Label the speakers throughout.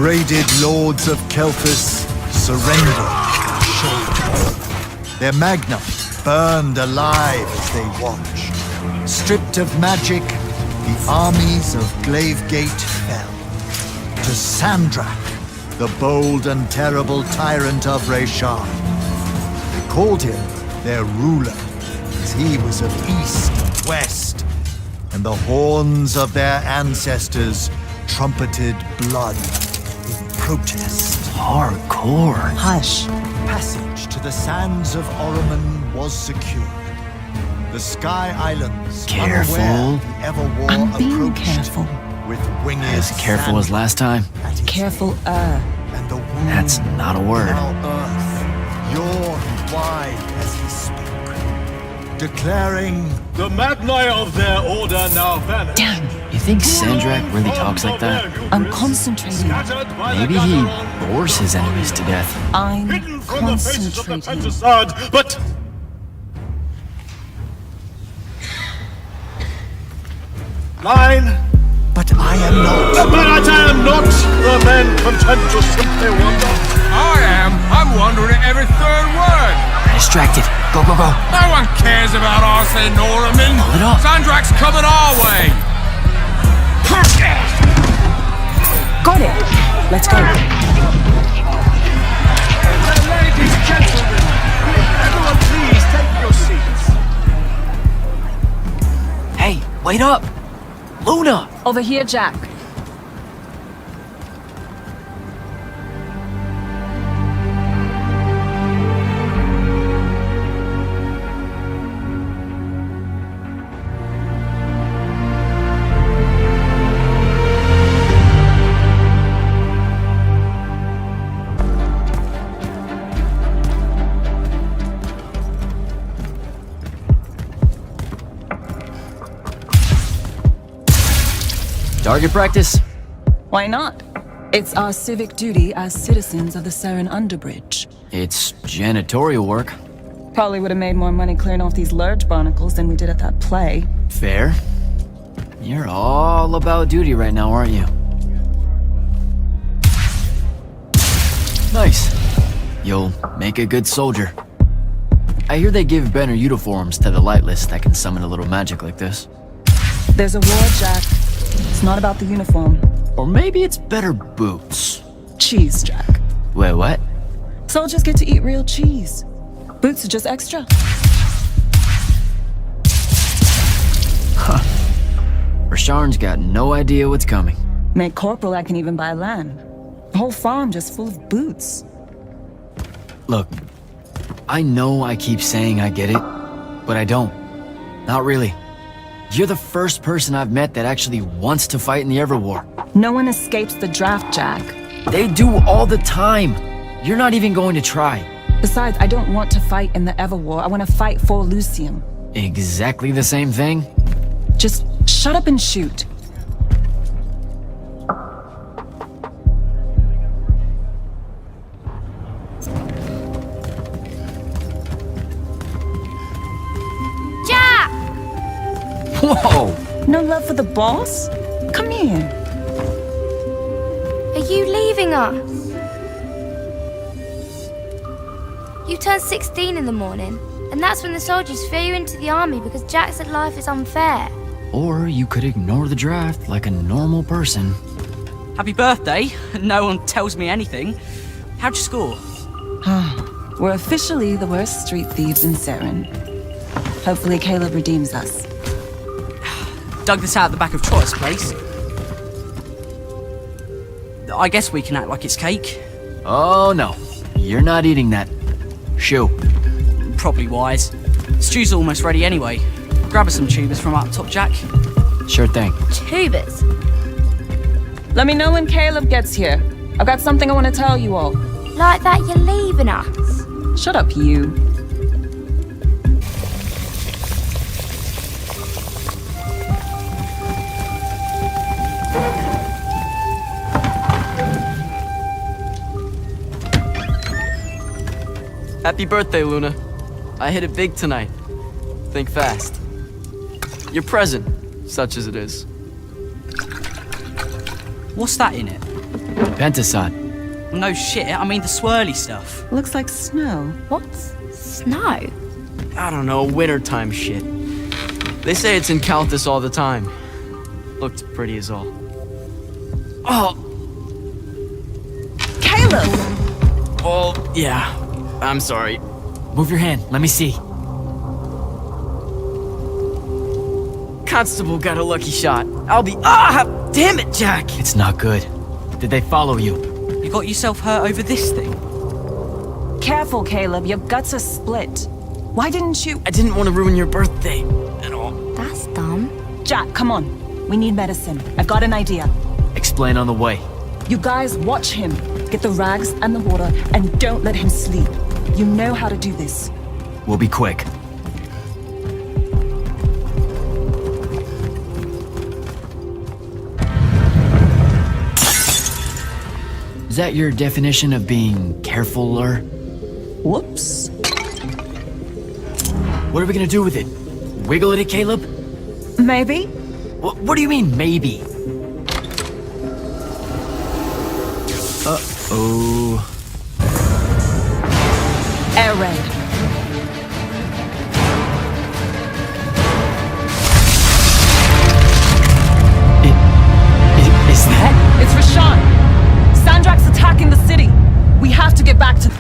Speaker 1: degraded lords of Kelthus surrendered and showed. Their magna burned alive as they watched. Stripped of magic, the armies of Glavegate fell. To Sandrak, the bold and terrible tyrant of Reshan. They called him their ruler, as he was of east and west, and the horns of their ancestors trumpeted blood in protest.
Speaker 2: Hardcore.
Speaker 3: Hush.
Speaker 1: Passage to the sands of Oromon was secured. The Sky Islands,
Speaker 2: Careful.
Speaker 1: unaware the Everwar
Speaker 3: I'm being
Speaker 1: approached
Speaker 3: careful.
Speaker 1: with winged
Speaker 2: As careful as last time.
Speaker 3: Careful,
Speaker 1: and the wound
Speaker 2: That's not a word.
Speaker 1: now earth, yawned wide as he spoke, declaring,
Speaker 4: The Magni of their order now vanish.
Speaker 3: Damn,
Speaker 2: You think Sandrak really talks like that?
Speaker 3: I'm concentrating.
Speaker 2: Maybe he bores his enemies to death.
Speaker 3: I'm
Speaker 4: Hidden from the faces of the
Speaker 3: concentrating.
Speaker 4: Pentasad, but... Line.
Speaker 1: but I am not.
Speaker 4: But I am not the men content to simply wonder.
Speaker 5: I'm wondering at every third word.
Speaker 2: Distracted. Go, go, go.
Speaker 5: No one cares about Arthur Norman.
Speaker 2: Pull it up.
Speaker 5: Sandrak's coming our way.
Speaker 3: Got it. Let's go.
Speaker 4: Ladies, gentlemen, everyone please take your seats.
Speaker 2: Hey, wait up. Luna.
Speaker 3: Over here, Jack.
Speaker 2: Target practice.
Speaker 3: Why not? It's our civic duty as citizens of the Saren Underbridge.
Speaker 2: It's janitorial work.
Speaker 3: Probably would have made more money clearing off these lurch barnacles than we did at that play.
Speaker 2: Fair. You're all about duty right now, aren't you? Nice. You'll make a good soldier. I hear they give better uniforms to the Lightless that can summon a little magic like this.
Speaker 3: There's a war, Jack. It's not about the uniform.
Speaker 2: Or maybe it's better boots.
Speaker 3: Cheese, Jack.
Speaker 2: Wait, what?
Speaker 3: Soldiers get to eat real cheese. Boots are just extra.
Speaker 2: Rasharn's got no idea what's coming.
Speaker 3: Made corporal, I can even buy land. The whole farm just full of boots.
Speaker 2: Look, I know I keep saying I get it, but I don't. Not really. You're the first person I've met that actually wants to fight in the Everwar.
Speaker 3: No one escapes the draft, Jack.
Speaker 2: They do all the time. You're not even going to try.
Speaker 3: Besides, I don't want to fight in the Everwar. I want to fight for Lucium.
Speaker 2: Exactly the same thing?
Speaker 3: Just shut up and shoot.
Speaker 6: Jack!
Speaker 2: Whoa!
Speaker 3: No love for the boss? Come here.
Speaker 6: Are you leaving us? You turn 16 in the morning, and that's when the soldiers fear you into the army because Jack said life is unfair.
Speaker 2: Or you could ignore the draft like a normal person.
Speaker 7: Happy birthday. No one tells me anything. How'd you score?
Speaker 3: We're officially the worst street thieves in Saren. Hopefully Caleb redeems us.
Speaker 7: Dug this out the back of Trotter's place. I guess we can act like it's cake.
Speaker 2: Oh no, you're not eating that. Shoo.
Speaker 7: Probably wise. Stew's almost ready anyway. Grab us some tubers from up top, Jack.
Speaker 2: Sure thing.
Speaker 6: Tubers.
Speaker 3: Let me know when Caleb gets here. I've got something I want to tell you all.
Speaker 6: Like that you're leaving us.
Speaker 3: Shut up, you.
Speaker 8: Happy birthday, Luna. I hit it big tonight. Think fast. Your present, such as it is.
Speaker 7: What's that in it?
Speaker 2: Pentasod.
Speaker 7: No shit, I mean the swirly stuff.
Speaker 3: Looks like snow.
Speaker 6: What's snow?
Speaker 8: I don't know, wintertime shit. They say it's in Calthus all the time. Looked pretty as all. Oh,
Speaker 3: Caleb!
Speaker 8: oh, yeah. I'm sorry.
Speaker 2: Move your hand, let me see.
Speaker 8: Constable got a lucky shot. I'll be. Ah! Damn it, Jack!
Speaker 2: It's not good. Did they follow you?
Speaker 7: You got yourself hurt over this thing?
Speaker 3: Careful, Caleb. Your guts are split. Why didn't you...
Speaker 8: I didn't want to ruin your birthday at all.
Speaker 6: That's dumb.
Speaker 3: Jack, come on. We need medicine. I've got an idea.
Speaker 2: Explain on the way.
Speaker 3: You guys watch him. Get the rags and the water, and don't let him sleep. You know how to do this.
Speaker 2: We'll be quick. Is that your definition of being carefuler?
Speaker 3: Whoops.
Speaker 2: What are we gonna do with it? Wiggle it at Caleb?
Speaker 3: Maybe?
Speaker 2: What do you mean, maybe? Uh-oh.
Speaker 3: Air raid.
Speaker 2: Is that?
Speaker 3: It's Rashawn. Sandrak's attacking the city. We have to get back to...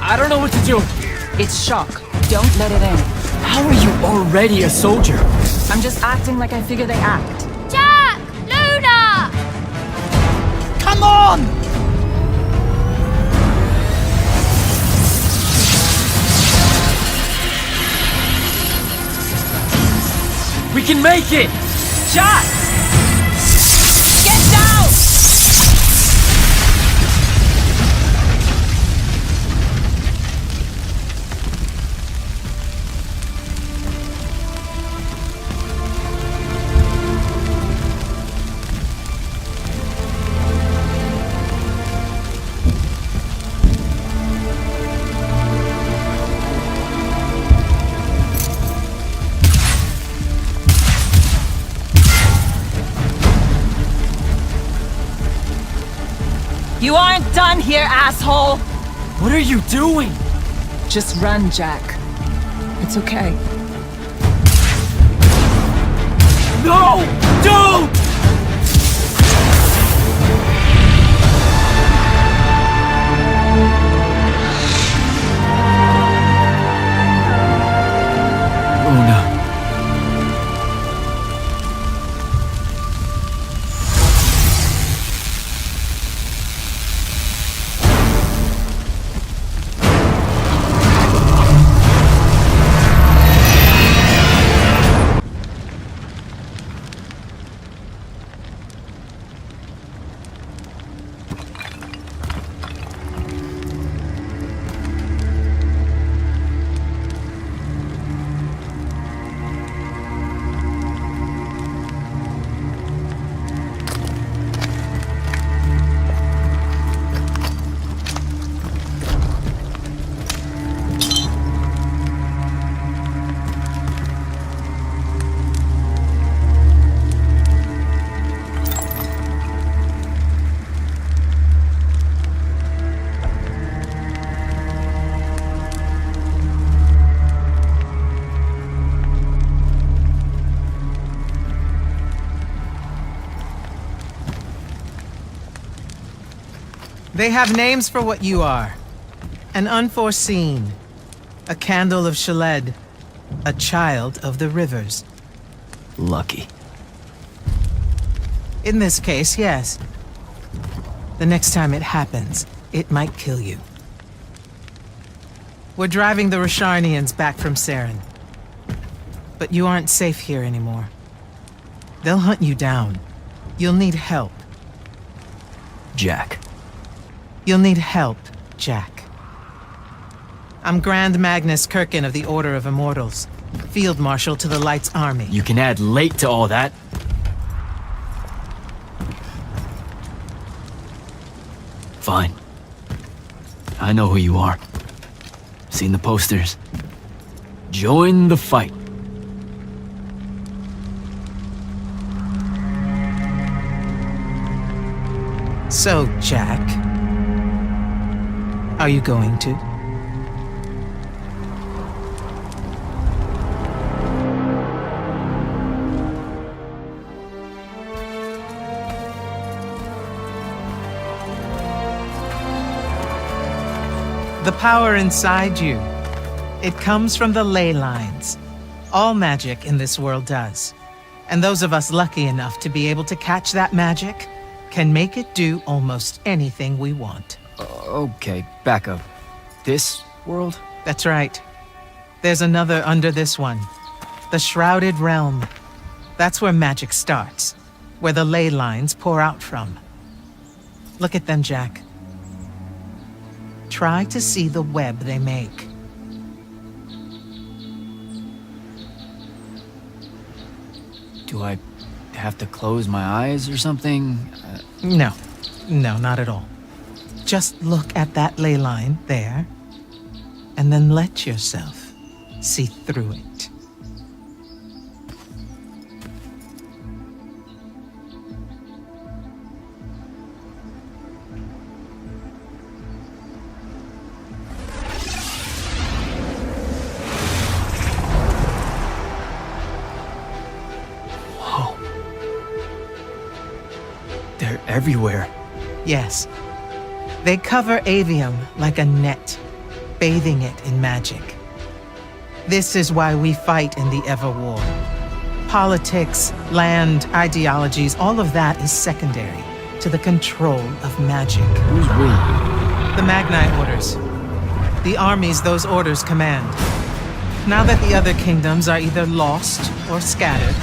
Speaker 2: I don't know what to do.
Speaker 3: It's shock. Don't let it in.
Speaker 2: How are you already a soldier?
Speaker 3: I'm just acting like I figure they act.
Speaker 6: Jack! Luna!
Speaker 2: Come on! We can make it!
Speaker 3: Jack! Get down! You aren't done here, asshole!
Speaker 2: What are you doing?
Speaker 3: Just run, Jack. It's okay.
Speaker 2: No! Don't! Luna.
Speaker 9: They have names for what you are. An unforeseen, a candle of Shaled, a child of the rivers.
Speaker 2: Lucky.
Speaker 9: In this case, yes. The next time it happens, it might kill you. We're driving the Rasharnians back from Saren. But you aren't safe here anymore. They'll hunt you down. You'll need help.
Speaker 2: Jack.
Speaker 9: You'll need help, Jack. I'm Grand Magnus Kirkin of the Order of Immortals, Field Marshal to the Light's Army.
Speaker 2: You can add late to all that. Fine. I know who you are. Seen the posters. Join the fight.
Speaker 9: So, Jack, are you going to? The power inside you, it comes from the ley lines. All magic in this world does. And those of us lucky enough to be able to catch that magic can make it do almost anything we want.
Speaker 2: Okay, back up. This world?
Speaker 9: That's right. There's another under this one. The Shrouded Realm. That's where magic starts, where the ley lines pour out from. Look at them, Jack. Try to see the web they make.
Speaker 2: Do I have to close my eyes or something?
Speaker 9: No, not at all. Just look at that ley line there, and then let yourself see through it.
Speaker 2: They're everywhere.
Speaker 9: Yes. They cover Aveum like a net, bathing it in magic. This is why we fight in the Everwar. Politics, land, ideologies, all of that is secondary to the control of magic.
Speaker 2: Who's we?
Speaker 9: The Magnite orders. The armies those orders command. Now that the other kingdoms are either lost or scattered,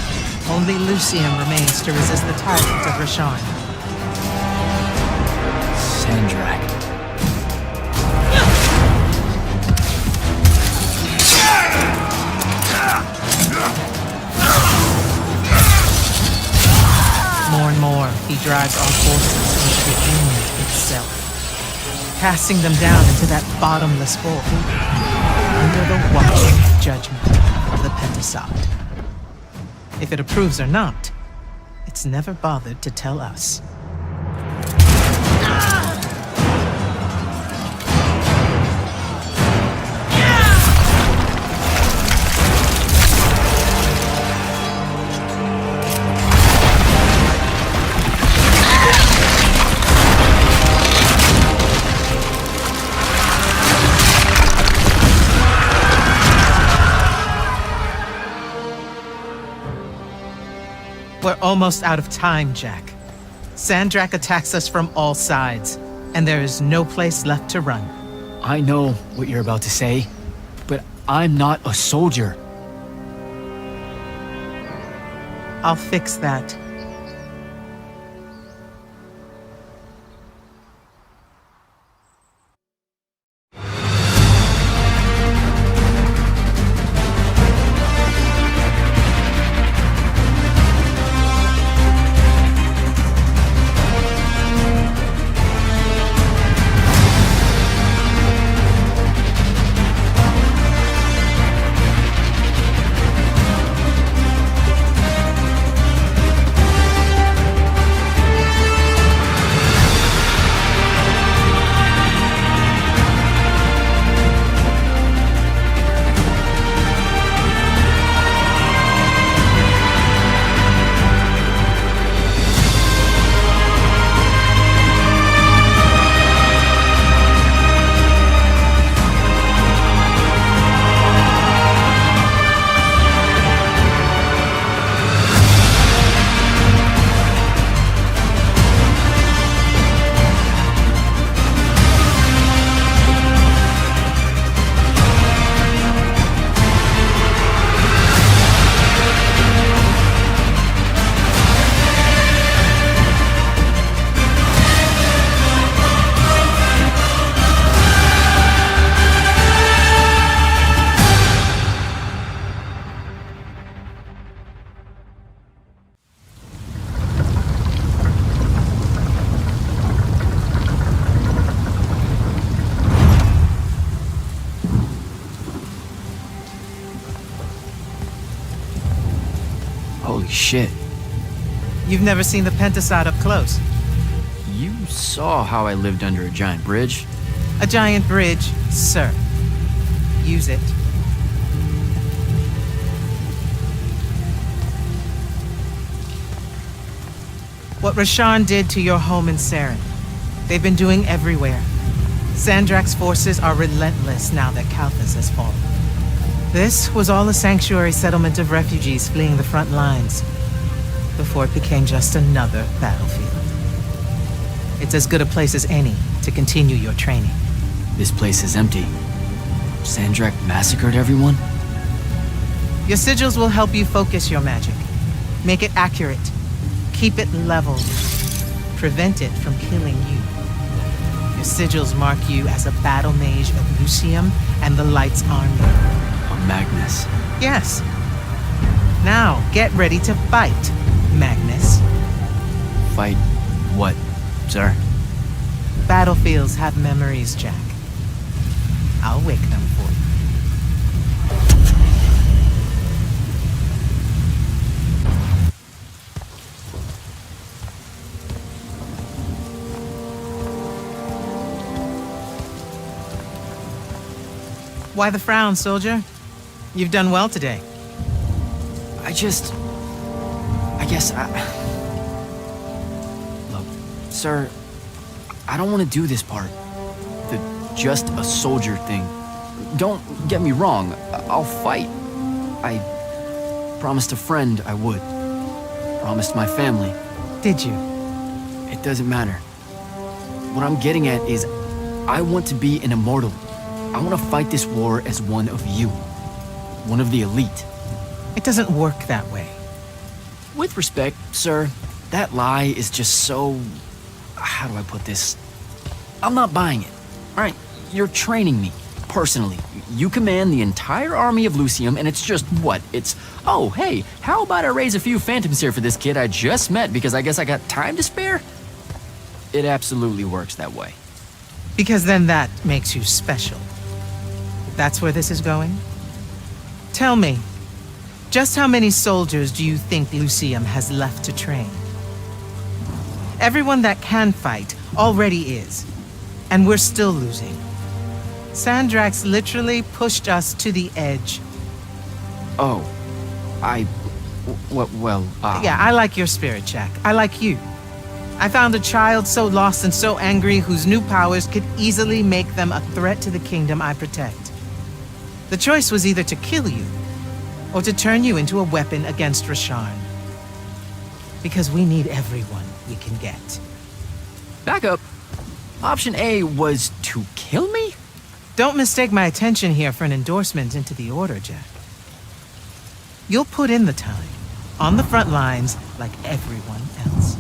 Speaker 9: only Lucium remains to resist the tyrant of Rasharn.
Speaker 2: Sandrak.
Speaker 9: More and more, he drives our forces into the end itself, casting them down into that bottomless hole, under the watching judgment of the Pentasod. If it approves or not, it's never bothered to tell us. We're almost out of time, Jack. Sandrak attacks us from all sides, and there is no place left to run.
Speaker 2: I know what you're about to say, but I'm not a soldier.
Speaker 9: I'll fix that.
Speaker 2: Holy shit.
Speaker 9: You've never seen the Pentasod up close.
Speaker 2: You saw how I lived under a giant bridge.
Speaker 9: A giant bridge, sir. Use it. What Rasharn did to your home in Saren, they've been doing everywhere. Sandrak's forces are relentless now that Kalthus has fallen. This was all a sanctuary settlement of refugees fleeing the front lines, before it became just another battlefield. It's as good a place as any to continue your training.
Speaker 2: This place is empty. Sandrak massacred everyone?
Speaker 9: Your sigils will help you focus your magic. Make it accurate. Keep it level. Prevent it from killing you. Your sigils mark you as a battle mage of Lucium and the Light's army.
Speaker 2: A Magnus.
Speaker 9: Yes. Now, get ready to fight, Magnus.
Speaker 2: Fight what, sir?
Speaker 9: Battlefields have memories, Jack. I'll wake them for you. Why the frown, soldier? You've done well today.
Speaker 2: Look, sir, I don't want to do this part. The just a soldier thing. Don't get me wrong, I'll fight. I promised a friend I would. Promised my family.
Speaker 9: Did you?
Speaker 2: It doesn't matter. What I'm getting at is, I want to be an immortal. I want to fight this war as one of you. One of the elite.
Speaker 9: It doesn't work that way.
Speaker 2: With respect, sir, that lie is just so... How do I put this? I'm not buying it. All right, you're training me, personally. You command the entire army of Lucium, and it's just what? It's, oh, hey, how about I raise a few phantoms here for this kid I just met because I guess I got time to spare? It absolutely works that way.
Speaker 9: Because then that makes you special. That's where this is going? Tell me, just how many soldiers do you think Lucium has left to train? Everyone that can fight already is, and we're still losing. Sandrak's literally pushed us to the edge.
Speaker 2: Oh,
Speaker 9: Yeah, I like your spirit, Jack. I like you. I found a child so lost and so angry whose new powers could easily make them a threat to the kingdom I protect. The choice was either to kill you, or to turn you into a weapon against Rasharn. Because we need everyone we can get.
Speaker 2: Back up. Option A was to kill me?
Speaker 9: Don't mistake my attention here for an endorsement into the Order, Jack. You'll put in the time, on the front lines, like everyone else.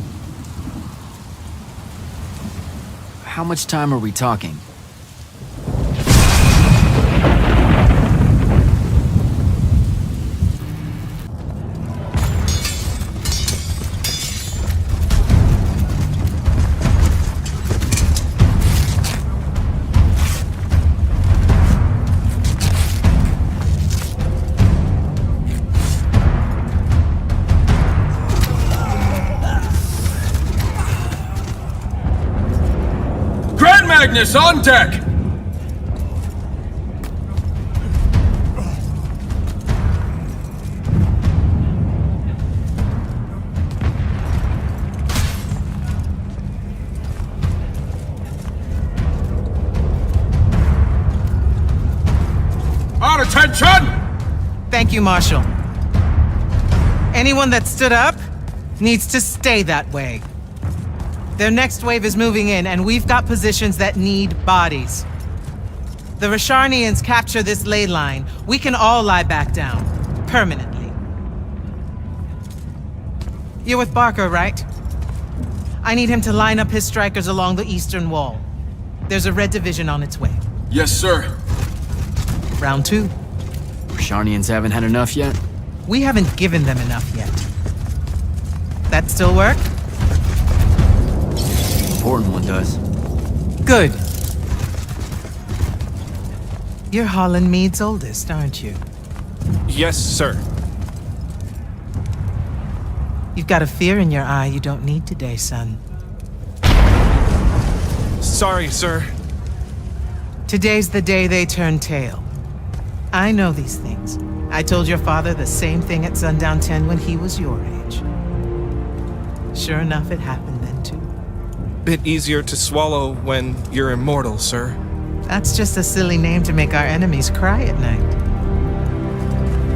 Speaker 2: How much time are we talking?
Speaker 5: Magnus on deck! On attention!
Speaker 9: Thank you, Marshal. Anyone that stood up needs to stay that way. Their next wave is moving in, and we've got positions that need bodies. The Rasharnians capture this ley line, we can all lie back down. Permanently. You're with Barker, right? I need him to line up his strikers along the eastern wall. There's a red division on its way.
Speaker 5: Yes, sir.
Speaker 9: Round 2.
Speaker 2: Rasharnians haven't had enough yet?
Speaker 9: We haven't given them enough yet. That still work?
Speaker 2: Important one does.
Speaker 9: Good. You're Holland Mead's oldest, aren't you?
Speaker 10: Yes, sir.
Speaker 9: You've got a fear in your eye you don't need today, son.
Speaker 10: Sorry, sir.
Speaker 9: Today's the day they turn tail. I know these things. I told your father the same thing at Sundown 10 when he was your age. Sure enough, it happened then too.
Speaker 10: Bit easier to swallow when you're immortal, sir.
Speaker 9: That's just a silly name to make our enemies cry at night.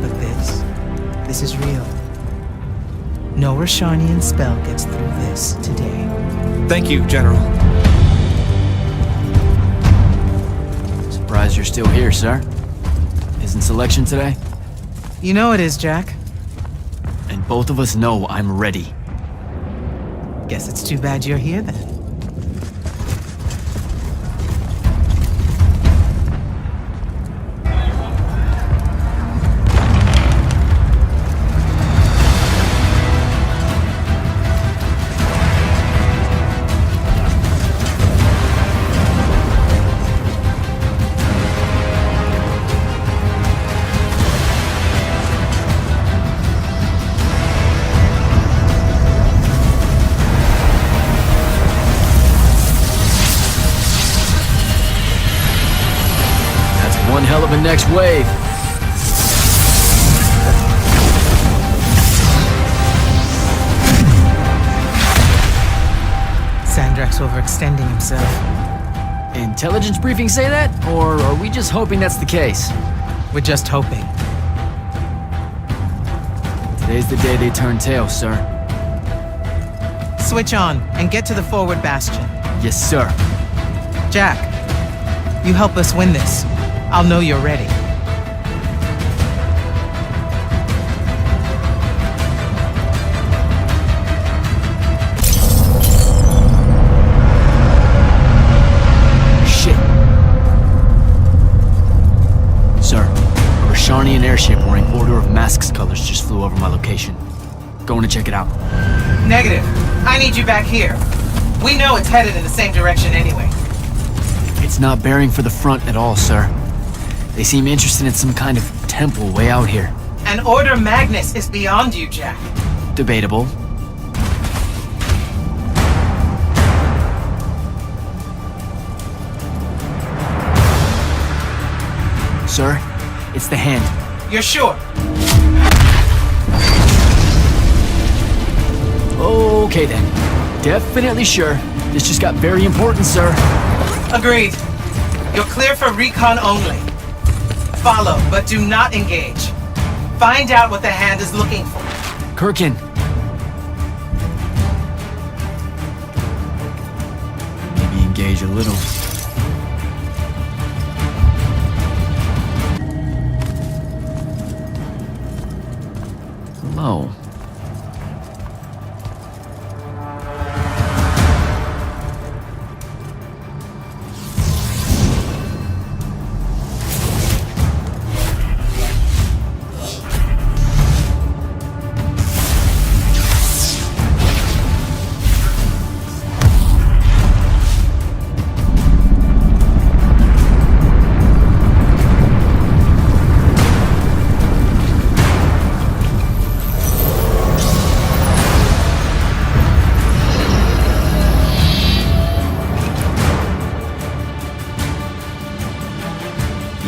Speaker 9: But this is real. No Rashanian spell gets through this today.
Speaker 10: Thank you, General.
Speaker 2: Surprised you're still here, sir. Isn't selection today?
Speaker 9: You know it is, Jack.
Speaker 2: And both of us know I'm ready.
Speaker 9: Guess it's too bad you're here then.
Speaker 2: One hell of a next wave.
Speaker 9: Sandrak's overextending himself.
Speaker 2: Intelligence briefings say that? Or are we just hoping that's the case?
Speaker 9: We're just hoping.
Speaker 2: Today's the day they turn tail, sir.
Speaker 9: Switch on and get to the forward bastion.
Speaker 2: Yes, sir.
Speaker 9: Jack, you help us win this. I'll know you're ready.
Speaker 2: Shit. Sir, a Rashanian airship wearing Order of Masks colors just flew over my location. Going to check it out.
Speaker 9: Negative. I need you back here. We know it's headed in the same direction anyway.
Speaker 2: It's not bearing for the front at all, sir. They seem interested in some kind of temple way out here.
Speaker 9: An Order Magnus is beyond you, Jack.
Speaker 2: Debatable. Sir, it's the hand.
Speaker 9: You're sure?
Speaker 2: Okay then. Definitely sure. This just got very important, sir.
Speaker 9: Agreed. You're clear for recon only. Follow, but do not engage. Find out what the hand is looking for.
Speaker 2: Kirkin. Maybe engage a little. Hello.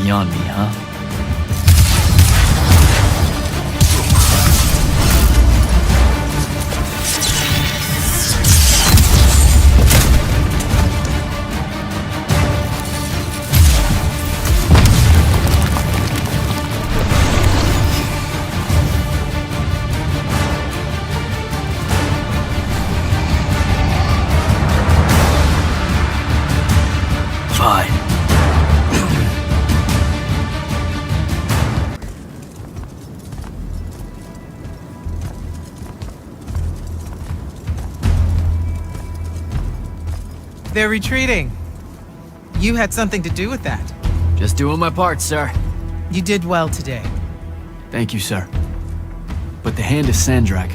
Speaker 2: Beyond me, huh? Fine.
Speaker 9: They're retreating. You had something to do with that.
Speaker 2: Just doing my part, sir.
Speaker 9: You did well today.
Speaker 2: Thank you, sir. But the hand of Sandrak.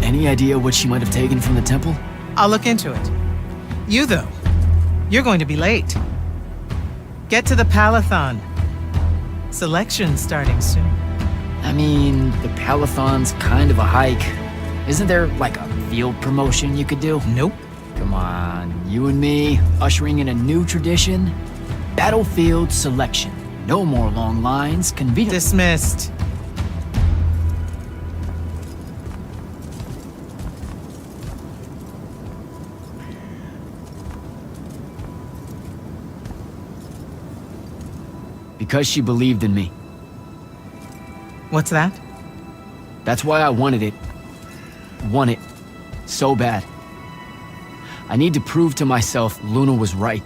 Speaker 2: Any idea what she might have taken from the temple?
Speaker 9: I'll look into it. You, though, you're going to be late. Get to the Palathon. Selection's starting soon.
Speaker 2: I mean, the Palathon's kind of a hike. Isn't there like a field promotion you could do?
Speaker 9: Nope.
Speaker 2: Come on, you and me, ushering in a new tradition? Battlefield selection. No more long lines, convenient.
Speaker 9: Dismissed.
Speaker 2: Because she believed in me.
Speaker 9: What's that?
Speaker 2: That's why I wanted it. Want it. So bad. I need to prove to myself Luna was right.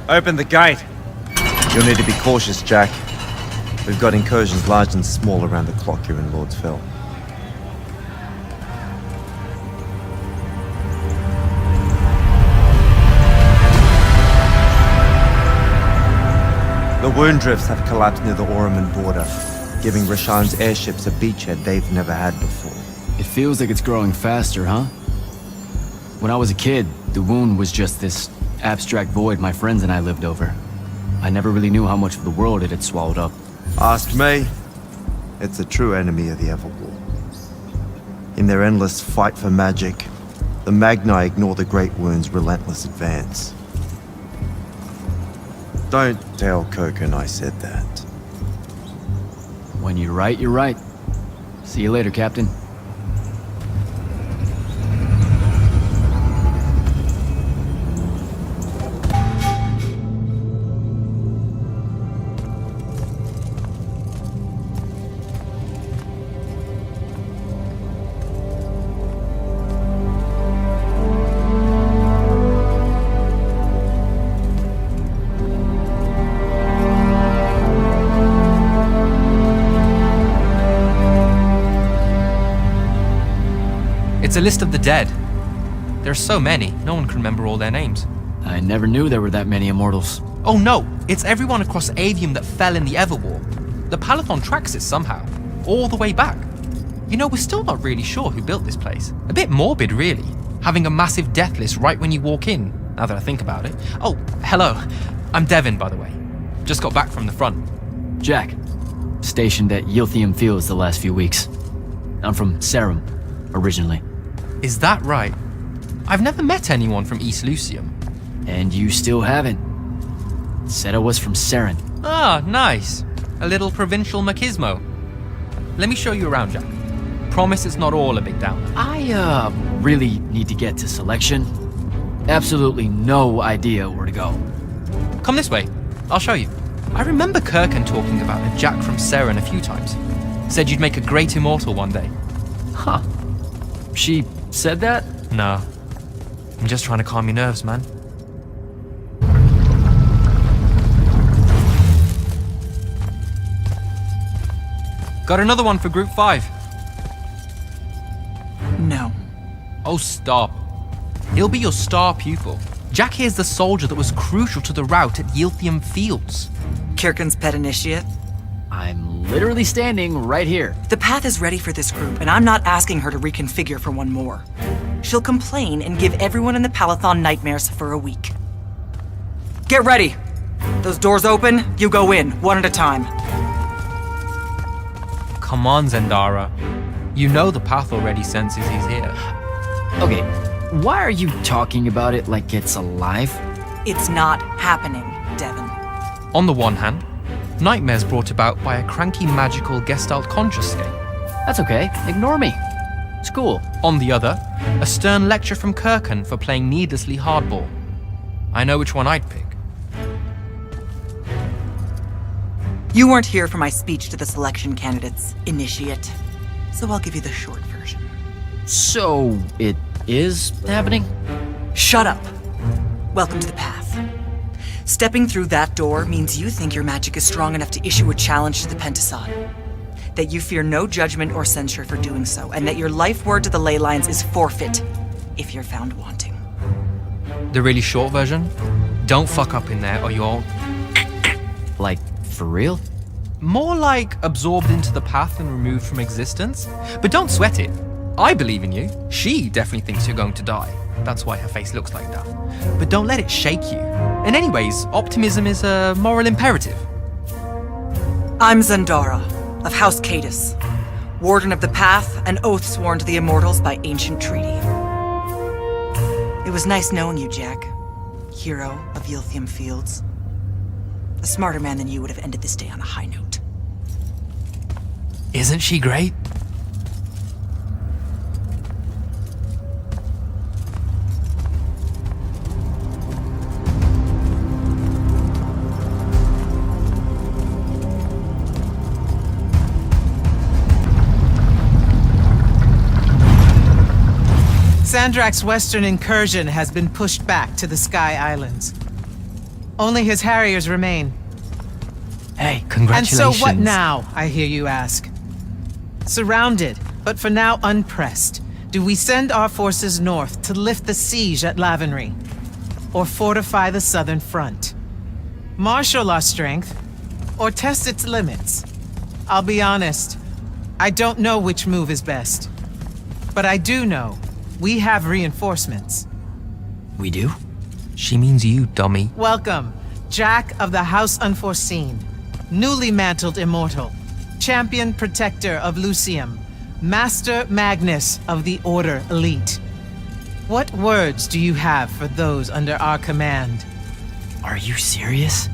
Speaker 11: Open the gate.
Speaker 12: You'll need to be cautious, Jack. We've got incursions large and small around the clock here in Lord's Fell. The wound drifts have collapsed near the Oraman border, giving Rashan's airships a beachhead they've never had before.
Speaker 2: It feels like it's growing faster, huh? When I was a kid, the wound was just this abstract void my friends and I lived over. I never really knew how much of the world it had swallowed up.
Speaker 12: Ask me. It's a true enemy of the Everwar. In their endless fight for magic, the Magni ignore the Great Wound's relentless advance. Don't tell Koken I said that.
Speaker 2: When you're right, you're right. See you later, Captain.
Speaker 5: It's a list of the dead. There's so many, no one can remember all their names.
Speaker 2: I never knew there were that many Immortals.
Speaker 5: Oh no, it's everyone across Aveum that fell in the Everwar. The Palathon tracks it somehow, all the way back. You know, we're still not really sure who built this place. A bit morbid, really, having a massive death list right when you walk in, now that I think about it. Oh, hello. I'm Devin, by the way. Just got back from the front.
Speaker 2: Jack, stationed at Yilthium Fields the last few weeks. I'm from Serum, originally.
Speaker 5: Is that right? I've never met anyone from East Lucium.
Speaker 2: And you still haven't. Said I was from Seren.
Speaker 5: Ah, nice. A little provincial machismo. Let me show you around, Jack. Promise it's not all a big downer.
Speaker 2: I, really need to get to selection. Absolutely no idea where to go.
Speaker 5: Come this way. I'll show you. I remember Kirkan talking about a Jack from Seren a few times. Said you'd make a great immortal one day.
Speaker 2: Huh. She said that?
Speaker 5: No. I'm just trying to calm your nerves, man. Got another one for Group 5.
Speaker 9: No.
Speaker 5: Oh, stop. He'll be your star pupil. Jack here's the soldier that was crucial to the rout at Yilthium Fields.
Speaker 13: Kirkan's pet initiate?
Speaker 2: I'm literally standing right here.
Speaker 13: The path is ready for this group, and I'm not asking her to reconfigure for one more. She'll complain and give everyone in the Palathon nightmares for a week. Get ready! Those doors open, you go in, one at a time.
Speaker 5: Come on, Zendara. You know the path already senses he's here.
Speaker 2: Okay, why are you talking about it like it's alive?
Speaker 13: It's not happening, Devin.
Speaker 5: On the one hand, nightmares brought about by a cranky magical Gestalt conscious state.
Speaker 2: That's okay, ignore me. It's cool.
Speaker 5: On the other, a stern lecture from Kirkan for playing needlessly hardball. I know which one I'd pick.
Speaker 13: You weren't here for my speech to the selection candidates, initiate. So I'll give you the short version.
Speaker 2: So, it is happening?
Speaker 13: Shut up. Welcome to the path. Stepping through that door means you think your magic is strong enough to issue a challenge to the Pentasod. That you fear no judgment or censure for doing so, and that your life word to the ley lines is forfeit if you're found wanting.
Speaker 5: The really short version? Don't fuck up in there or you'll...
Speaker 2: Like, for real?
Speaker 5: More like absorbed into the path and removed from existence. But don't sweat it. I believe in you. She definitely thinks you're going to die. That's why her face looks like that. But don't let it shake you. And anyways, optimism is a moral imperative.
Speaker 13: I'm Zandara, of House Cadus, Warden of the Path, and oath sworn to the Immortals by ancient treaty. It was nice knowing you, Jack. Hero of Yilthium Fields. A smarter man than you would have ended this day on a high note.
Speaker 5: Isn't she great?
Speaker 9: Sandrak's western incursion has been pushed back to the Sky Islands. Only his Harriers remain.
Speaker 2: Hey, congratulations.
Speaker 9: And so what now, I hear you ask? Surrounded, but for now unpressed, do we send our forces north to lift the siege at Lavenry? Or fortify the southern front? Marshal our strength, or test its limits? I'll be honest, I don't know which move is best. But I do know we have reinforcements.
Speaker 2: We do?
Speaker 5: She means you, dummy.
Speaker 9: Welcome, Jack of the House Unforeseen, newly mantled immortal, champion protector of Lucium, Master Magnus of the Order Elite. What words do you have for those under our command?
Speaker 2: Are you serious?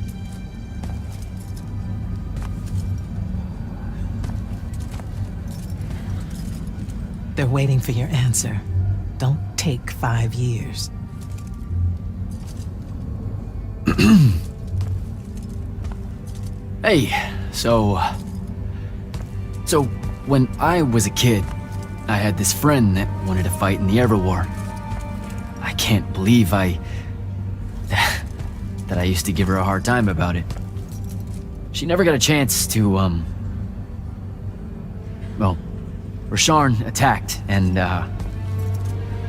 Speaker 9: They're waiting for your answer. Don't take 5 years.
Speaker 2: Hey, so when I was a kid, I had this friend that wanted to fight in the Everwar. I can't believe that I used to give her a hard time about it. She never got a chance to, well, Rasharn attacked, and,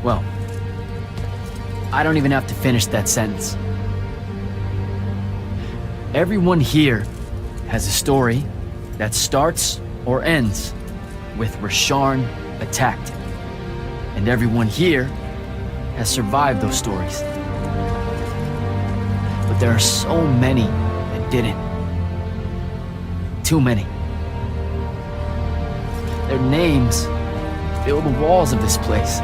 Speaker 2: well, I don't even have to finish that sentence. Everyone here has a story that starts or ends with Rasharn attacked. And everyone here has survived those stories. But there are so many that didn't. Too many. Their names fill the walls of this place.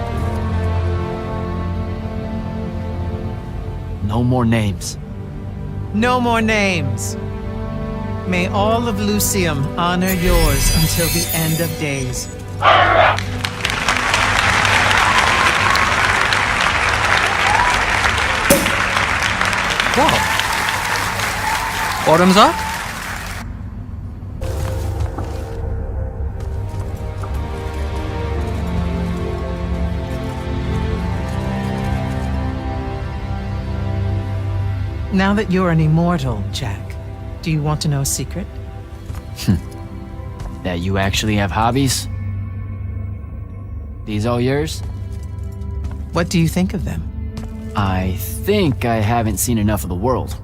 Speaker 2: No more names.
Speaker 9: No more names. May all of Lucium honor yours until the end of days.
Speaker 5: Whoa. Bottoms up?
Speaker 9: Now that you're an immortal, Jack, do you want to know a secret?
Speaker 2: That you actually have hobbies? These all yours?
Speaker 9: What do you think of them?
Speaker 2: I think I haven't seen enough of the world.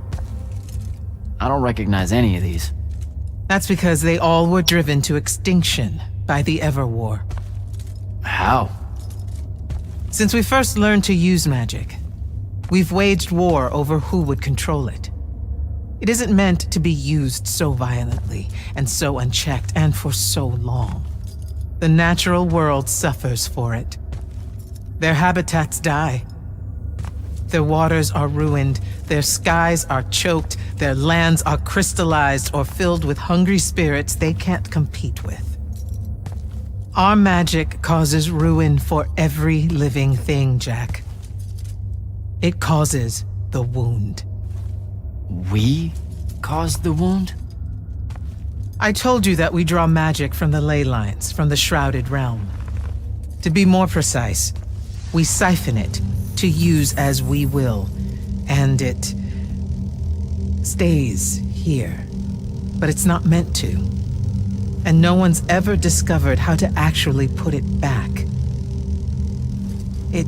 Speaker 2: I don't recognize any of these.
Speaker 9: That's because they all were driven to extinction by the Everwar.
Speaker 2: How?
Speaker 9: Since we first learned to use magic, we've waged war over who would control it. It isn't meant to be used so violently and so unchecked and for so long. The natural world suffers for it. Their habitats die. Their waters are ruined, their skies are choked, their lands are crystallized or filled with hungry spirits they can't compete with. Our magic causes ruin for every living thing, Jack. It causes the wound.
Speaker 2: We caused the wound?
Speaker 9: I told you that we draw magic from the ley lines, from the Shrouded Realm. To be more precise, we siphon it to use as we will, and it stays here. But it's not meant to. And no one's ever discovered how to actually put it back. It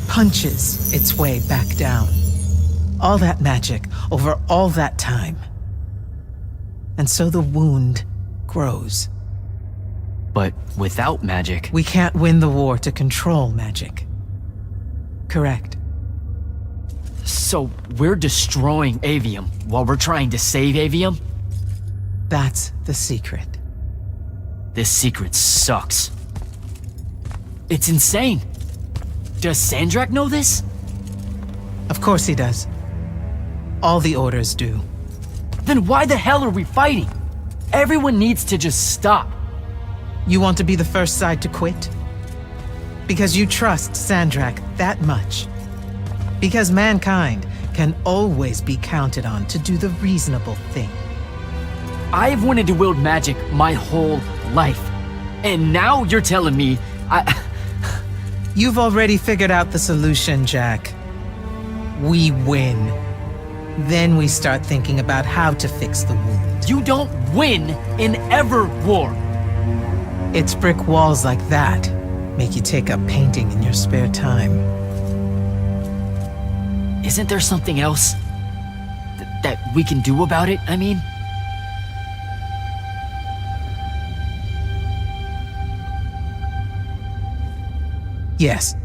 Speaker 9: punches its way back down. All that magic over all that time. And so the wound grows.
Speaker 2: But without magic...
Speaker 9: We can't win the war to control magic. Correct.
Speaker 2: So we're destroying Aveum while we're trying to save Aveum?
Speaker 9: That's the secret.
Speaker 2: This secret sucks. It's insane. Does Sandrak know this?
Speaker 9: Of course he does. All the orders do.
Speaker 2: Then why the hell are we fighting? Everyone needs to just stop.
Speaker 9: You want to be the first side to quit? Because you trust Sandrak that much. Because mankind can always be counted on to do the reasonable thing.
Speaker 2: I've wanted to wield magic my whole life. And now you're telling me
Speaker 9: You've already figured out the solution, Jack. We win. Then we start thinking about how to fix the wound.
Speaker 2: You don't win in ever war.
Speaker 9: It's brick walls like that make you take up painting in your spare time.
Speaker 2: Isn't there something else that we can do about it, I mean?
Speaker 9: Yes.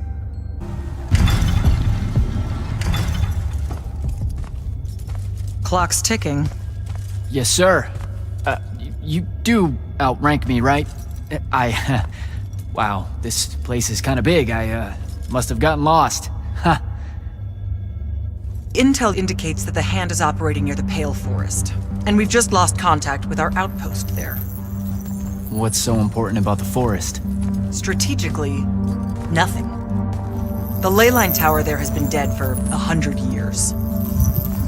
Speaker 13: Clock's ticking.
Speaker 2: Yes, sir. You do outrank me, right? Wow, this place is kind of big. I must have gotten lost. Huh.
Speaker 13: Intel indicates that the Hand is operating near the Pale Forest, and we've just lost contact with our outpost there.
Speaker 2: What's so important about the forest?
Speaker 13: Strategically, nothing. The leyline tower there has been dead for 100 years.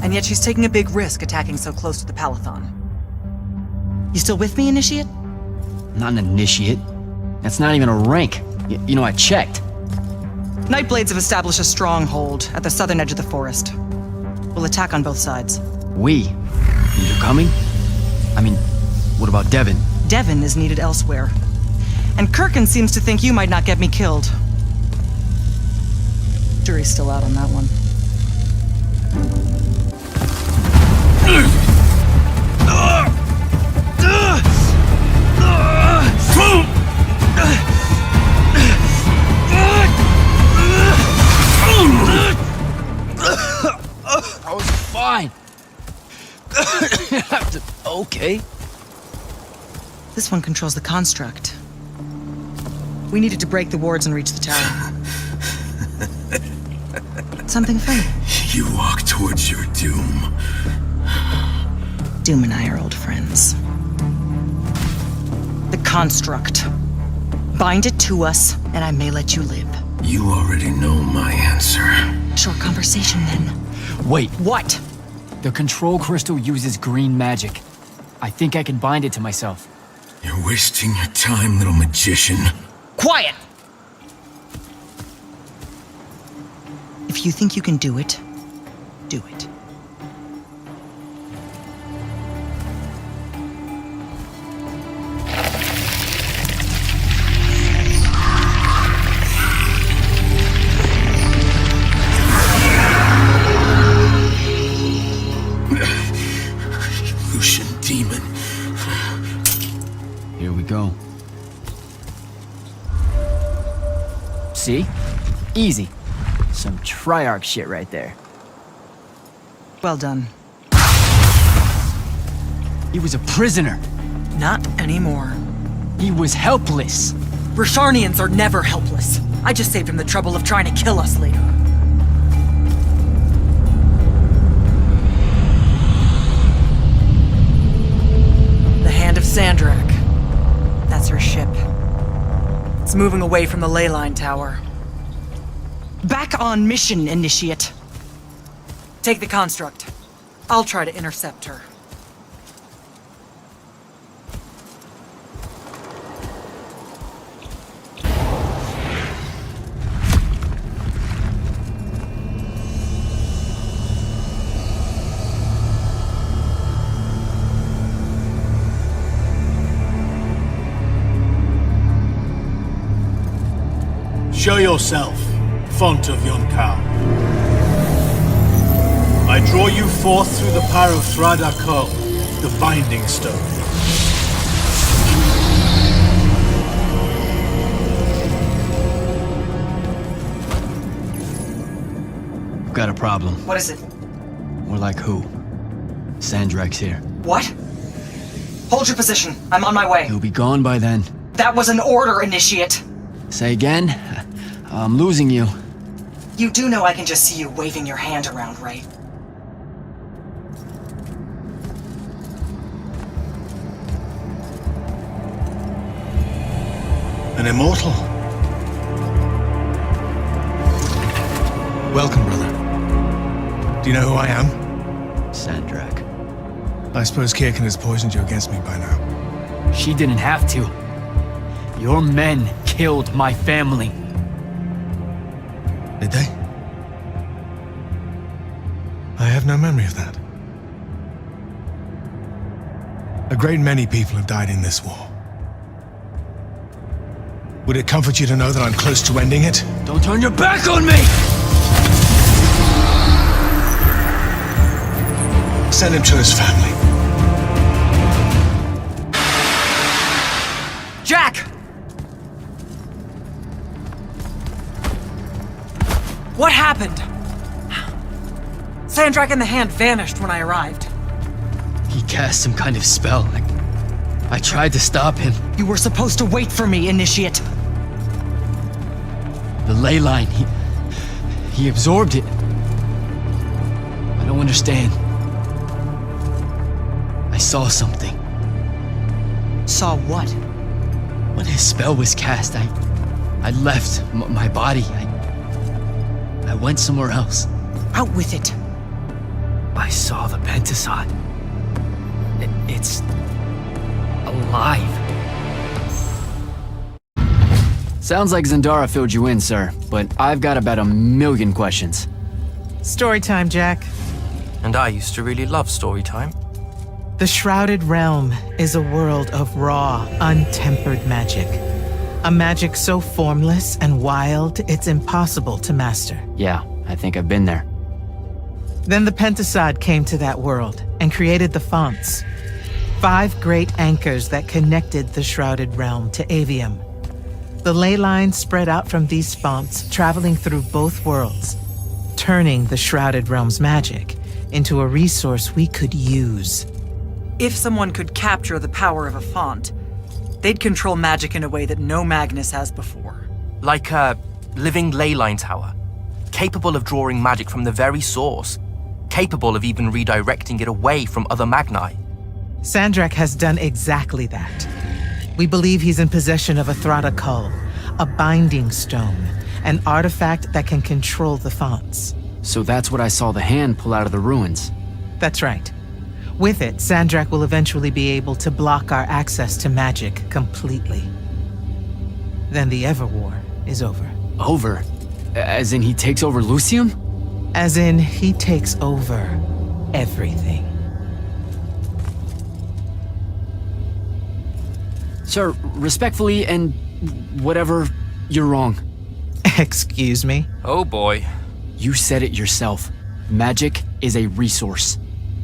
Speaker 13: And yet she's taking a big risk attacking so close to the Palathon. You still with me, Initiate?
Speaker 2: Not an initiate. That's not even a rank. You know, I checked.
Speaker 13: Nightblades have established a stronghold at the southern edge of the forest. We'll attack on both sides.
Speaker 2: We? You're coming? I mean, what about Devin?
Speaker 13: Devin is needed elsewhere. And Kirkin seems to think you might not get me killed. Jury's still out on that one.
Speaker 2: I was fine. Okay.
Speaker 13: This one controls the construct. We needed to break the wards and reach the tower. Something funny.
Speaker 14: You walk towards your doom.
Speaker 13: Doom and I are old friends. The construct. Bind it to us, and I may let you live.
Speaker 14: You already know my answer.
Speaker 13: Short conversation, then.
Speaker 2: Wait.
Speaker 13: What?
Speaker 2: The control crystal uses green magic. I think I can bind it to myself.
Speaker 14: You're wasting your time, little magician.
Speaker 13: Quiet! If you think you can do it, do it.
Speaker 14: Lucian demon.
Speaker 2: Here we go. See? Easy. Some Triarch shit right there.
Speaker 13: Well done.
Speaker 2: He was a prisoner.
Speaker 13: Not anymore.
Speaker 2: He was helpless.
Speaker 13: Rasharnians are never helpless. I just saved him the trouble of trying to kill us later. The Hand of Sandrak. That's her ship. It's moving away from the leyline tower. Back on mission, Initiate. Take the construct. I'll try to intercept her.
Speaker 15: Show yourself, font of Yonkao. I draw you forth through the power of Thradakol, the Binding Stone.
Speaker 2: got a problem.
Speaker 13: What is it?
Speaker 2: More like who? Sandrak's here.
Speaker 13: What? Hold your position. I'm on my way.
Speaker 2: He'll be gone by then.
Speaker 13: That was an order, Initiate.
Speaker 2: Say again? I'm losing you.
Speaker 13: You do know I can just see you waving your hand around, right?
Speaker 15: An immortal? Welcome, brother. Do you know who I am?
Speaker 2: Sandrak.
Speaker 15: I suppose Kirkin has poisoned you against me by now.
Speaker 2: She didn't have to. Your men killed my family.
Speaker 15: Did they? I have no memory of that. A great many people have died in this war. Would it comfort you to know that I'm close to ending it?
Speaker 2: Don't turn your back on me!
Speaker 15: Send him to his family.
Speaker 13: Jack! What happened? Sandrak and the Hand vanished when I arrived.
Speaker 2: He cast some kind of spell. I tried to stop him.
Speaker 13: You were supposed to wait for me, Initiate.
Speaker 2: The ley line, he absorbed it. I don't understand. I saw something.
Speaker 13: Saw what?
Speaker 2: When his spell was cast, I left my body. I went somewhere else.
Speaker 13: Out with it.
Speaker 2: I saw the Pentasod. It's alive. Sounds like Zendara filled you in, sir, but I've got about 1,000,000 questions.
Speaker 9: Story time, Jack.
Speaker 8: And I used to really love story time.
Speaker 9: The Shrouded Realm is a world of raw, untempered magic. A magic so formless and wild, it's impossible to master.
Speaker 2: Yeah, I think I've been there.
Speaker 9: Then the Pentasod came to that world and created the fonts. 5 great anchors that connected the Shrouded Realm to Aveum. The ley lines spread out from these fonts, traveling through both worlds, turning the Shrouded Realm's magic into a resource we could use.
Speaker 13: If someone could capture the power of a font, they'd control magic in a way that no Magnus has before.
Speaker 8: Like a living ley line tower, capable of drawing magic from the very source, capable of even redirecting it away from other Magni.
Speaker 9: Sandrak has done exactly that. We believe he's in possession of a Thrata Cull, a binding stone, an artifact that can control the fonts.
Speaker 2: So that's what I saw the Hand pull out of the ruins.
Speaker 9: That's right. With it, Sandrak will eventually be able to block our access to magic completely. Then the Everwar is over.
Speaker 2: Over? As in he takes over Lucium?
Speaker 9: As in he takes over everything.
Speaker 2: Sir, respectfully and whatever, you're wrong.
Speaker 9: Excuse me?
Speaker 8: Oh boy.
Speaker 2: You said it yourself. Magic is a resource.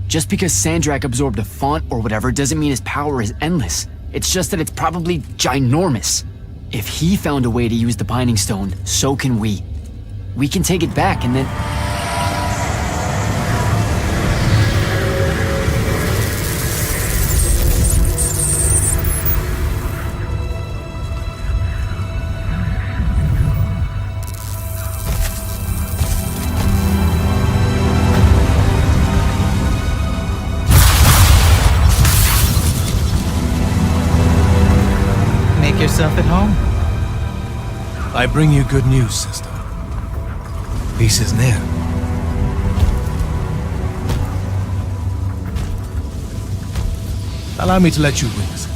Speaker 2: Just because Sandrak absorbed a font or whatever doesn't mean his power is endless. It's just that it's probably ginormous. If he found a way to use the Binding Stone, so can we. We can take it back and then...
Speaker 9: Yourself at home.
Speaker 15: I bring you good news, sister. Peace is near. Allow me to let you witness it.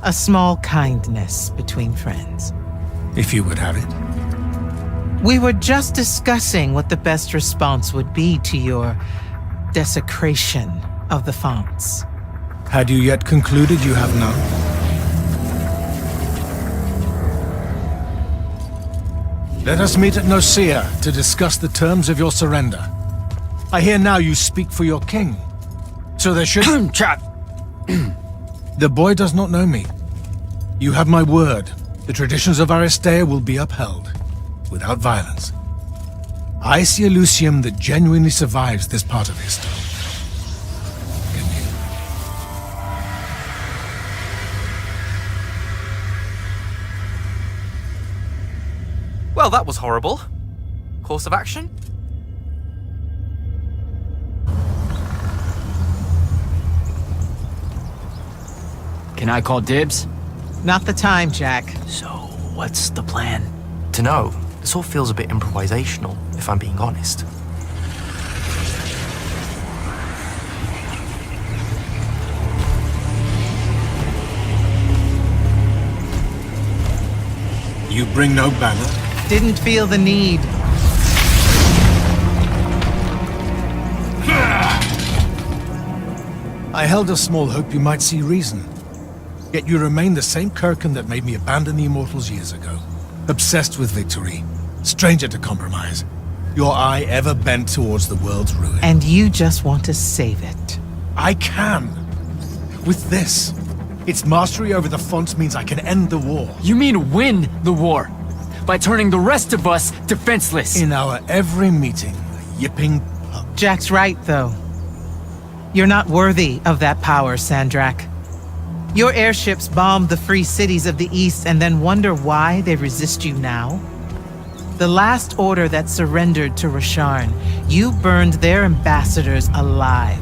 Speaker 9: A small kindness between friends.
Speaker 15: If you would have it.
Speaker 9: We were just discussing what the best response would be to your desecration of the fonts.
Speaker 15: Had you yet concluded you have none? Let us meet at Nicaea to discuss the terms of your surrender. I hear now you speak for your king. So there should...
Speaker 2: Trap!
Speaker 15: The boy does not know me. You have my word. The traditions of Aristea will be upheld, without violence. I see a Lucium that genuinely survives this part of history. Can you?
Speaker 5: Well, that was horrible. Course of action?
Speaker 2: Can I call dibs?
Speaker 9: Not the time, Jack.
Speaker 2: So, what's the plan?
Speaker 5: Dunno. This all feels a bit improvisational, if I'm being honest.
Speaker 15: You bring no banner?
Speaker 9: Didn't feel the need.
Speaker 15: I held a small hope you might see reason. Yet you remain the same Kirkin that made me abandon the Immortals years ago. Obsessed with victory, stranger to compromise. Your eye ever bent towards the world's ruin.
Speaker 9: And you just want to save it.
Speaker 15: I can. With this. Its mastery over the fonts means I can end the war.
Speaker 2: You mean win the war? By turning the rest of us defenseless?
Speaker 15: In our every meeting, a yipping pub.
Speaker 9: Jack's right, though. You're not worthy of that power, Sandrak. Your airships bombed the free cities of the East and then wonder why they resist you now? The last order that surrendered to Rasharn, you burned their ambassadors alive.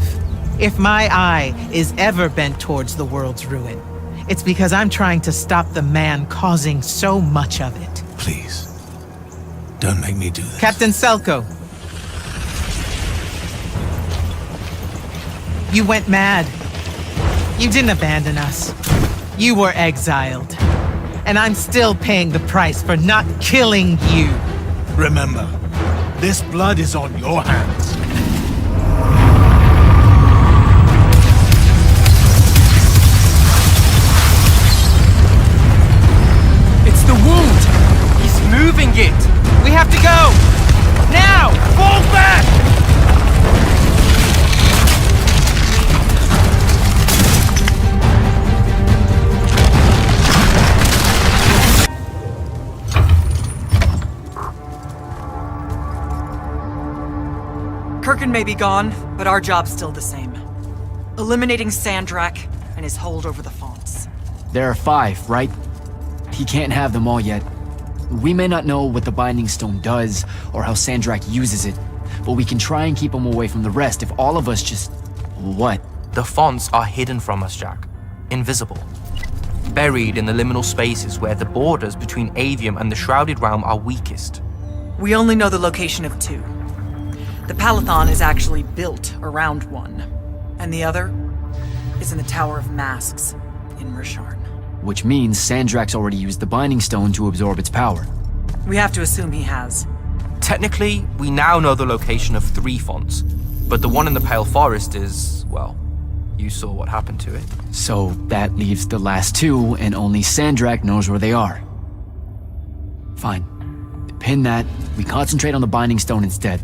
Speaker 9: If my eye is ever bent towards the world's ruin, it's because I'm trying to stop the man causing so much of it.
Speaker 15: Please, don't make me do this.
Speaker 9: Captain Selko. You went mad. You didn't abandon us. You were exiled. And I'm still paying the price for not killing you.
Speaker 15: Remember, this blood is on your hands.
Speaker 2: It's the wound!
Speaker 5: He's moving it!
Speaker 9: We have to go! Now! Fall back!
Speaker 13: Kirkin may be gone, but our job's still the same. Eliminating Sandrak and his hold over the fonts.
Speaker 2: There are 5, right? He can't have them all yet. We may not know what the Binding Stone does, or how Sandrak uses it, but we can try and keep him away from the rest if all of us just... What?
Speaker 5: The fonts are hidden from us, Jack. Invisible. Buried in the liminal spaces where the borders between Aveum and the Shrouded Realm are weakest.
Speaker 13: We only know the location of 2. The Palathon is actually built around one, and the other is in the Tower of Masks in Rasharn.
Speaker 2: Which means Sandrak's already used the Binding Stone to absorb its power.
Speaker 13: We have to assume he has.
Speaker 5: Technically, we now know the location of 3 fonts, but the one in the Pale Forest is, well, you saw what happened to it.
Speaker 2: So that leaves the last 2, and only Sandrak knows where they are. Fine. Pin that, we concentrate on the Binding Stone instead.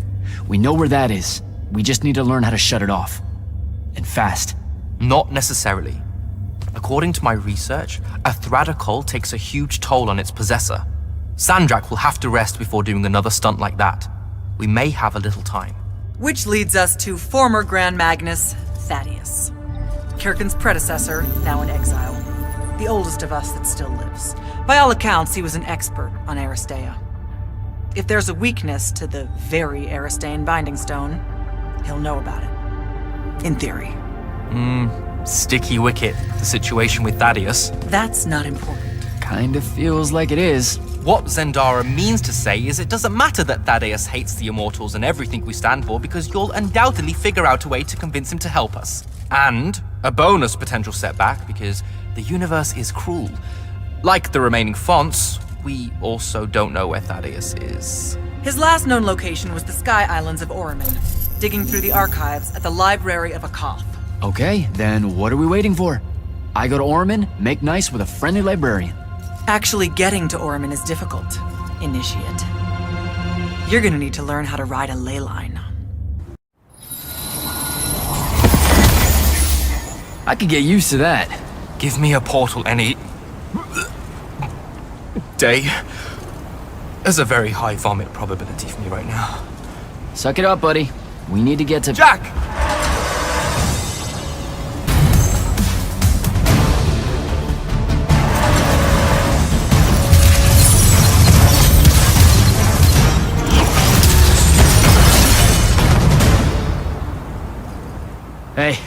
Speaker 2: We know where that is. We just need to learn how to shut it off. And fast.
Speaker 5: Not necessarily. According to my research, a Thradakol takes a huge toll on its possessor. Sandrak will have to rest before doing another stunt like that. We may have a little time.
Speaker 13: Which leads us to former Grand Magnus, Thaddeus. Kirkin's predecessor, now in exile. The oldest of us that still lives. By all accounts, he was an expert on Aristea. If there's a weakness to the very Aristean Binding Stone, he'll know about it. In theory.
Speaker 5: Sticky wicket, the situation with Thaddeus.
Speaker 13: That's not important.
Speaker 2: Kinda feels like it is.
Speaker 5: What Zendara means to say is it doesn't matter that Thaddeus hates the Immortals and everything we stand for, because you'll undoubtedly figure out a way to convince him to help us. And a bonus potential setback, because the universe is cruel. Like the remaining fonts, we also don't know where Thaddeus is.
Speaker 13: His last known location was the Sky Islands of Orman, digging through the archives at the Library of Akoth.
Speaker 2: Okay, then what are we waiting for? I go to Orman, make nice with a friendly librarian.
Speaker 13: Actually getting to Orman is difficult, Initiate. You're gonna need to learn how to ride a ley line.
Speaker 2: I could get used to that.
Speaker 5: Give me a portal any... day. There's a very high vomit probability for me right now.
Speaker 2: Suck it up, buddy. We need to get to...
Speaker 10: Jack!
Speaker 2: Hey,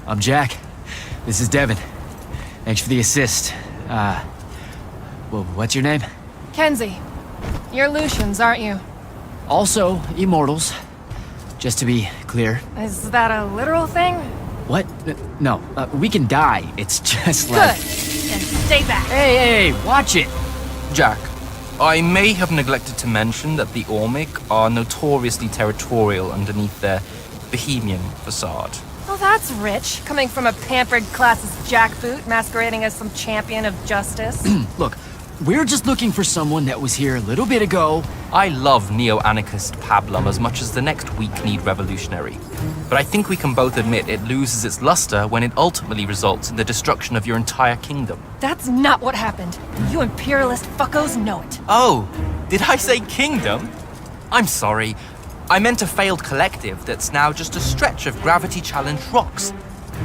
Speaker 2: I'm Jack. This is Devin. Thanks for the assist. Well, what's your name?
Speaker 16: Kenzie. You're Lucians, aren't you?
Speaker 2: Also, Immortals. Just to be clear.
Speaker 16: Is that a literal thing?
Speaker 2: What? No, we can die. It's just like...
Speaker 16: Good. Then stay back.
Speaker 2: Hey, watch it!
Speaker 5: Jack, I may have neglected to mention that the Ormic are notoriously territorial underneath their bohemian facade.
Speaker 16: Well, that's rich, coming from a pampered classist jackboot masquerading as some champion of justice.
Speaker 2: Look, we're just looking for someone that was here a little bit ago.
Speaker 5: I love neo-anarchist pablum as much as the next weak-kneed revolutionary. But I think we can both admit it loses its luster when it ultimately results in the destruction of your entire kingdom.
Speaker 16: That's not what happened. You imperialist fuckos know it.
Speaker 5: Oh, did I say kingdom? I'm sorry. I meant a failed collective that's now just a stretch of gravity-challenged rocks.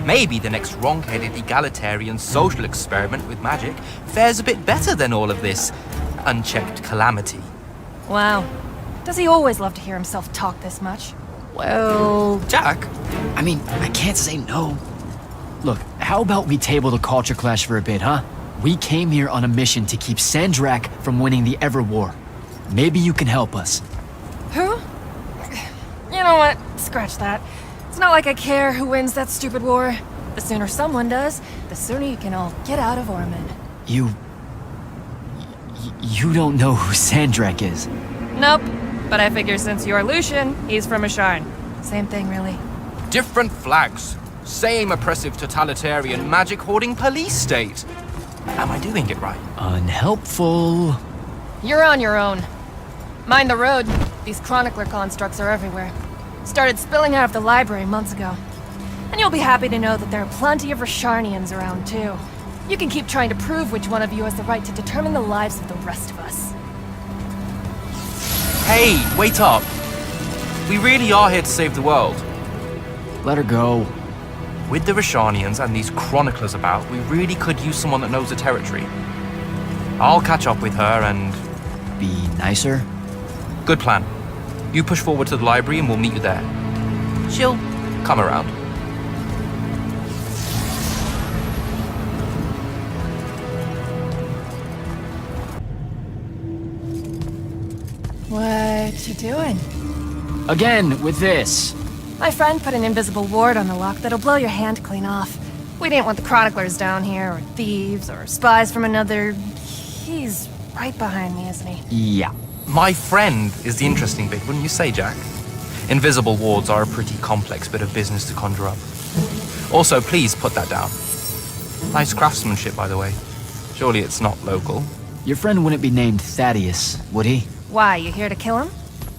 Speaker 5: Maybe the next wrong-headed egalitarian social experiment with magic fares a bit better than all of this unchecked calamity.
Speaker 16: Wow. Does he always love to hear himself talk this much?
Speaker 2: Well...
Speaker 5: Jack?
Speaker 2: I mean, I can't say no. Look, how about we table the culture clash for a bit, huh? We came here on a mission to keep Sandrak from winning the Ever War. Maybe you can help us.
Speaker 16: Who? You know what? Scratch that. It's not like I care who wins that stupid war. The sooner someone does, the sooner you can all get out of Ormond.
Speaker 2: You don't know who Sandrak is?
Speaker 16: Nope. But I figure since you're Lucian, he's from Asharn. Same thing, really.
Speaker 5: Different flags. Same oppressive totalitarian magic-hoarding police state. Am I doing it right?
Speaker 2: Unhelpful.
Speaker 16: You're on your own. Mind the road. These chronicler constructs are everywhere. Started spilling out of the library months ago. And you'll be happy to know that there are plenty of Rasharnians around, too. You can keep trying to prove which one of you has the right to determine the lives of the rest of us.
Speaker 5: Hey, wait up. We really are here to save the world.
Speaker 2: Let her go.
Speaker 5: With the Rasharnians and these chroniclers about, we really could use someone that knows the territory. I'll catch up with her and...
Speaker 2: Be nicer?
Speaker 5: Good plan. You push forward to the library and we'll meet you there. She'll come around.
Speaker 16: What you doing?
Speaker 2: Again, with this.
Speaker 16: My friend put an invisible ward on the lock that'll blow your hand clean off. We didn't want the chroniclers down here, or thieves, or spies from another... He's right behind me, isn't he?
Speaker 2: Yeah.
Speaker 5: My friend is the interesting bit, wouldn't you say, Jack? Invisible wards are a pretty complex bit of business to conjure up. Also, please put that down. Nice craftsmanship, by the way. Surely it's not local.
Speaker 2: Your friend wouldn't be named Thaddeus, would he?
Speaker 16: Why, you here to kill him?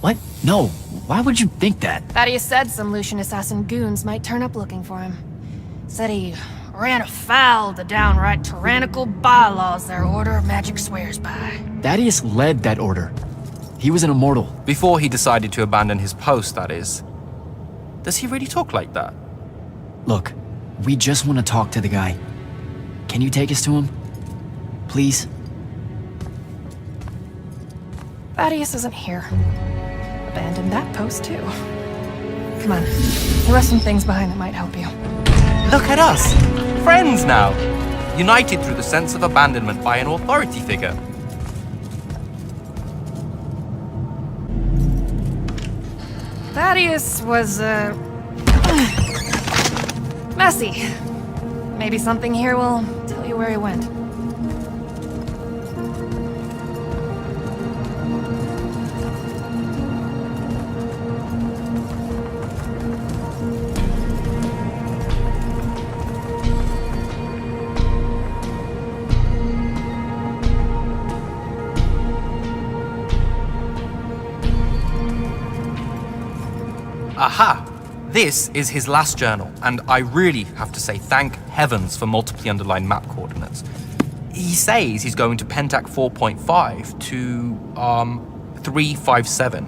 Speaker 2: What? No. Why would you think that?
Speaker 16: Thaddeus said some Lucian assassin goons might turn up looking for him. Said he ran afoul of the downright tyrannical bylaws their order of magic swears by.
Speaker 2: Thaddeus led that order. He was an immortal.
Speaker 5: Before he decided to abandon his post, that is. Does he really talk like that?
Speaker 2: Look, we just want to talk to the guy. Can you take us to him? Please?
Speaker 16: Thaddeus isn't here. Abandoned that post, too. Come on. He left some things behind that might help you.
Speaker 5: Look at us! Friends now! United through the sense of abandonment by an authority figure.
Speaker 16: Thaddeus was, messy. Maybe something here will tell you where he went.
Speaker 5: Aha! This is his last journal, and I really have to say thank heavens for multiply underlined map coordinates. He says he's going to Pentac 4.5 to, 357.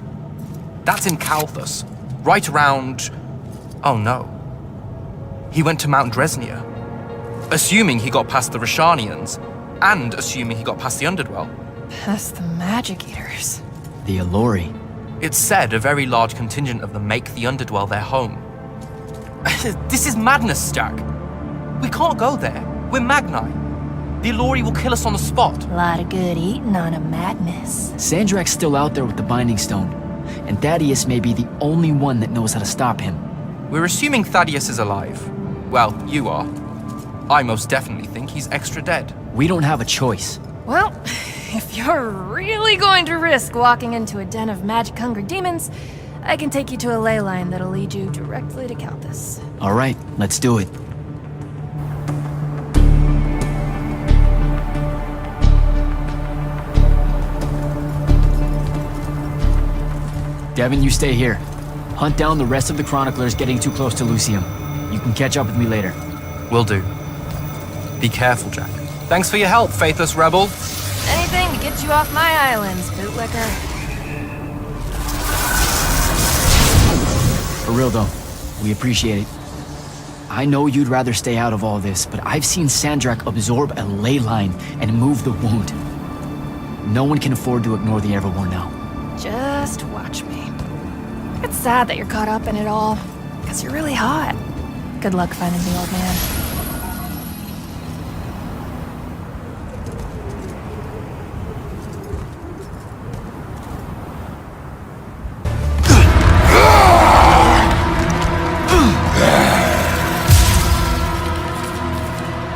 Speaker 5: That's in Kalthus, right around... Oh no. He went to Mount Dresnia. Assuming he got past the Rashanians, and assuming he got past the Underdwell.
Speaker 16: Past the Magic Eaters.
Speaker 2: The Alluri.
Speaker 5: It's said a very large contingent of them make the Underdwell their home. This is madness, Jack. We can't go there. We're Magni. The Alluri will kill us on the spot.
Speaker 6: A lot of good eating on a madness.
Speaker 2: Sandrak's still out there with the Binding Stone, and Thaddeus may be the only one that knows how to stop him.
Speaker 5: We're assuming Thaddeus is alive. Well, you are. I most definitely think he's extra dead.
Speaker 2: We don't have a choice.
Speaker 16: Well, if you're really going to risk walking into a den of magic-hungry demons, I can take you to a ley line that'll lead you directly to Kalthus.
Speaker 2: All right, let's do it. Devin, you stay here. Hunt down the rest of the Chroniclers getting too close to Lucium. You can catch up with me later.
Speaker 5: Will do. Be careful, Jack. Thanks for your help, faithless rebel.
Speaker 16: Anything to get you off my islands, bootlicker.
Speaker 2: For real though, we appreciate it. I know you'd rather stay out of all this, but I've seen Sandrak absorb a ley line and move the wound. No one can afford to ignore the Everborn now.
Speaker 16: Just watch me. It's sad that you're caught up in it all, because you're really hot. Good luck finding the old man.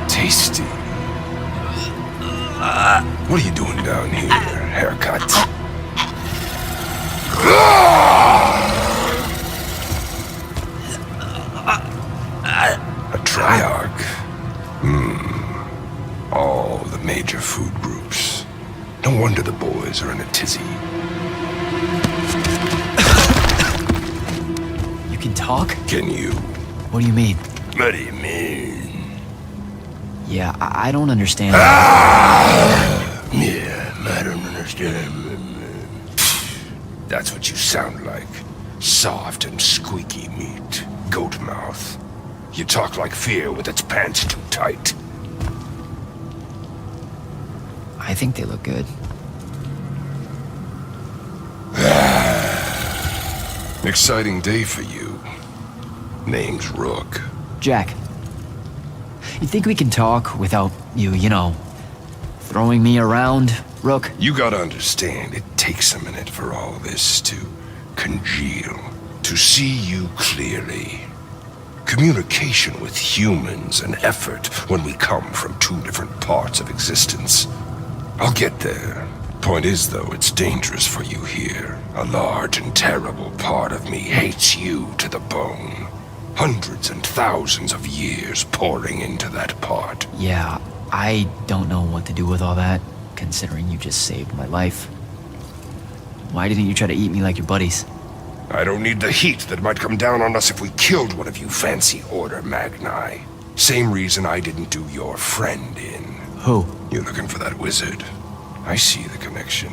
Speaker 17: Tasty. What are you doing down here, haircut? A triarch. All the major food groups. No wonder the boys are in a tizzy.
Speaker 2: You can talk?
Speaker 17: Can you?
Speaker 2: What do you mean?
Speaker 17: What do you mean?
Speaker 2: Yeah, I don't understand.
Speaker 17: Yeah, I don't understand. That's what you sound like. Soft and squeaky meat. Goat mouth. You talk like fear with its pants too tight.
Speaker 2: I think they look good.
Speaker 17: Exciting day for you. Name's Rook.
Speaker 2: Jack, you think we can talk without you know, throwing me around, Rook?
Speaker 17: You gotta understand, it takes a minute for all this to congeal, to see you clearly. Communication with humans, an effort when we come from two different parts of existence. I'll get there. Point is, though, it's dangerous for you here. A large and terrible part of me hates you to the bone. Hundreds and thousands of years pouring into that part.
Speaker 2: Yeah, I don't know what to do with all that, considering you just saved my life. Why didn't you try to eat me like your buddies?
Speaker 17: I don't need the heat that might come down on us if we killed one of you fancy Order Magni. Same reason I didn't do your friend in.
Speaker 2: Who?
Speaker 17: You're looking for that wizard. I see the connection.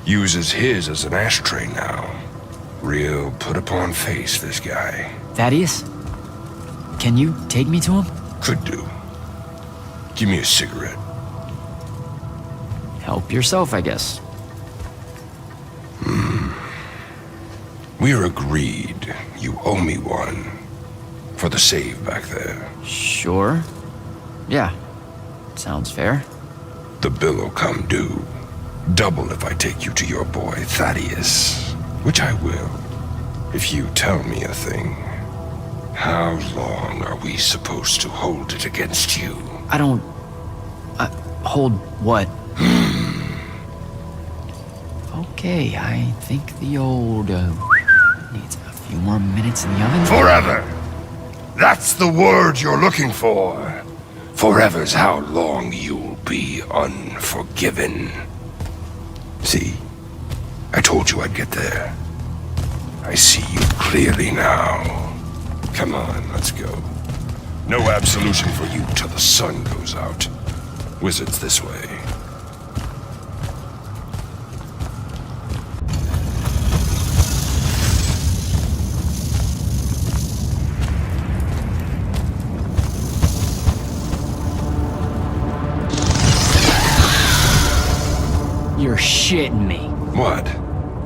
Speaker 17: Uses his as an ashtray now. Real put-upon face, this guy.
Speaker 2: Thaddeus? Can you take me to him?
Speaker 17: Could do. Give me a cigarette.
Speaker 2: Help yourself, I guess.
Speaker 17: We're agreed. You owe me one. For the save back there.
Speaker 2: Sure. Yeah. Sounds fair.
Speaker 17: The bill'll come due. Double if I take you to your boy Thaddeus. Which I will. If you tell me a thing. How long are we supposed to hold it against you?
Speaker 2: I don't... hold what? Okay, I think the old, needs a few more minutes in the oven.
Speaker 17: Forever! That's the word you're looking for. Forever's how long you'll be unforgiven. See? I told you I'd get there. I see you clearly now. Come on, let's go. No absolution for you till the sun goes out. Wizards this way.
Speaker 2: You're shitting me.
Speaker 17: What?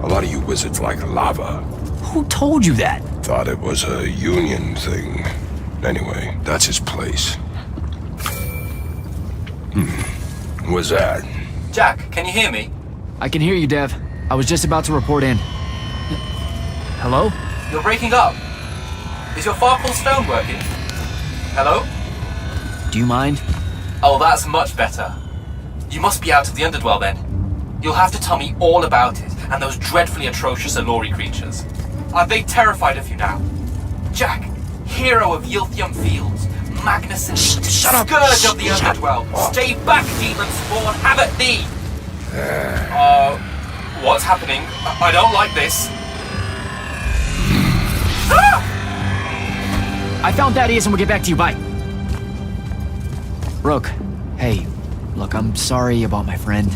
Speaker 17: A lot of you wizards like lava.
Speaker 2: Who told you that?
Speaker 17: Thought it was a union thing. Anyway, that's his place. What's that?
Speaker 5: Jack, can you hear me?
Speaker 2: I can hear you, Dev. I was just about to report in. Hello?
Speaker 5: You're breaking up. Is your Farkle stone working? Hello?
Speaker 2: Do you mind?
Speaker 5: Oh, that's much better. You must be out of the Underdwell then. You'll have to tell me all about it, and those dreadfully atrocious Allori creatures. Are they terrified of you now? Jack, hero of Yilthium Fields, magnificent, scourge of the Underdwell. Stay back, demon spawn, have at thee! What's happening? I don't like this.
Speaker 2: I found Thaddeus and we'll get back to you, bye. Rook, hey, look, I'm sorry about my friend.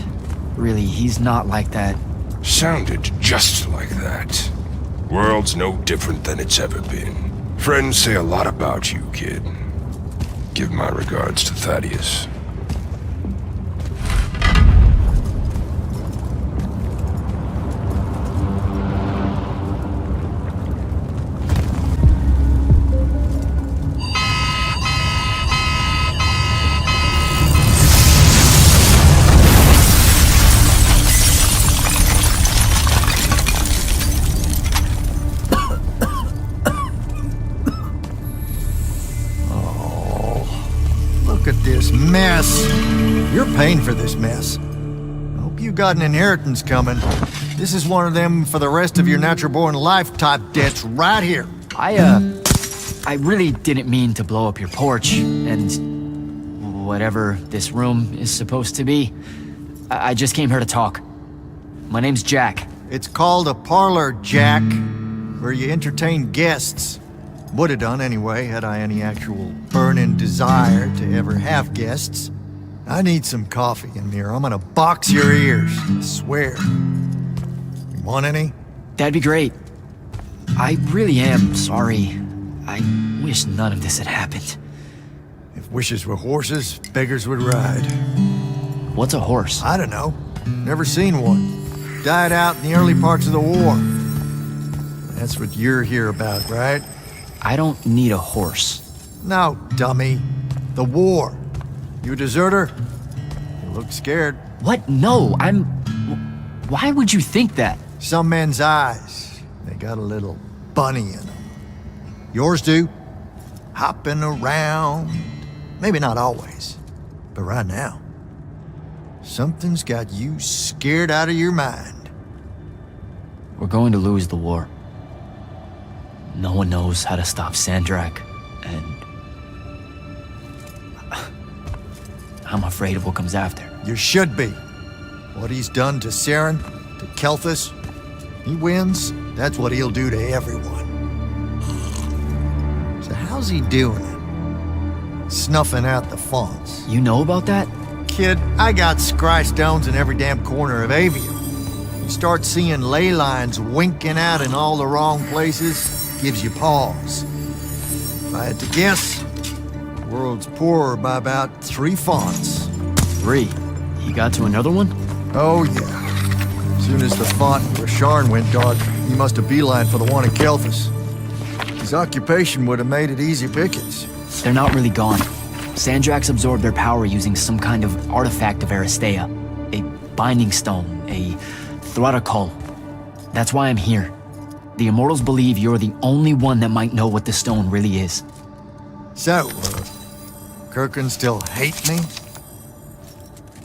Speaker 2: Really, he's not like that.
Speaker 17: Sounded just like that. World's no different than it's ever been. Friends say a lot about you, kid. Give my regards to Thaddeus.
Speaker 1: Look at this mess. You're paying for this mess. I hope you got an inheritance coming. This is one of them for the rest of your natural-born life type debts right here.
Speaker 2: I really didn't mean to blow up your porch, and whatever this room is supposed to be. I just came here to talk. My name's Jack.
Speaker 1: It's called a parlor, Jack, where you entertain guests. Would have done anyway, had I any actual burning desire to ever have guests. I need some coffee in here. I'm gonna box your ears, I swear. You want any?
Speaker 2: That'd be great. I really am sorry. I wish none of this had happened.
Speaker 1: If wishes were horses, beggars would ride.
Speaker 2: What's a horse?
Speaker 1: I don't know. Never seen one. Died out in the early parts of the war. That's what you're here about, right?
Speaker 2: I don't need a horse.
Speaker 1: No, dummy. The war. You a deserter? You look scared.
Speaker 2: What? No, I'm... Why would you think that?
Speaker 1: Some men's eyes, they got a little bunny in them. Yours do. Hopping around. Maybe not always, but right now. Something's got you scared out of your mind.
Speaker 2: We're going to lose the war. No one knows how to stop Sandrak, and... I'm afraid of what comes after.
Speaker 1: You should be. What he's done to Saren, to Kelthus, he wins, that's what he'll do to everyone. So how's he doing it? Snuffing out the fonts.
Speaker 2: You know about that?
Speaker 1: Kid, I got scry stones in every damn corner of Aveum. You start seeing ley lines winking out in all the wrong places, gives you pause. If I had to guess, the world's poorer by about 3 fonts.
Speaker 2: 3? He got to another one?
Speaker 1: Oh yeah. As soon as the font in Rasharn went dark, he must have beelined for the one in Kelthus. His occupation would have made it easy pickings.
Speaker 2: They're not really gone. Sandrax absorbed their power using some kind of artifact of Aristea. A binding stone, a Thruttacol. That's why I'm here. The Immortals believe you're the only one that might know what the stone really is.
Speaker 1: So, Kirkin still hate me?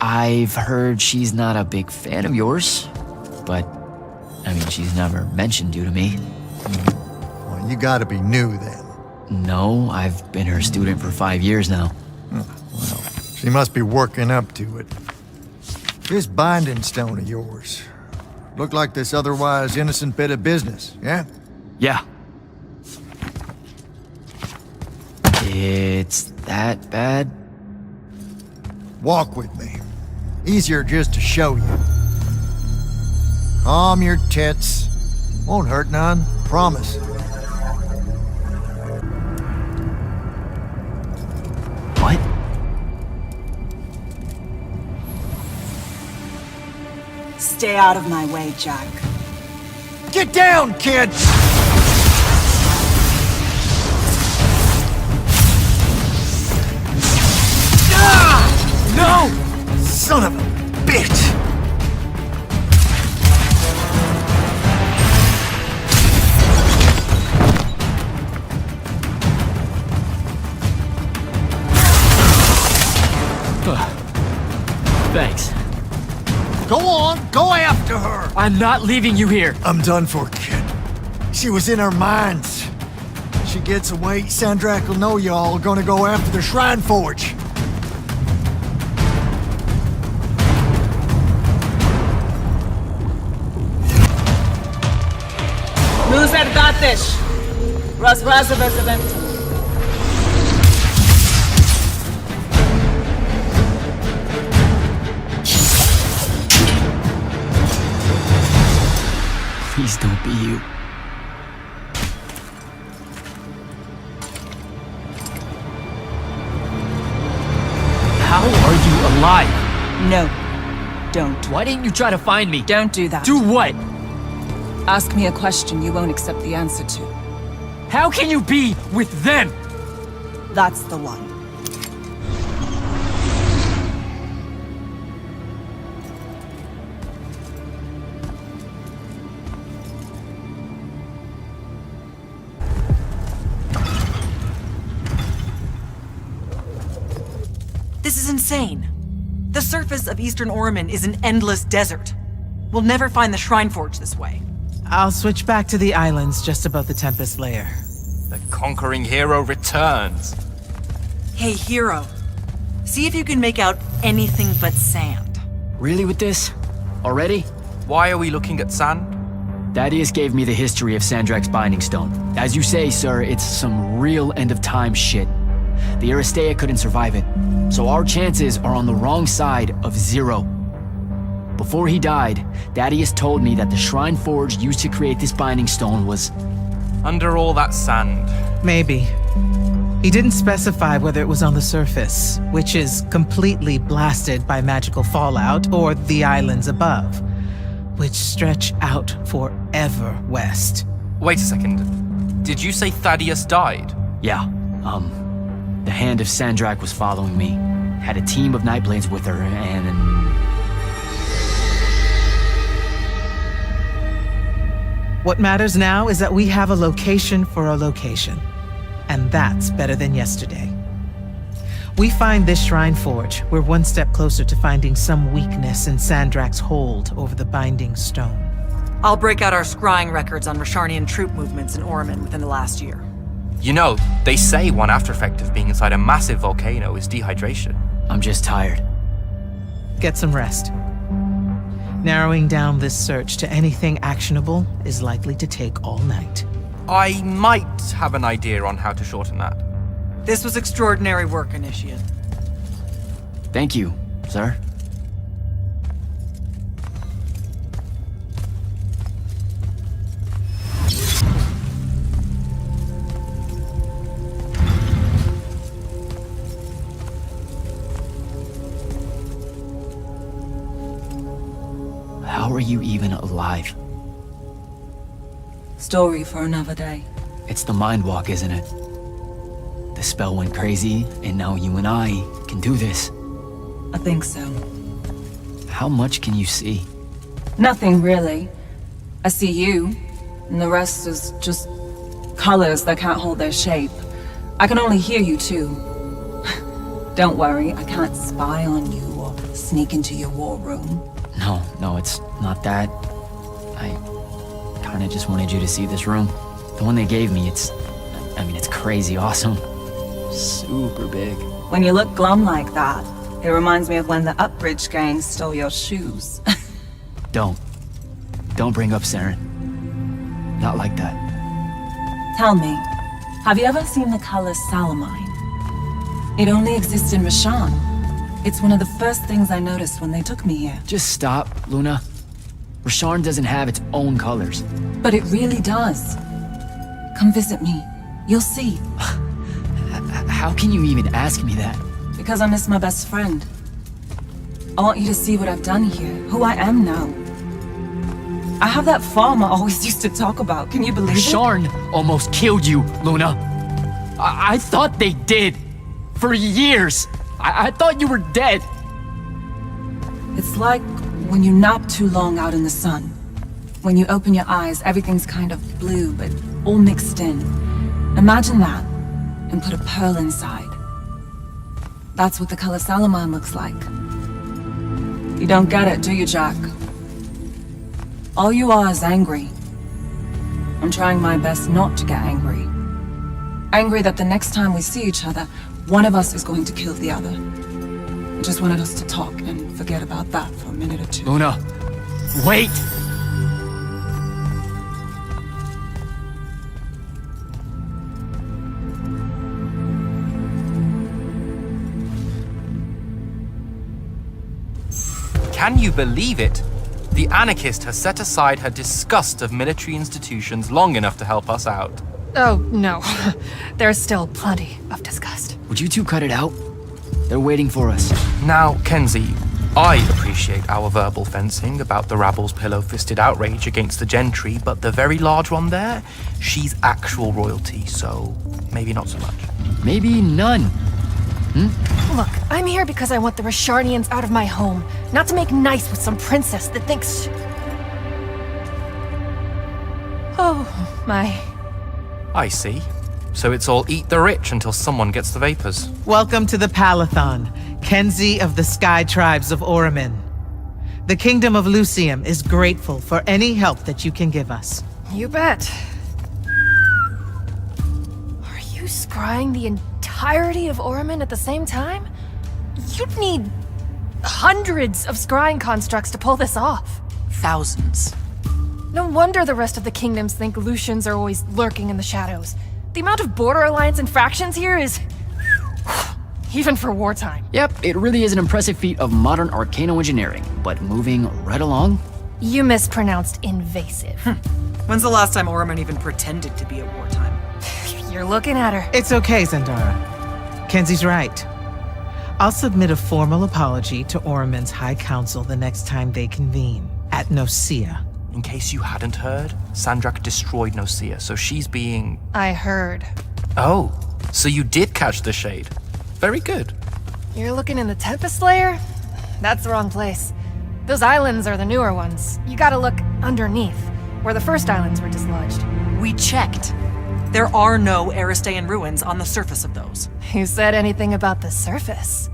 Speaker 2: I've heard she's not a big fan of yours, but, I mean, she's never mentioned you to me.
Speaker 1: Well, you gotta be new then.
Speaker 2: No, I've been her student for 5 years now.
Speaker 1: Well, she must be working up to it. This binding stone of yours, look like this otherwise innocent bit of business, yeah?
Speaker 2: Yeah. It's that bad?
Speaker 1: Walk with me. Easier just to show you. Calm your tits. Won't hurt none, promise.
Speaker 2: What?
Speaker 13: Stay out of my way, Jack.
Speaker 1: Get down, kid! No! Son of a bitch!
Speaker 2: Thanks.
Speaker 1: Go on, go after her!
Speaker 2: I'm not leaving you here.
Speaker 1: I'm done for, kid. She was in our minds. She gets away, Sandrak will know y'all are gonna go after the Shrine Forge.
Speaker 3: Nu zerdatesh. Razrazavez eventum.
Speaker 2: Please don't be you. How are you alive?
Speaker 3: No. Don't.
Speaker 2: Why didn't you try to find me?
Speaker 3: Don't do that.
Speaker 2: Do what?
Speaker 3: Ask me a question you won't accept the answer to.
Speaker 2: How can you be with them?
Speaker 3: That's the one.
Speaker 13: This is insane. The surface of Eastern Orman is an endless desert. We'll never find the Shrine Forge this way.
Speaker 9: I'll switch back to the islands just above the Tempest Lair.
Speaker 5: The conquering hero returns.
Speaker 13: Hey, hero. See if you can make out anything but sand.
Speaker 2: Really with this? Already?
Speaker 5: Why are we looking at sand?
Speaker 2: Thaddeus gave me the history of Sandrak's Binding Stone. As you say, sir, it's some real end-of-time shit. The Aristea couldn't survive it, so our chances are on the wrong side of 0. Before he died, Thaddeus told me that the Shrine Forge used to create this Binding Stone was...
Speaker 5: under all that sand.
Speaker 9: Maybe. He didn't specify whether it was on the surface, which is completely blasted by magical fallout, or the islands above, which stretch out forever west.
Speaker 5: Wait a second. Did you say Thaddeus died?
Speaker 2: Yeah, the Hand of Sandrak was following me. Had a team of Nightblades with her, and...
Speaker 9: What matters now is that we have a location for a location. And that's better than yesterday. We find this Shrine Forge, we're one step closer to finding some weakness in Sandrak's hold over the Binding Stone.
Speaker 13: I'll break out our scrying records on Rasharnian troop movements in Orman within the last year.
Speaker 5: You know, they say one after effect of being inside a massive volcano is dehydration.
Speaker 2: I'm just tired.
Speaker 9: Get some rest. Narrowing down this search to anything actionable is likely to take all night.
Speaker 5: I might have an idea on how to shorten that.
Speaker 13: This was extraordinary work, Initiate.
Speaker 2: Thank you, sir. How are you even alive?
Speaker 3: Story for another day.
Speaker 2: It's the Mind Walk, isn't it? The spell went crazy, and now you and I can do this.
Speaker 3: I think so.
Speaker 2: How much can you see?
Speaker 3: Nothing really. I see you, and the rest is just colors that can't hold their shape. I can only hear you too. Don't worry, I can't spy on you or sneak into your war room.
Speaker 2: No, it's not that. I kinda just wanted you to see this room. The one they gave me, it's crazy awesome. Super big.
Speaker 3: When you look glum like that, it reminds me of when the Upbridge gang stole your shoes.
Speaker 2: Don't bring up Saren. Not like that.
Speaker 3: Tell me, have you ever seen the color Salamine? It only exists in Rashan. It's one of the first things I noticed when they took me here.
Speaker 2: Just stop, Luna. Rasharn doesn't have its own colors.
Speaker 3: But it really does. Come visit me. You'll see.
Speaker 2: How can you even ask me that?
Speaker 3: Because I miss my best friend. I want you to see what I've done here, who I am now. I have that farm I always used to talk about. Can you believe it?
Speaker 2: Sharn almost killed you, Luna. I thought they did. For years. I thought you were dead.
Speaker 3: It's like when you nap too long out in the sun. When you open your eyes, everything's kind of blue, but all mixed in. Imagine that, and put a pearl inside. That's what the color Salamine looks like. You don't get it, do you, Jack? All you are is angry. I'm trying my best not to get angry. Angry that the next time we see each other, one of us is going to kill the other. I just wanted us to talk and forget about that for a minute or two.
Speaker 2: Luna, wait!
Speaker 5: Can you believe it? The anarchist has set aside her disgust of military institutions long enough to help us out.
Speaker 16: Oh, no. There's still plenty of disgust.
Speaker 2: Would you two cut it out? They're waiting for us.
Speaker 5: Now, Kenzie, I appreciate our verbal fencing about the rabble's pillow-fisted outrage against the gentry, but the very large one there, she's actual royalty, so maybe not so much.
Speaker 2: Maybe none.
Speaker 16: Look, I'm here because I want the Risharnians out of my home, not to make nice with some princess that thinks... Oh, my...
Speaker 5: I see. So it's all eat the rich until someone gets the vapors.
Speaker 9: Welcome to the Palathon, Kenzie of the Sky Tribes of Oramin. The Kingdom of Lucium is grateful for any help that you can give us.
Speaker 16: You bet. Are you scrying the entirety of Oramin at the same time? You'd need hundreds of scrying constructs to pull this off.
Speaker 13: Thousands.
Speaker 16: No wonder the rest of the kingdoms think Lucians are always lurking in the shadows. The amount of border alliance and factions here is... even for wartime.
Speaker 2: Yep, it really is an impressive feat of modern arcano-engineering, but moving right along...
Speaker 16: You mispronounced invasive.
Speaker 13: When's the last time Oramin even pretended to be at wartime?
Speaker 16: You're looking at her.
Speaker 9: It's okay, Zendara. Kenzie's right. I'll submit a formal apology to Oramin's High Council the next time they convene, at Nosea.
Speaker 5: In case you hadn't heard, Sandrak destroyed Nosea, so she's being...
Speaker 16: I heard.
Speaker 5: Oh, so you did catch the shade. Very good.
Speaker 16: You're looking in the Tempest Layer? That's the wrong place. Those islands are the newer ones. You gotta look underneath, where the first islands were dislodged.
Speaker 13: We checked. There are no Aristean ruins on the surface of those.
Speaker 16: Who said anything about the surface?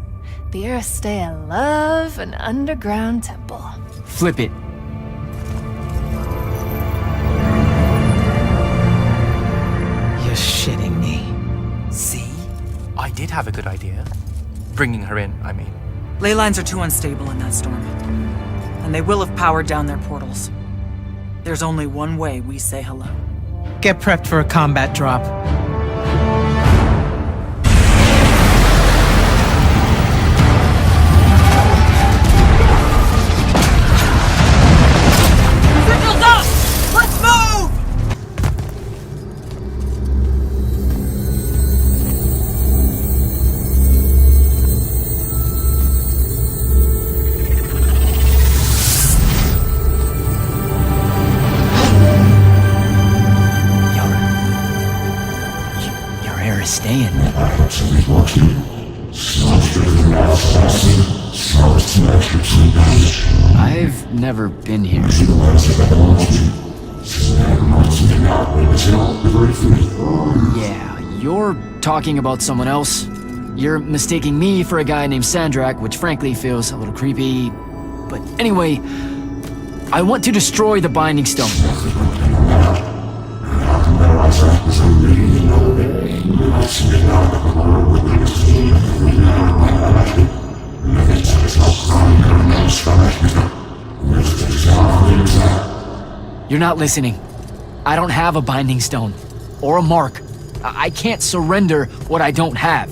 Speaker 16: The Aristean love an underground temple.
Speaker 2: Flip it.
Speaker 9: You're shitting me.
Speaker 5: See? I did have a good idea. Bringing her in, I mean.
Speaker 13: Ley lines are too unstable in that storm. And they will have powered down their portals. There's only one way we say hello.
Speaker 9: Get prepped for a combat drop.
Speaker 13: Signals up! Let's move!
Speaker 2: Staying. I've never been here. Yeah, you're talking about someone else. You're mistaking me for a guy named Sandrak, which frankly feels a little creepy. But anyway, I want to destroy the Binding Stone. You're not listening. I don't have a Binding Stone. Or a mark. I can't surrender what I don't have.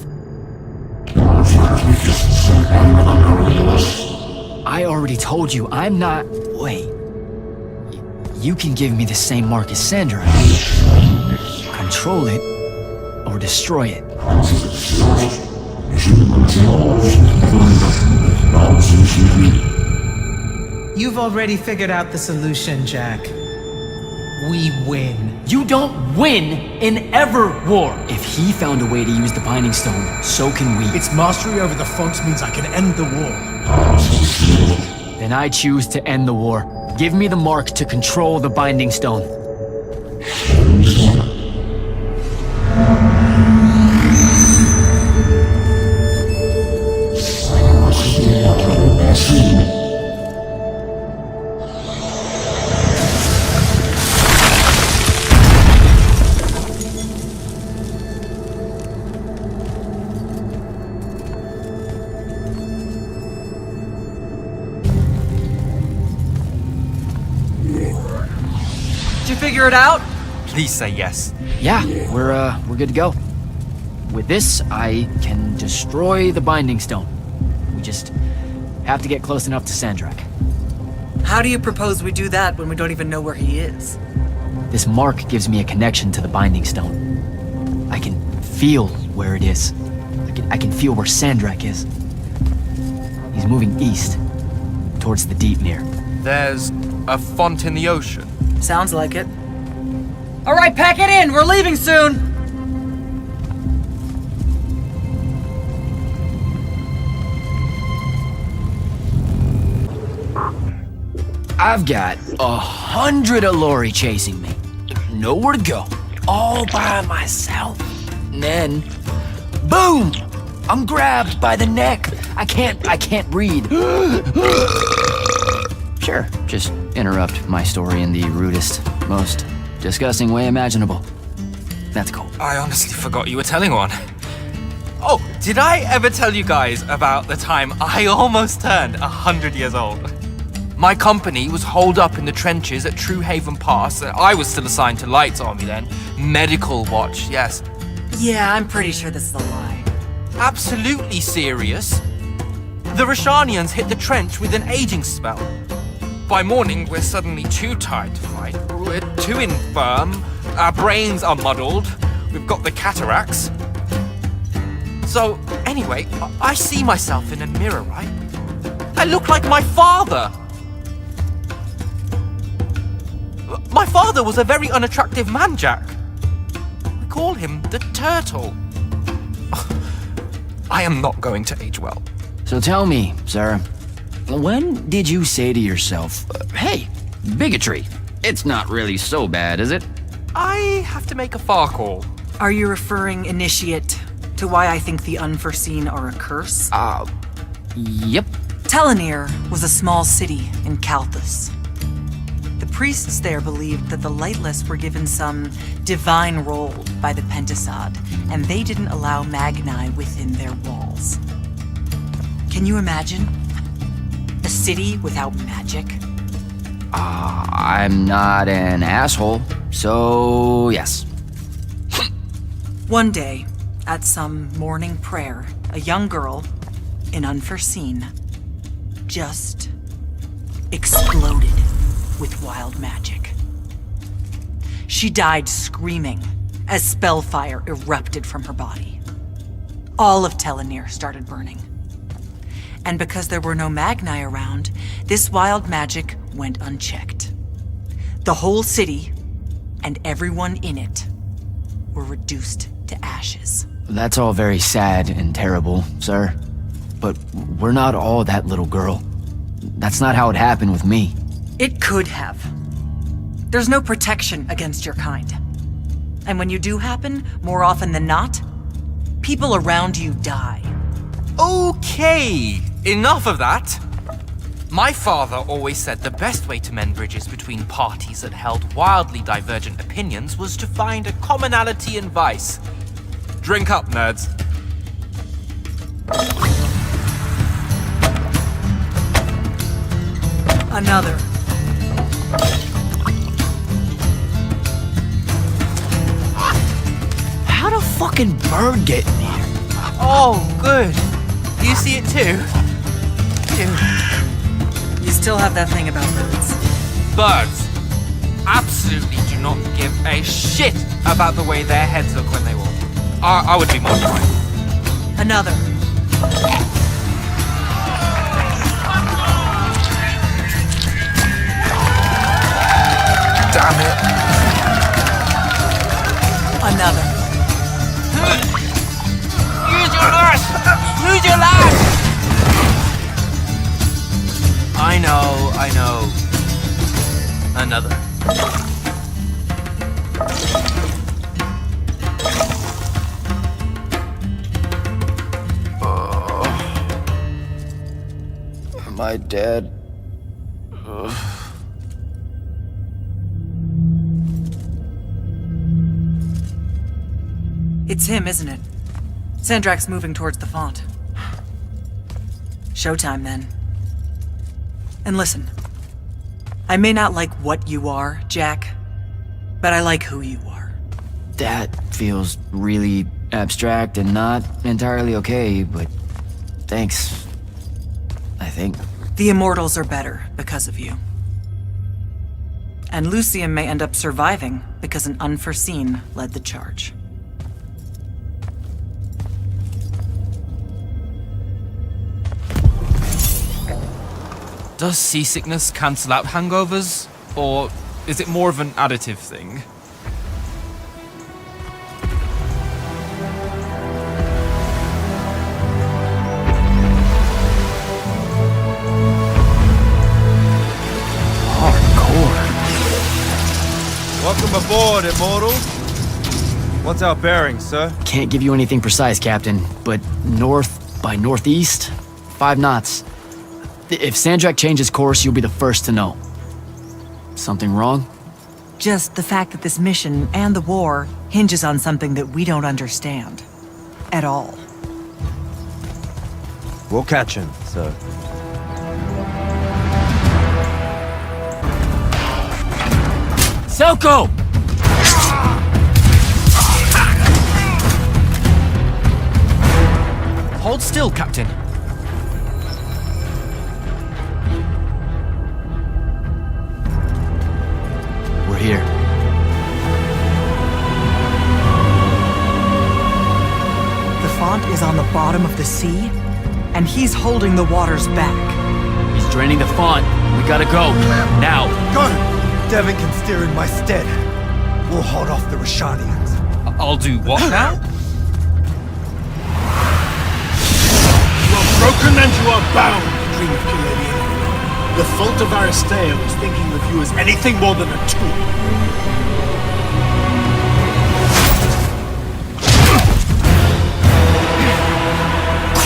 Speaker 2: I already told you, I'm not... Wait. You can give me the same mark as Sandra. Control it, or destroy it.
Speaker 9: You've We've already figured out the solution, Jack. We win.
Speaker 2: You don't win in ever war. If he found a way to use the Binding Stone, so can we.
Speaker 15: Its mastery over the fonts means I can end the war.
Speaker 2: Then I choose to end the war. Give me the mark to control the Binding Stone.
Speaker 13: Did you figure it out?
Speaker 5: Please say yes.
Speaker 2: Yeah, we're good to go. With this, I can destroy the Binding Stone. We just have to get close enough to Sandrak.
Speaker 13: How do you propose we do that when we don't even know where he is?
Speaker 2: This mark gives me a connection to the Binding Stone. I can feel where it is. I can feel where Sandrak is. He's moving east, towards the Deepmere.
Speaker 5: There's a font in the ocean.
Speaker 13: Sounds like it. All right, pack it in. We're leaving soon.
Speaker 2: I've got 100 Allori chasing me. Nowhere to go. All by myself. And then, boom! I'm grabbed by the neck. I can't breathe. Sure, just interrupt my story in the rudest, most disgusting way imaginable. That's cool.
Speaker 5: I honestly forgot you were telling one. Oh, did I ever tell you guys about the time I almost turned 100 years old? My company was holed up in the trenches at True Haven Pass. I was still assigned to Light's army then. Medical watch, yes.
Speaker 13: Yeah, I'm pretty sure this is a lie.
Speaker 5: Absolutely serious. The Rashanians hit the trench with an aging spell. By morning, we're suddenly too tired to fight. We're too infirm. Our brains are muddled. We've got the cataracts. So, anyway, I see myself in a mirror, right? I look like my father. My father was a very unattractive man, Jack. We call him the Turtle. I am not going to age well.
Speaker 2: So tell me, sir, when did you say to yourself, hey, bigotry, it's not really so bad, is it?
Speaker 5: I have to make a far call.
Speaker 13: Are you referring, Initiate, to why I think the unforeseen are a curse?
Speaker 2: Yep.
Speaker 13: Telenir was a small city in Kalthus. The priests there believed that the Lightless were given some divine role by the Pentasod, and they didn't allow Magni within their walls. Can you imagine? A city without magic?
Speaker 2: I'm not an asshole, so yes.
Speaker 13: One day, at some morning prayer, a young girl, in Unforeseen, just exploded with wild magic. She died screaming as spellfire erupted from her body. All of Telenir started burning. And because there were no Magni around, this wild magic went unchecked. The whole city, and everyone in it, were reduced to ashes.
Speaker 2: That's all very sad and terrible, sir. But we're not all that little girl. That's not how it happened with me.
Speaker 13: It could have. There's no protection against your kind. And when you do happen, more often than not, people around you die.
Speaker 5: Okay, enough of that. My father always said the best way to mend bridges between parties that held wildly divergent opinions was to find a commonality in vice. Drink up, nerds.
Speaker 13: Another.
Speaker 2: How'd a fucking bird get in here?
Speaker 5: Oh, good. Do you see it too?
Speaker 13: You still have that thing about birds.
Speaker 5: Birds absolutely do not give a shit about the way their heads look when they walk. I would be mortified.
Speaker 13: Another.
Speaker 7: Lose your life!
Speaker 8: I know. Another.
Speaker 2: Am I dead?
Speaker 13: It's him, isn't it? Sandrak's moving towards the font. Showtime, then. And listen, I may not like what you are, Jack, but I like who you are.
Speaker 2: That feels really abstract and not entirely okay, but thanks. I think.
Speaker 13: The Immortals are better because of you. And Lucium may end up surviving because an unforeseen led the charge.
Speaker 5: Does seasickness cancel out hangovers? Or is it more of an additive thing?
Speaker 11: Welcome aboard, Immortals. What's our bearing, sir?
Speaker 2: Can't give you anything precise, Captain, but north by northeast, 5 knots. If Sandrak changes course, you'll be the first to know. Something wrong?
Speaker 13: Just the fact that this mission and the war hinges on something that we don't understand. At all.
Speaker 12: We'll catch him, sir.
Speaker 2: Selko!
Speaker 5: Hold still, Captain.
Speaker 2: We're here.
Speaker 13: The font is on the bottom of the sea, and he's holding the waters back.
Speaker 2: He's draining the font. We gotta go. Now.
Speaker 1: Go! Devin can steer in my stead. We'll hold off the Rashanians.
Speaker 5: I'll do what now?
Speaker 15: You are broken and you are bound, Dream of Kiladian. The fault of Aristea was thinking of you as anything more than a tool.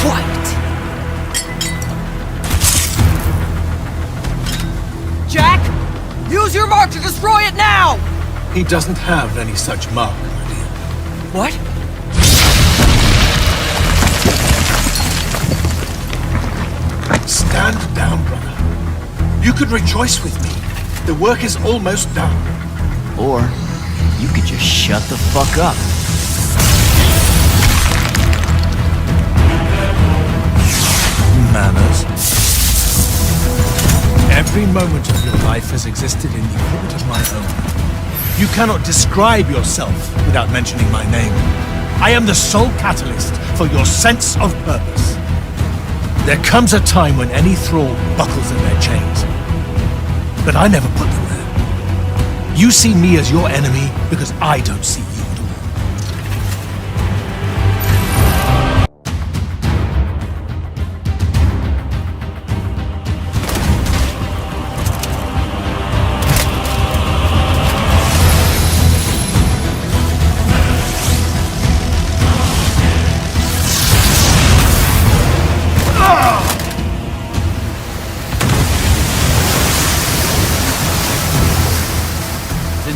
Speaker 13: Quiet!
Speaker 7: Jack! Use your mark to destroy it now!
Speaker 15: He doesn't have any such mark, my dear.
Speaker 13: What?
Speaker 15: Stand down, brother. You could rejoice with me. The work is almost done.
Speaker 2: Or you could just shut the fuck up.
Speaker 15: Manners. Every moment of your life has existed in the orbit of my own. You cannot describe yourself without mentioning my name. I am the sole catalyst for your sense of purpose. There comes a time when any thrall buckles in their chains. But I never put them there. You see me as your enemy because I don't see you at all.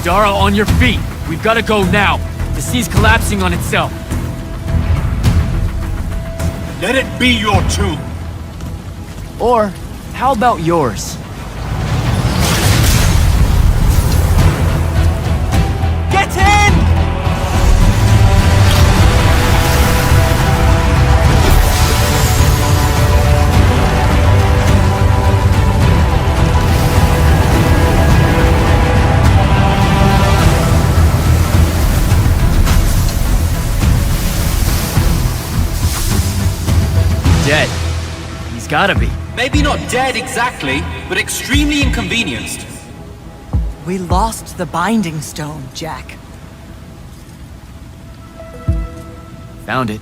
Speaker 2: Dara, on your feet. We've got to go now. The sea's collapsing on itself.
Speaker 15: Let it be your tomb.
Speaker 2: Or, how about yours?
Speaker 7: Get in!
Speaker 2: Dead. He's gotta be.
Speaker 18: Maybe not dead exactly, but extremely inconvenienced.
Speaker 13: We lost the Binding Stone, Jack.
Speaker 2: Found it.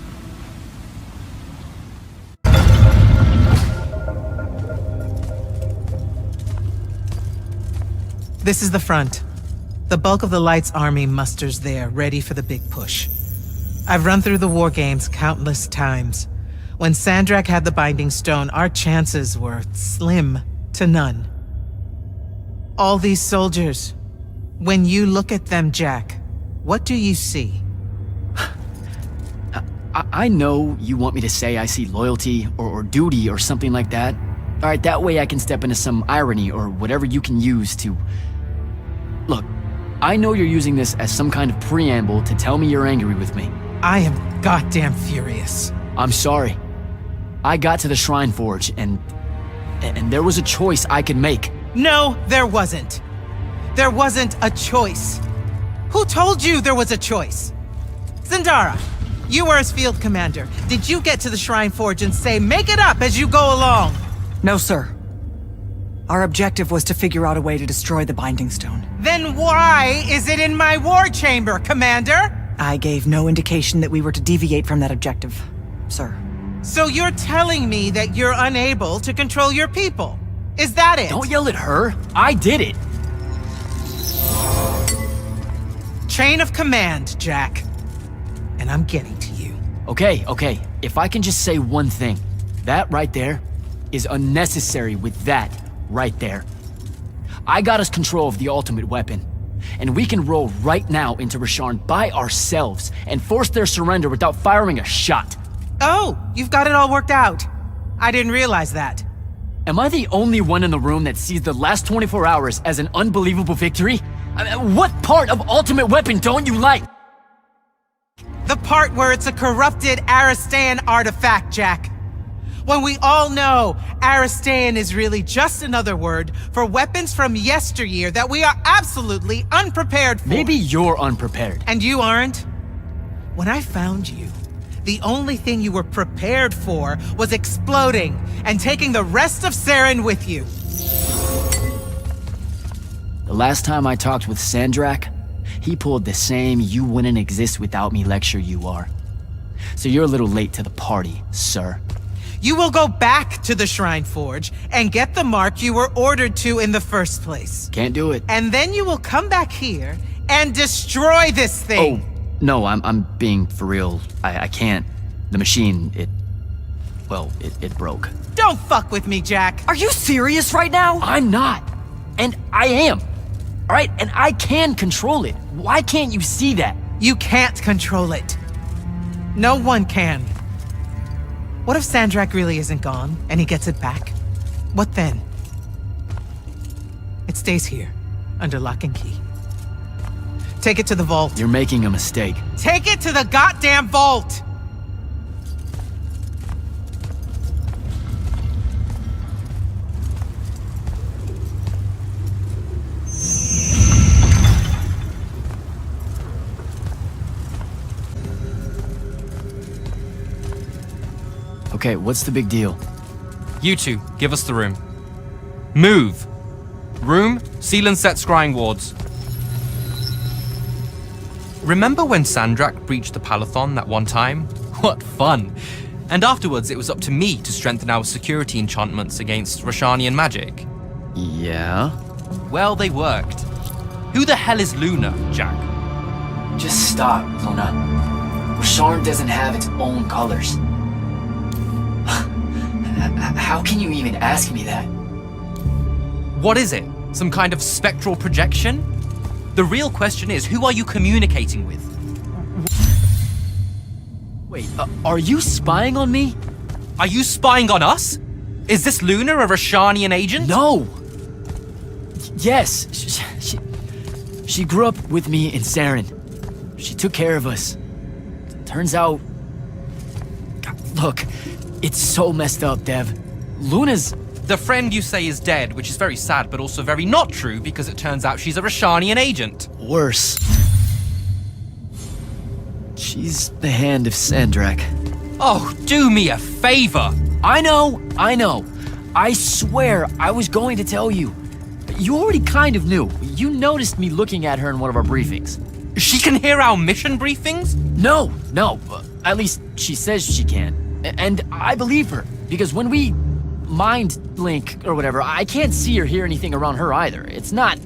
Speaker 9: This is the front. The bulk of the Light's army musters there, ready for the big push. I've run through the war games countless times. When Sandrak had the Binding Stone, our chances were slim to none. All these soldiers, when you look at them, Jack, what do you see?
Speaker 2: I know you want me to say I see loyalty or duty or something like that. All right, that way I can step into some irony or whatever you can use to... Look, I know you're using this as some kind of preamble to tell me you're angry with me.
Speaker 9: I am goddamn furious.
Speaker 2: I'm sorry. I got to the Shrine Forge and there was a choice I could make.
Speaker 9: No, there wasn't. There wasn't a choice. Who told you there was a choice? Zendara, you were as field commander. Did you get to the Shrine Forge and say, make it up as you go along?
Speaker 13: No, sir. Our objective was to figure out a way to destroy the Binding Stone.
Speaker 9: Then why is it in my war chamber, Commander?
Speaker 13: I gave no indication that we were to deviate from that objective, sir.
Speaker 9: So you're telling me that you're unable to control your people? Is that it?
Speaker 2: Don't yell at her. I did it.
Speaker 9: Chain of command, Jack. And I'm getting to you.
Speaker 2: Okay. If I can just say one thing. That right there is unnecessary with that right there. I got us control of the ultimate weapon. And we can roll right now into Rasharn by ourselves and force their surrender without firing a shot.
Speaker 9: Oh, you've got it all worked out. I didn't realize that.
Speaker 2: Am I the only one in the room that sees the last 24 hours as an unbelievable victory? I mean, what part of Ultimate Weapon don't you like?
Speaker 9: The part where it's a corrupted Aristan artifact, Jack. When we all know Aristan is really just another word for weapons from yesteryear that we are absolutely unprepared for.
Speaker 2: Maybe you're unprepared.
Speaker 9: And you aren't? When I found you, the only thing you were prepared for was exploding and taking the rest of Saren with you.
Speaker 2: The last time I talked with Sandrak, he pulled the same "you wouldn't exist without me" lecture you are. So you're a little late to the party, sir.
Speaker 9: You will go back to the Shrine Forge and get the mark you were ordered to in the first place.
Speaker 2: Can't do it.
Speaker 9: And then you will come back here and destroy this thing.
Speaker 2: Oh, no, I'm being for real. I can't. The machine, it broke.
Speaker 9: Don't fuck with me, Jack.
Speaker 13: Are you serious right now?
Speaker 2: I'm not. And I am. All right, and I can control it. Why can't you see that?
Speaker 9: You can't control it. No one can. What if Sandrak really isn't gone, and he gets it back? What then? It stays here, under lock and key. Take it to the vault.
Speaker 2: You're making a mistake.
Speaker 9: Take it to the goddamn vault!
Speaker 2: Okay, what's the big deal?
Speaker 5: You two, give us the room. Move! Room, seal and set scrying wards. Remember when Sandrak breached the Palathon that one time? What fun! And afterwards it was up to me to strengthen our security enchantments against Rashanian magic.
Speaker 2: Yeah?
Speaker 5: Well, they worked. Who the hell is Luna, Jack?
Speaker 2: Just stop, Luna. Rasharn doesn't have its own colors. How can you even ask me that?
Speaker 5: What is it? Some kind of spectral projection? The real question is, who are you communicating with?
Speaker 2: Wait, are you spying on me?
Speaker 5: Are you spying on us? Is this Luna a Rashanian agent?
Speaker 2: No! Yes, she grew up with me in Saren. She took care of us. Turns out... God, look, it's so messed up, Dev. Luna's...
Speaker 5: The friend you say is dead, which is very sad, but also very not true, because it turns out she's a Rashanian agent.
Speaker 2: Worse. She's the hand of Sandrak.
Speaker 5: Oh, do me a favor!
Speaker 2: I know. I swear I was going to tell you. You already kind of knew. You noticed me looking at her in one of our briefings.
Speaker 5: She can hear our mission briefings?
Speaker 2: No. At least she says she can. And I believe her, because when we mind link or whatever, I can't see or hear anything around her either. It's not...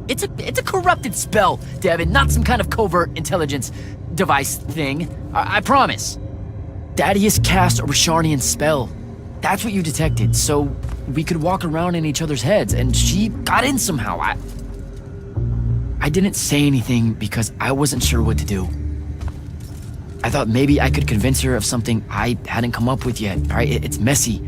Speaker 2: It's a corrupted spell, Devin, not some kind of covert intelligence device thing. I promise. Thaddeus cast a Risharnian spell. That's what you detected, so we could walk around in each other's heads, and she got in somehow. I didn't say anything because I wasn't sure what to do. I thought maybe I could convince her of something I hadn't come up with yet, right? It's messy.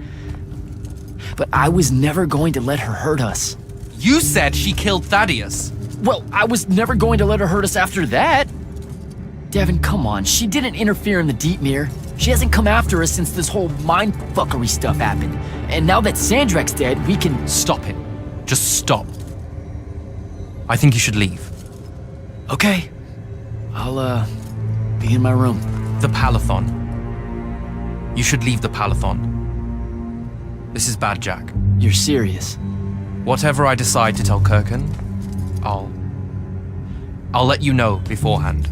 Speaker 2: But I was never going to let her hurt us.
Speaker 5: You said she killed Thaddeus.
Speaker 2: Well, I was never going to let her hurt us after that. Devin, come on. She didn't interfere in the Deep Mirror. She hasn't come after us since this whole mindfuckery stuff happened. And now that Sandrak's dead, we can...
Speaker 5: Stop it. Just stop. I think you should leave.
Speaker 2: Okay. I'll, be in my room.
Speaker 5: The Palathon. You should leave the Palathon. This is bad, Jack.
Speaker 2: You're serious?
Speaker 5: Whatever I decide to tell Kirkan, I'll let you know beforehand.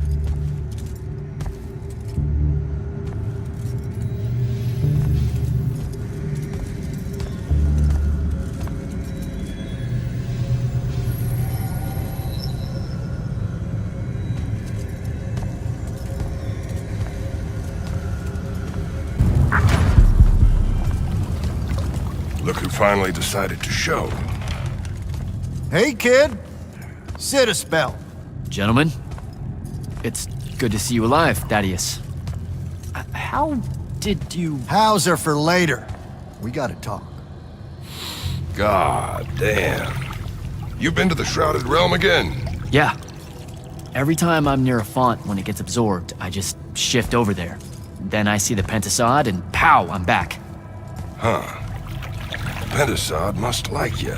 Speaker 17: Look who finally decided to show.
Speaker 1: Hey, kid. Sit a spell.
Speaker 2: Gentlemen, it's good to see you alive, Thaddeus. How did you...
Speaker 1: How's are for later. We gotta talk.
Speaker 17: God damn. You've been to the Shrouded Realm again?
Speaker 2: Yeah. Every time I'm near a font when it gets absorbed, I just shift over there. Then I see the Pentasod and pow, I'm back.
Speaker 17: Huh. Pentasod must like you.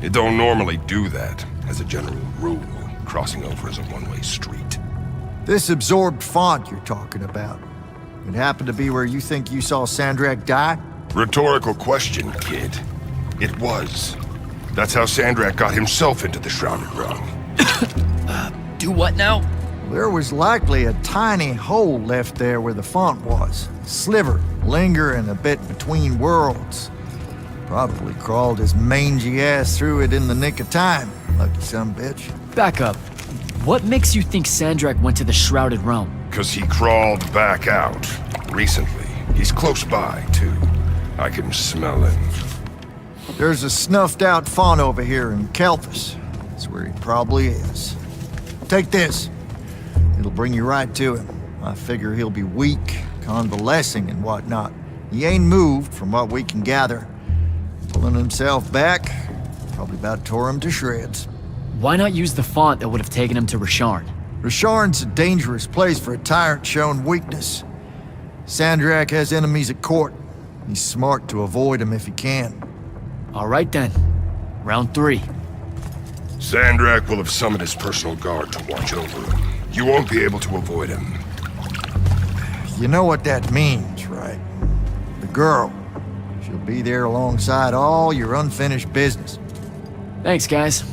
Speaker 17: It don't normally do that, as a general rule. Crossing over is a one-way street.
Speaker 1: This absorbed font you're talking about, it happened to be where you think you saw Sandrak die?
Speaker 17: Rhetorical question, kid. It was. That's how Sandrak got himself into the Shrouded Realm.
Speaker 2: Do what now?
Speaker 1: There was likely a tiny hole left there where the font was. A sliver, lingering a bit between worlds. Probably crawled his mangy ass through it in the nick of time. Lucky sumbitch.
Speaker 2: Back up. What makes you think Sandrak went to the Shrouded Realm?
Speaker 17: 'Cause he crawled back out. Recently. He's close by, too. I can smell him.
Speaker 1: There's a snuffed out font over here in Kelthus. That's where he probably is. Take this. It'll bring you right to him. I figure he'll be weak, convalescing and whatnot. He ain't moved, from what we can gather. Pulling himself back, probably about tore him to shreds.
Speaker 2: Why not use the font that would have taken him to Risharn?
Speaker 1: Risharn's a dangerous place for a tyrant showing weakness. Sandrak has enemies at court. He's smart to avoid them if he can.
Speaker 2: All right then. Round 3.
Speaker 17: Sandrak will have summoned his personal guard to watch over him. You won't be able to avoid him.
Speaker 1: You know what that means, right? The girl. She'll be there alongside all your unfinished business.
Speaker 2: Thanks, guys.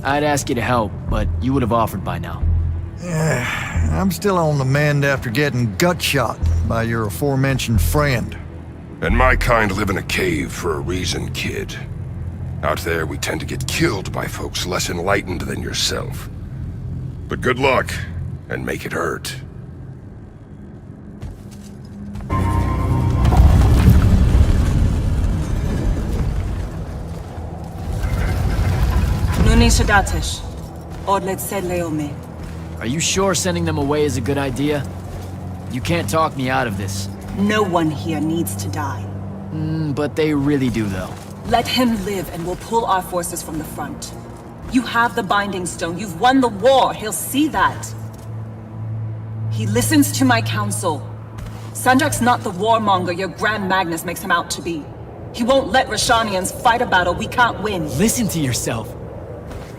Speaker 2: I'd ask you to help, but you would have offered by now.
Speaker 1: Yeah, I'm still on the mend after getting gut shot by your aforementioned friend.
Speaker 17: And my kind live in a cave for a reason, kid. Out there, we tend to get killed by folks less enlightened than yourself. But good luck, and make it hurt.
Speaker 3: Nunishadatish. Odlet said Leome.
Speaker 2: Are you sure sending them away is a good idea? You can't talk me out of this.
Speaker 3: No one here needs to die.
Speaker 2: But they really do, though.
Speaker 3: Let him live and we'll pull our forces from the front. You have the Binding Stone. You've won the war. He'll see that. He listens to my counsel. Sandrak's not the warmonger your Grand Magnus makes him out to be. He won't let Rishanians fight a battle we can't win.
Speaker 2: Listen to yourself.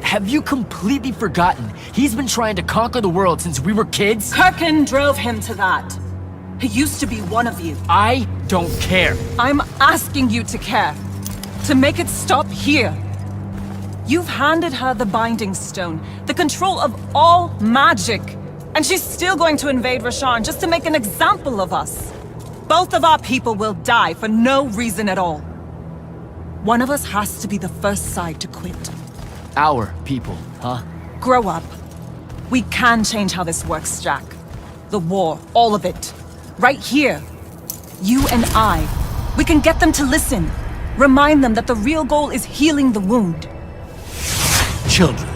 Speaker 2: Have you completely forgotten? He's been trying to conquer the world since we were kids?
Speaker 3: Kirkan drove him to that. He used to be one of you.
Speaker 2: I don't care.
Speaker 3: I'm asking you to care. To make it stop here. You've handed her the Binding Stone, the control of all magic. And she's still going to invade Risharn just to make an example of us. Both of our people will die for no reason at all. One of us has to be the first side to quit.
Speaker 2: Our people, huh?
Speaker 3: Grow up. We can change how this works, Jack. The war, all of it. Right here. You and I. We can get them to listen. Remind them that the real goal is healing the wound.
Speaker 15: Children.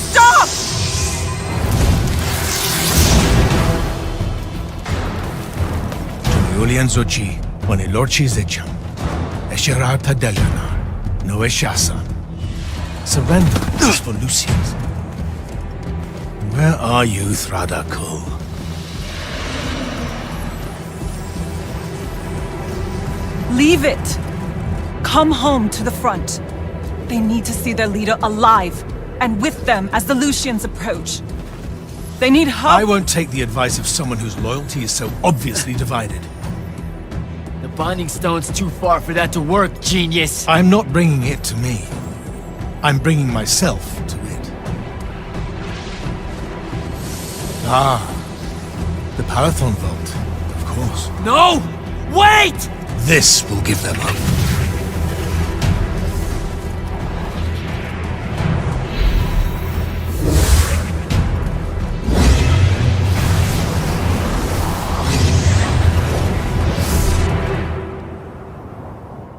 Speaker 3: Stop!
Speaker 15: Julian Zochi, Wanilorchi Zecham. Esherar Tadelana. No Eshasa. Surrender is for Lucians. Where are you, Thradakul?
Speaker 3: Leave it! Come home to the front. They need to see their leader alive, and with them as the Lucians approach. They need help.
Speaker 15: I won't take the advice of someone whose loyalty is so obviously divided.
Speaker 2: The Binding Stone's too far for that to work, genius!
Speaker 15: I'm not bringing it to me. I'm bringing myself to it. Ah, the Palathon Vault, of course.
Speaker 2: No! Wait!
Speaker 15: This will give them up.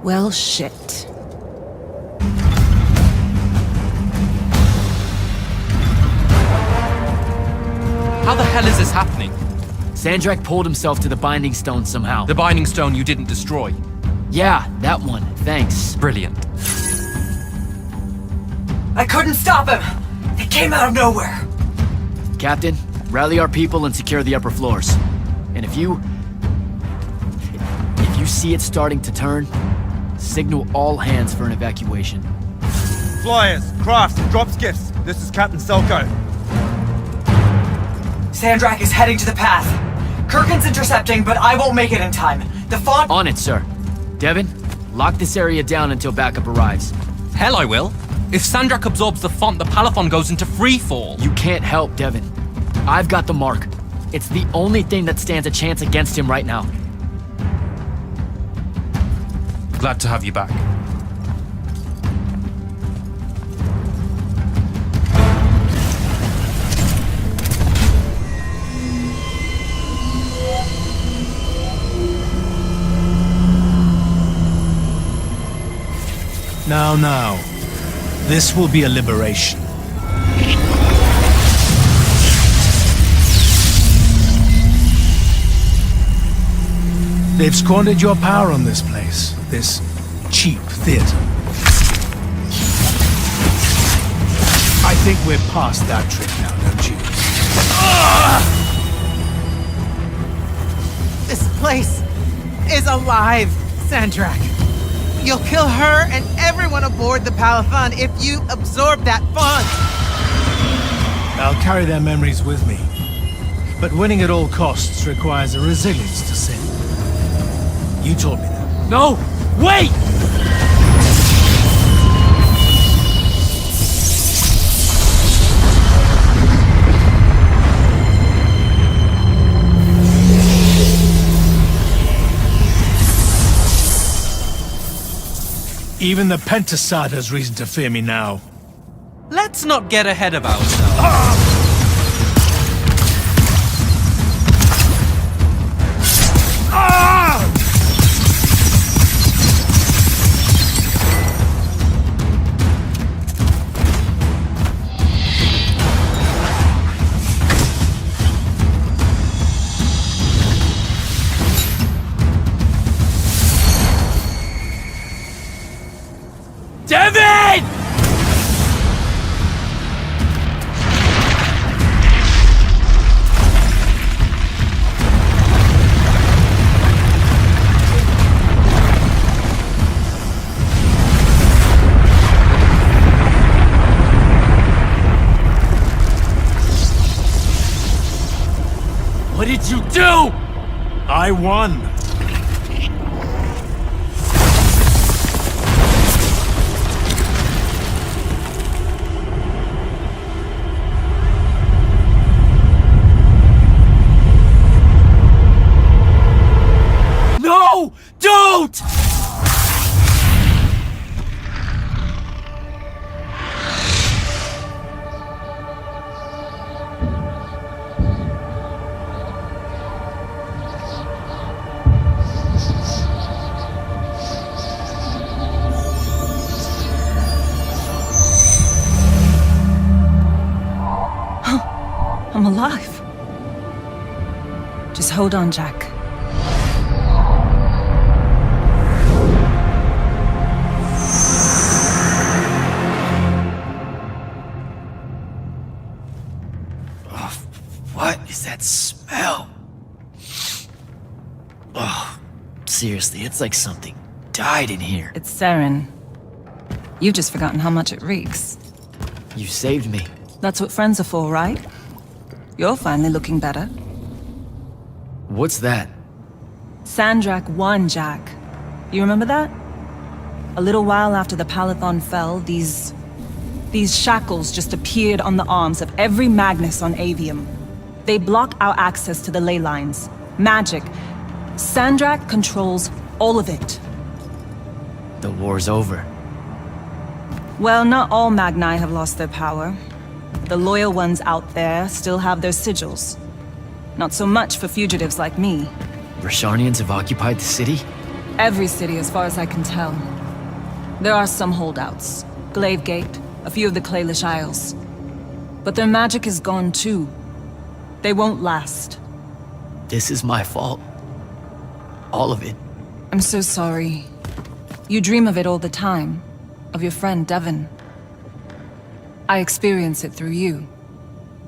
Speaker 3: Well, shit.
Speaker 5: How the hell is this happening?
Speaker 2: Sandrak pulled himself to the Binding Stone somehow.
Speaker 5: The Binding Stone you didn't destroy.
Speaker 2: Yeah, that one. Thanks.
Speaker 5: Brilliant.
Speaker 13: I couldn't stop him! He came out of nowhere!
Speaker 2: Captain, rally our people and secure the upper floors. And if you see it starting to turn, signal all hands for an evacuation.
Speaker 11: Flyers, crafts, and drop skiffs. This is Captain Selko.
Speaker 13: Sandrak is heading to the path. Kirkin's intercepting, but I won't make it in time. The font—
Speaker 2: On it, sir. Devin, lock this area down until backup arrives.
Speaker 5: Hell I will. If Sandrak absorbs the font, the Palathon goes into freefall.
Speaker 2: You can't help, Devin. I've got the mark. It's the only thing that stands a chance against him right now.
Speaker 5: Glad to have you back.
Speaker 15: Now. This will be a liberation. They've squandered your power on this place. This cheap theater. I think we're past that trick now, don't you?
Speaker 9: This place is alive, Sandrak. You'll kill her and everyone aboard the Palathon if you absorb that font.
Speaker 15: I'll carry their memories with me. But winning at all costs requires a resilience to sin. You taught me that.
Speaker 2: No! Wait!
Speaker 15: Even the Pentasad has reason to fear me now.
Speaker 5: Let's not get ahead of ourselves.
Speaker 2: Devin! What did you do?
Speaker 15: I won.
Speaker 2: No! Don't!
Speaker 3: I'm alive. Just hold on, Jack.
Speaker 2: What is that smell? Oh, seriously, it's like something died in here.
Speaker 3: It's sarin. You've just forgotten how much it reeks.
Speaker 2: You saved me.
Speaker 3: That's what friends are for, right? You're finally looking better.
Speaker 2: What's that?
Speaker 3: Sandrak won, Jack. You remember that? A little while after the Palathon fell, these shackles just appeared on the arms of every Magnus on Aveum. They block our access to the ley lines. Magic. Sandrak controls all of it.
Speaker 2: The war's over.
Speaker 3: Well, not all Magni have lost their power. The loyal ones out there still have their sigils. Not so much for fugitives like me.
Speaker 2: Rasharnians have occupied the city?
Speaker 3: Every city, as far as I can tell. There are some holdouts. Glavegate, a few of the Clayllish Isles. But their magic is gone too. They won't last.
Speaker 2: This is my fault. All of it.
Speaker 3: I'm so sorry. You dream of it all the time. Of your friend, Devon. I experience it through you.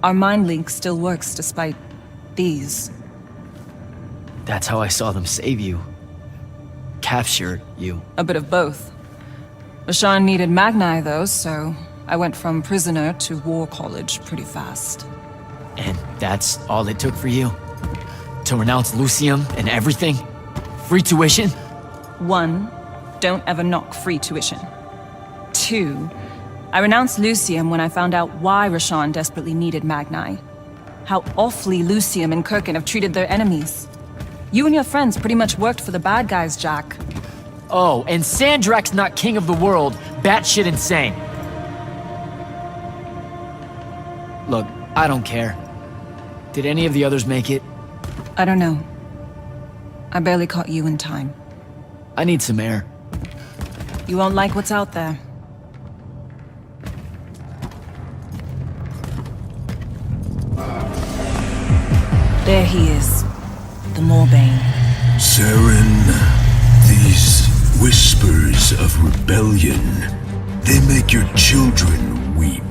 Speaker 3: Our mind link still works despite these.
Speaker 2: That's how I saw them save you. Capture you.
Speaker 3: A bit of both. Rasharn needed Magni, though, so I went from prisoner to war college pretty fast.
Speaker 2: And that's all it took for you? To renounce Lucium and everything? Free tuition?
Speaker 3: 1, don't ever knock free tuition. 2, I renounced Lucium when I found out why Rasharn desperately needed Magni. How awfully Lucium and Kirkin have treated their enemies. You and your friends pretty much worked for the bad guys, Jack.
Speaker 2: Oh, and Sandrak's not king of the world. Batshit insane. Look, I don't care. Did any of the others make it?
Speaker 3: I don't know. I barely caught you in time.
Speaker 2: I need some air.
Speaker 3: You won't like what's out there. There he is. The Moorbane.
Speaker 14: Saren, these whispers of rebellion, they make your children weep.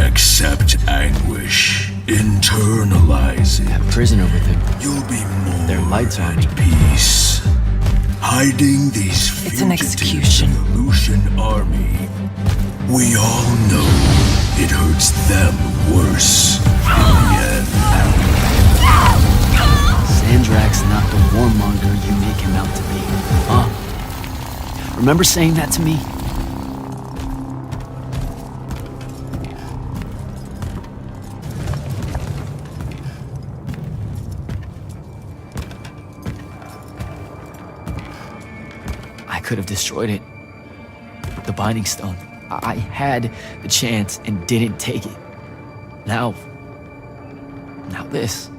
Speaker 14: Accept anguish. Internalize it.
Speaker 2: That prisoner with him.
Speaker 14: You'll be more
Speaker 2: Their lights on.
Speaker 14: at peace. Hiding these
Speaker 3: It's an execution.
Speaker 14: in the Lucian army. We all know it hurts them worse in the end.
Speaker 2: Sandrak's not the warmonger you make him out to be, huh? Remember saying that to me? I could have destroyed it. The Binding Stone. I had the chance and didn't take it. Now this.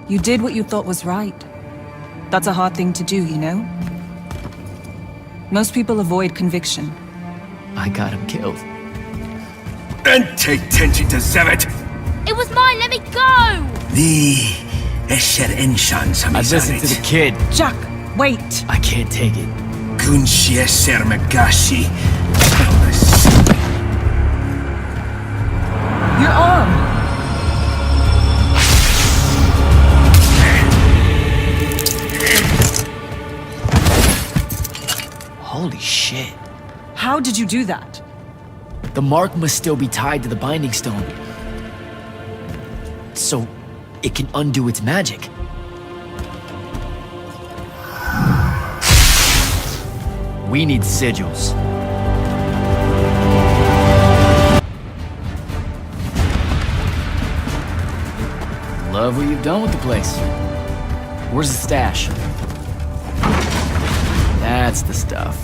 Speaker 3: You did what you thought was right. That's a hard thing to do, you know? Most people avoid conviction.
Speaker 2: I got him killed.
Speaker 14: And take Tenchi to Zevet!
Speaker 6: It was mine, let me go!
Speaker 2: I listened to the kid.
Speaker 3: Jack, wait!
Speaker 2: I can't take it.
Speaker 3: Your arm!
Speaker 2: Holy shit.
Speaker 3: How did you do that?
Speaker 2: The mark must still be tied to the Binding Stone. So it can undo its magic. We need sigils. Love what you've done with the place. Where's the stash? That's the stuff.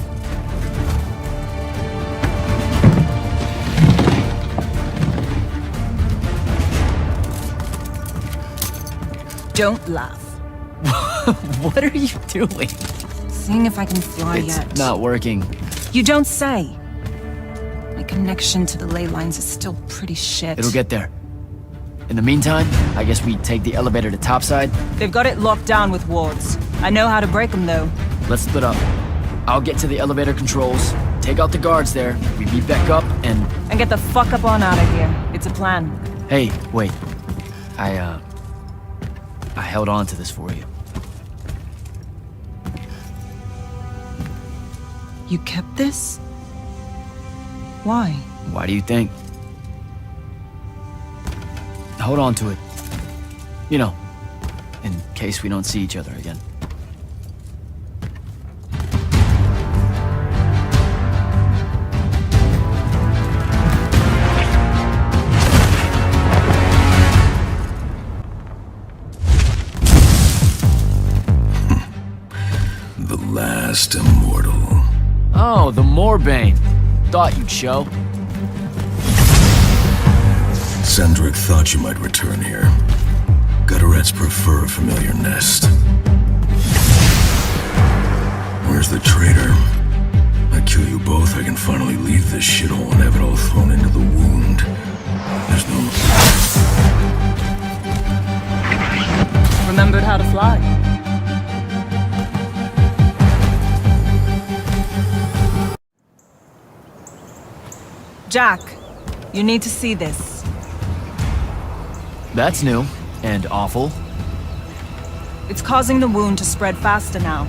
Speaker 3: Don't laugh.
Speaker 2: What are you doing?
Speaker 3: Seeing if I can fly yet.
Speaker 2: It's not working.
Speaker 3: You don't say. My connection to the ley lines is still pretty shit.
Speaker 2: It'll get there. In the meantime, I guess we take the elevator to topside.
Speaker 3: They've got it locked down with wards. I know how to break them, though.
Speaker 2: Let's split up. I'll get to the elevator controls, take out the guards there, we meet back up, and
Speaker 3: get the fuck up on out of here. It's a plan.
Speaker 2: Hey, wait. I held on to this for you.
Speaker 3: You kept this? Why?
Speaker 2: Why do you think? Hold on to it. You know, in case we don't see each other again.
Speaker 14: The last immortal.
Speaker 2: Oh, the Moorbane. Thought you'd show.
Speaker 14: Sendrick thought you might return here. Gutterets prefer a familiar nest. Where's the traitor? I kill you both, I can finally leave this shithole and have it all thrown into the wound. There's no...
Speaker 3: Remembered how to fly. Jack, you need to see this.
Speaker 2: That's new and awful.
Speaker 3: It's causing the wound to spread faster now.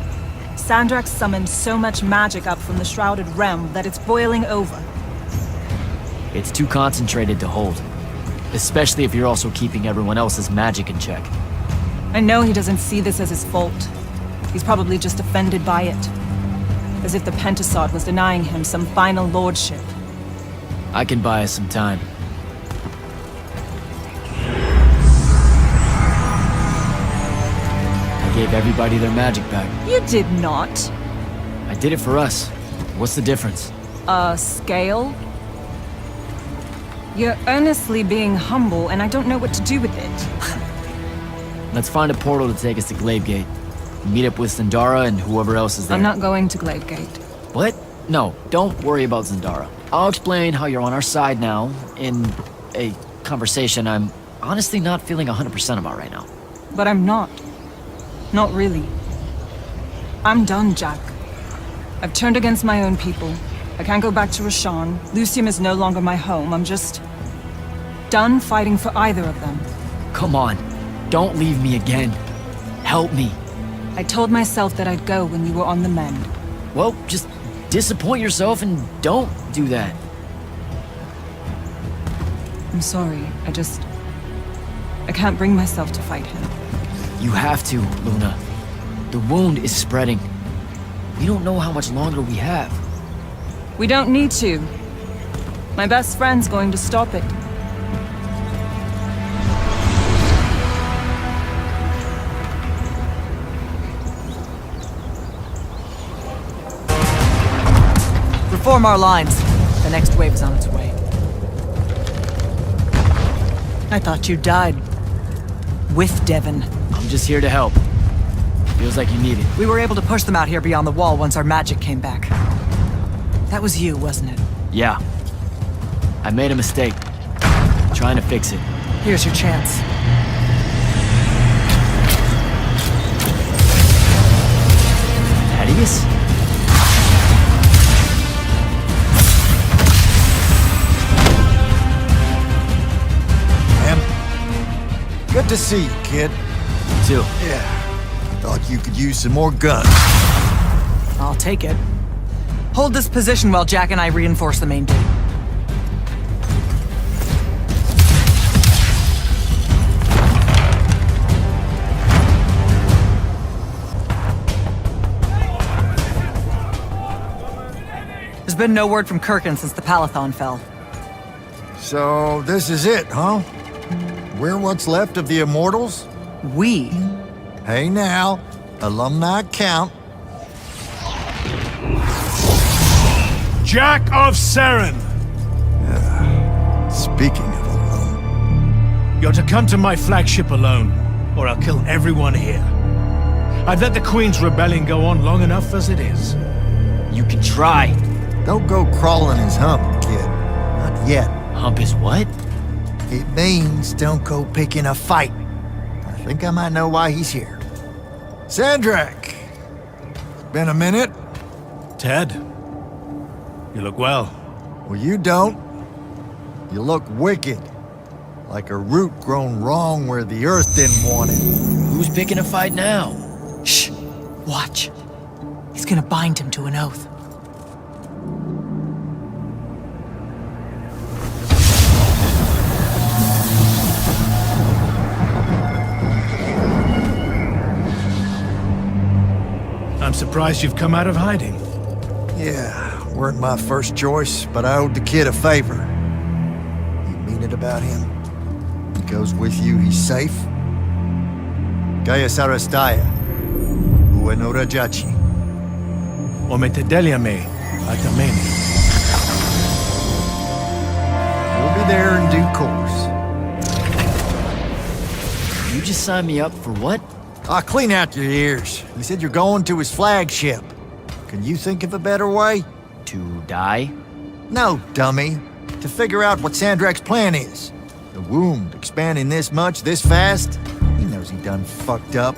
Speaker 3: Sandrak summoned so much magic up from the Shrouded Realm that it's boiling over.
Speaker 2: It's too concentrated to hold. Especially if you're also keeping everyone else's magic in check.
Speaker 3: I know he doesn't see this as his fault. He's probably just offended by it. As if the Pentasod was denying him some final lordship.
Speaker 2: I can buy us some time. I gave everybody their magic back.
Speaker 3: You did not.
Speaker 2: I did it for us. What's the difference?
Speaker 3: Scale? You're earnestly being humble, and I don't know what to do with it.
Speaker 2: Let's find a portal to take us to Glavegate. Meet up with Zendara and whoever else is there.
Speaker 3: I'm not going to Glavegate.
Speaker 2: What? No, don't worry about Zendara. I'll explain how you're on our side now in a conversation I'm honestly not feeling 100% about right now.
Speaker 3: But I'm not. Not really. I'm done, Jack. I've turned against my own people. I can't go back to Rashan. Lucium is no longer my home. I'm just... done fighting for either of them.
Speaker 2: Come on. Don't leave me again. Help me.
Speaker 3: I told myself that I'd go when you were on the mend.
Speaker 2: Well, just disappoint yourself and don't do that.
Speaker 3: I'm sorry. I can't bring myself to fight him.
Speaker 2: You have to, Luna. The wound is spreading. We don't know how much longer we have.
Speaker 3: We don't need to. My best friend's going to stop it.
Speaker 13: Reform our lines. The next wave is on its way. I thought you died. With Devon.
Speaker 2: I'm just here to help. Feels like you need it.
Speaker 13: We were able to push them out here beyond the wall once our magic came back. That was you, wasn't it?
Speaker 2: Yeah. I made a mistake. Trying to fix it.
Speaker 13: Here's your chance.
Speaker 2: Thaddeus?
Speaker 1: Good to see you, kid.
Speaker 2: You too.
Speaker 1: Yeah. Thought you could use some more guns.
Speaker 13: I'll take it. Hold this position while Jack and I reinforce the main gate. There's been no word from Kirkin since the Palathon fell.
Speaker 1: So, this is it, huh? We're what's left of the Immortals?
Speaker 13: We?
Speaker 1: Hey now, alumni count.
Speaker 15: Jack of Seren!
Speaker 1: Speaking of alone.
Speaker 15: You're to come to my flagship alone, or I'll kill everyone here. I've let the Queen's rebellion go on long enough as it is.
Speaker 2: You can try.
Speaker 1: Don't go crawling his hump, kid. Not yet.
Speaker 2: Hump his what?
Speaker 1: It means don't go picking a fight. I think I might know why he's here. Sandrak! Been a minute?
Speaker 15: Ted, you look well.
Speaker 1: Well, you don't. You look wicked. Like a root grown wrong where the earth didn't want it.
Speaker 2: Who's picking a fight now?
Speaker 13: Shh! Watch. He's gonna bind him to an oath.
Speaker 15: I'm surprised you've come out of hiding.
Speaker 1: Yeah, weren't my first choice, but I owed the kid a favor. You mean it about him? He goes with you, he's safe? Gaia Sarastaya, Uenora Jachi.
Speaker 15: Ometedeliame, Atamene.
Speaker 1: We'll be there in due course.
Speaker 2: You just signed me up for what?
Speaker 1: Clean out your ears. He said you're going to his flagship. Can you think of a better way?
Speaker 2: To die?
Speaker 1: No, dummy. To figure out what Sandrak's plan is. The wound expanding this much, this fast? He knows he done fucked up.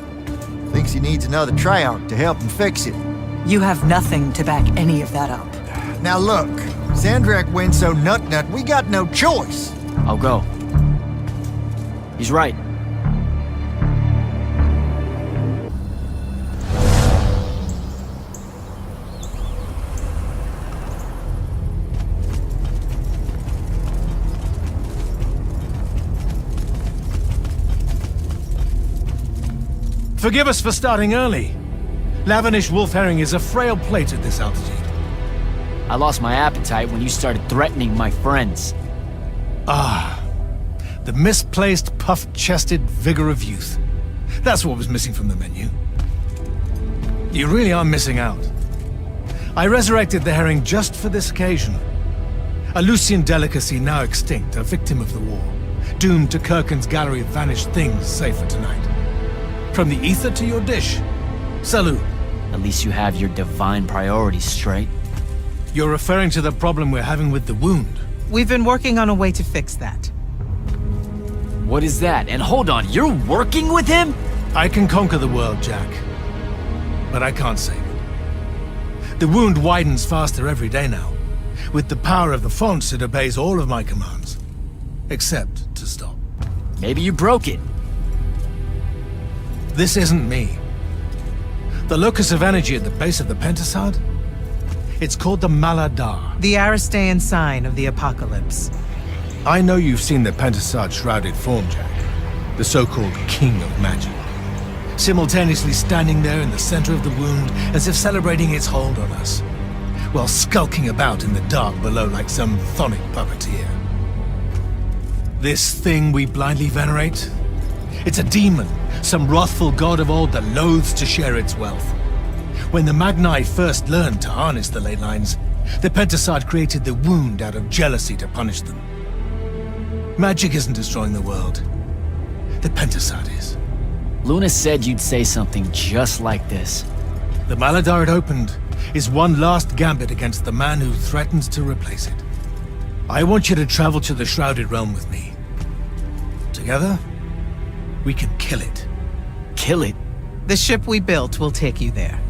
Speaker 1: Thinks he needs another Treyarch to help him fix it.
Speaker 13: You have nothing to back any of that up.
Speaker 1: Now look, Sandrak went so nut-nut, we got no choice.
Speaker 2: I'll go. He's right.
Speaker 15: Forgive us for starting early. Lavinish wolf herring is a frail plate at this altitude.
Speaker 2: I lost my appetite when you started threatening my friends.
Speaker 15: The misplaced, puff-chested vigor of youth. That's what was missing from the menu. You really are missing out. I resurrected the herring just for this occasion. A Lucian delicacy now extinct, a victim of the war, doomed to Kirkin's gallery of vanished things, save for tonight. From the ether to your dish. Salute.
Speaker 2: At least you have your divine priorities straight.
Speaker 15: You're referring to the problem we're having with the wound.
Speaker 9: We've been working on a way to fix that.
Speaker 2: What is that? And hold on, you're working with him?
Speaker 15: I can conquer the world, Jack. But I can't save it. The wound widens faster every day now. With the power of the fonts, it obeys all of my commands. Except to stop.
Speaker 2: Maybe you broke it.
Speaker 15: This isn't me. The locus of energy at the base of the Pentasod? It's called the Maladar.
Speaker 9: The Aristean sign of the apocalypse.
Speaker 15: I know you've seen the Pentasod shrouded form, Jack. The so-called King of Magic. Simultaneously standing there in the center of the wound as if celebrating its hold on us, while skulking about in the dark below like some chthonic puppeteer. This thing we blindly venerate? It's a demon, some wrathful god of old that loathes to share its wealth. When the Magni first learned to harness the ley lines, the Pentasod created the wound out of jealousy to punish them. Magic isn't destroying the world. The Pentasod is.
Speaker 2: Luna said you'd say something just like this.
Speaker 15: The Maladar it opened is one last gambit against the man who threatens to replace it. I want you to travel to the Shrouded Realm with me. Together, we can kill it.
Speaker 2: Kill it?
Speaker 9: The ship we built will take you there.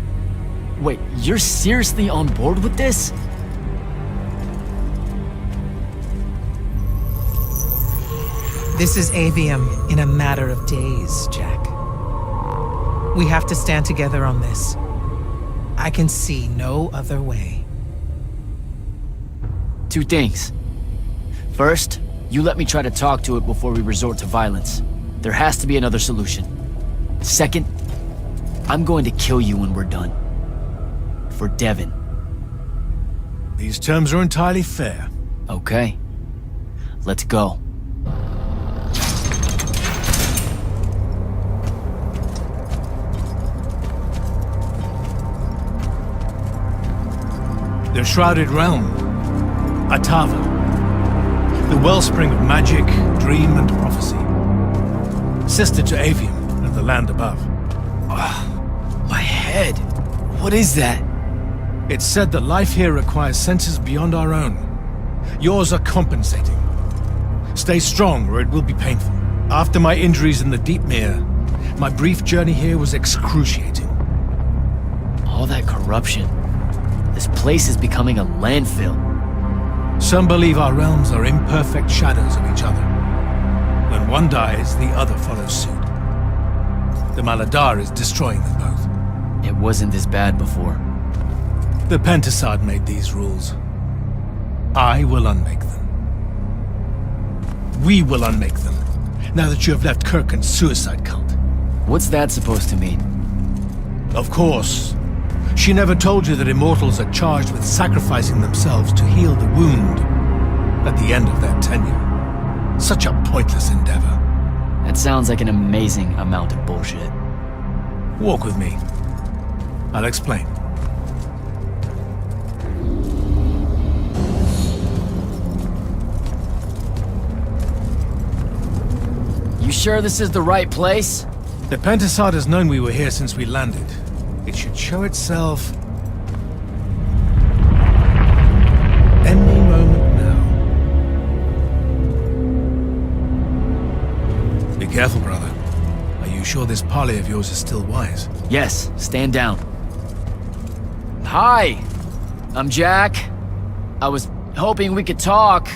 Speaker 2: Wait, you're seriously on board with this?
Speaker 9: This is Aveum in a matter of days, Jack. We have to stand together on this. I can see no other way.
Speaker 2: Two things. First, you let me try to talk to it before we resort to violence. There has to be another solution. Second, I'm going to kill you when we're done. For Devon.
Speaker 15: These terms are entirely fair.
Speaker 2: Okay. Let's go.
Speaker 15: The Shrouded Realm. Atava. The wellspring of magic, dream, and prophecy. Sister to Aveum and the land above.
Speaker 2: My head. What is that?
Speaker 15: It's said that life here requires senses beyond our own. Yours are compensating. Stay strong, or it will be painful. After my injuries in the Deep Mere, my brief journey here was excruciating.
Speaker 2: All that corruption. This place is becoming a landfill.
Speaker 15: Some believe our realms are imperfect shadows of each other. When one dies, the other follows suit. The Maladar is destroying them both.
Speaker 2: It wasn't this bad before.
Speaker 15: The Pentasod made these rules. I will unmake them. We will unmake them, now that you have left Kirken's suicide cult.
Speaker 2: What's that supposed to mean?
Speaker 15: Of course. She never told you that Immortals are charged with sacrificing themselves to heal the wound at the end of their tenure. Such a pointless endeavor.
Speaker 2: That sounds like an amazing amount of bullshit.
Speaker 15: Walk with me. I'll explain.
Speaker 2: You sure this is the right place?
Speaker 15: The Pentasod has known we were here since we landed. It should show itself any moment now. Be careful, brother. Are you sure this parley of yours is still wise?
Speaker 2: Yes, stand down. Hi, I'm Jack. I was hoping we could talk.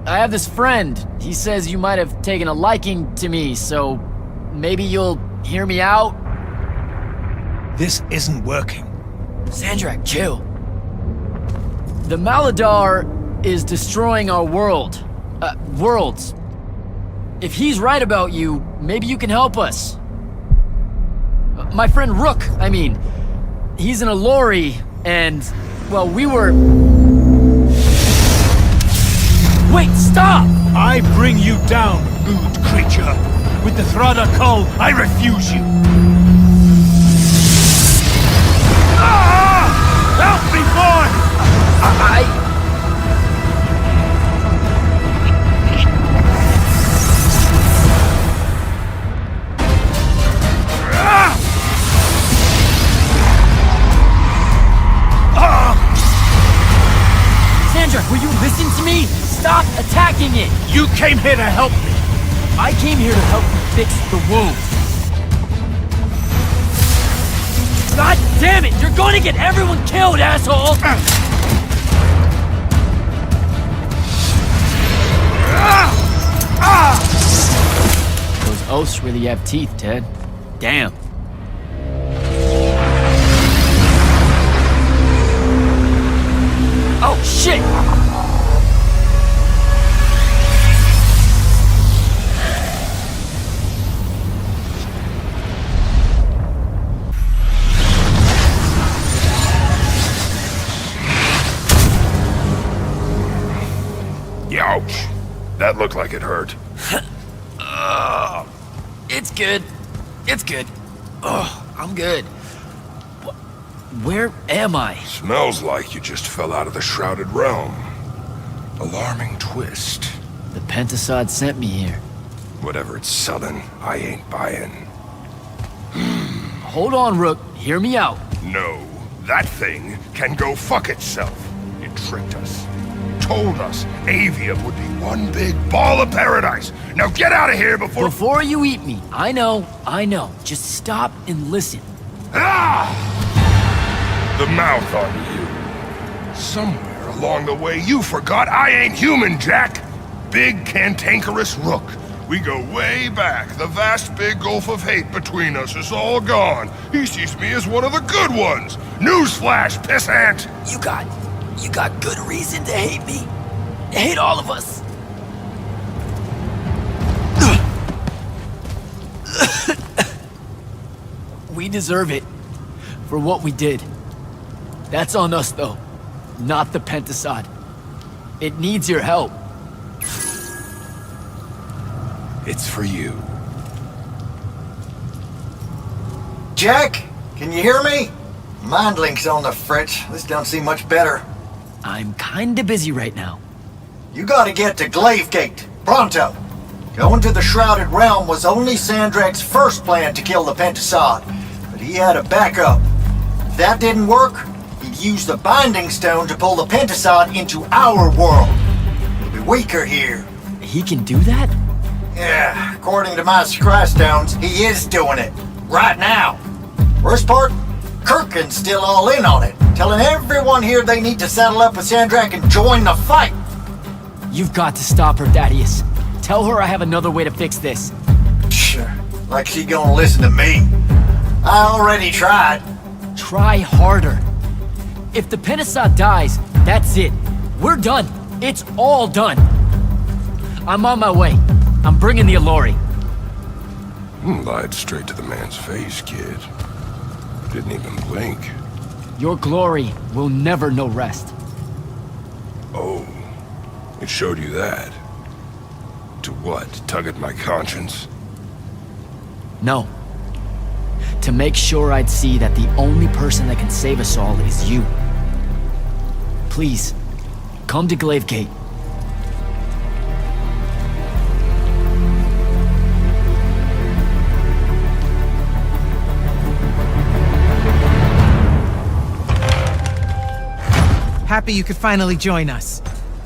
Speaker 2: I have this friend. He says you might have taken a liking to me, so maybe you'll hear me out?
Speaker 15: This isn't working.
Speaker 2: Sandrak, chill. The Maladar is destroying our world. Worlds. If he's right about you, maybe you can help us. My friend Rook, I mean. He's in a lorry, and, well, we were... Wait, stop!
Speaker 15: I bring you down, lewd creature. With the Thrada Cull, I refuse you. Help me, boy!
Speaker 2: Sandra, will you listen to me? Stop attacking it!
Speaker 15: You came here to help me.
Speaker 2: I came here to help you fix the wound. God damn it! You're going to get everyone killed, asshole! Those oaths really have teeth, Ted. Damn. Oh, shit!
Speaker 17: Ouch. That looked like it hurt.
Speaker 2: It's good. It's good. Oh, I'm good. Where am I?
Speaker 17: Smells like you just fell out of the Shrouded Realm. Alarming twist.
Speaker 2: The Pentasod sent me here.
Speaker 17: Whatever it's selling, I ain't buying.
Speaker 2: Hold on, Rook. Hear me out.
Speaker 17: No, that thing can go fuck itself. It tricked us. Told us Aveum would be one big ball of paradise. Now get out of here before...
Speaker 2: Before you eat me. I know. Just stop and listen.
Speaker 17: Ah! The mouth on you. Somewhere along the way you forgot I ain't human, Jack. Big cantankerous Rook. We go way back. The vast big gulf of hate between us is all gone. He sees me as one of the good ones. Newsflash, pissant!
Speaker 2: You got good reason to hate me. Hate all of us. We deserve it for what we did. That's on us, though, not the Pentasod. It needs your help.
Speaker 17: It's for you.
Speaker 1: Jack, can you hear me? Mind link's on the fritz. This don't seem much better.
Speaker 2: I'm kinda busy right now.
Speaker 1: You gotta get to Glavegate, pronto. Going to the Shrouded Realm was only Sandrak's first plan to kill the Pentasod, but he had a backup. If that didn't work, he'd use the Binding Stone to pull the Pentasod into our world. It'll be weaker here.
Speaker 2: He can do that?
Speaker 1: Yeah, according to my scrystones, he is doing it. Right now. Worst part? Kirkin's still all in on it, telling everyone here they need to saddle up with Sandrak and join the fight.
Speaker 2: You've got to stop her, Thaddeus. Tell her I have another way to fix this.
Speaker 1: Sure, like she gonna listen to me. I already tried.
Speaker 2: Try harder. If the Pentasod dies, that's it. We're done. It's all done. I'm on my way. I'm bringing the Allori.
Speaker 17: Lied straight to the man's face, kid. Didn't even blink.
Speaker 2: Your glory will never know rest.
Speaker 17: Oh, it showed you that. To what? Tug at my conscience?
Speaker 2: No. To make sure I'd see that the only person that can save us all is you. Please, come to Glaive Gate.
Speaker 9: Happy you could finally join us.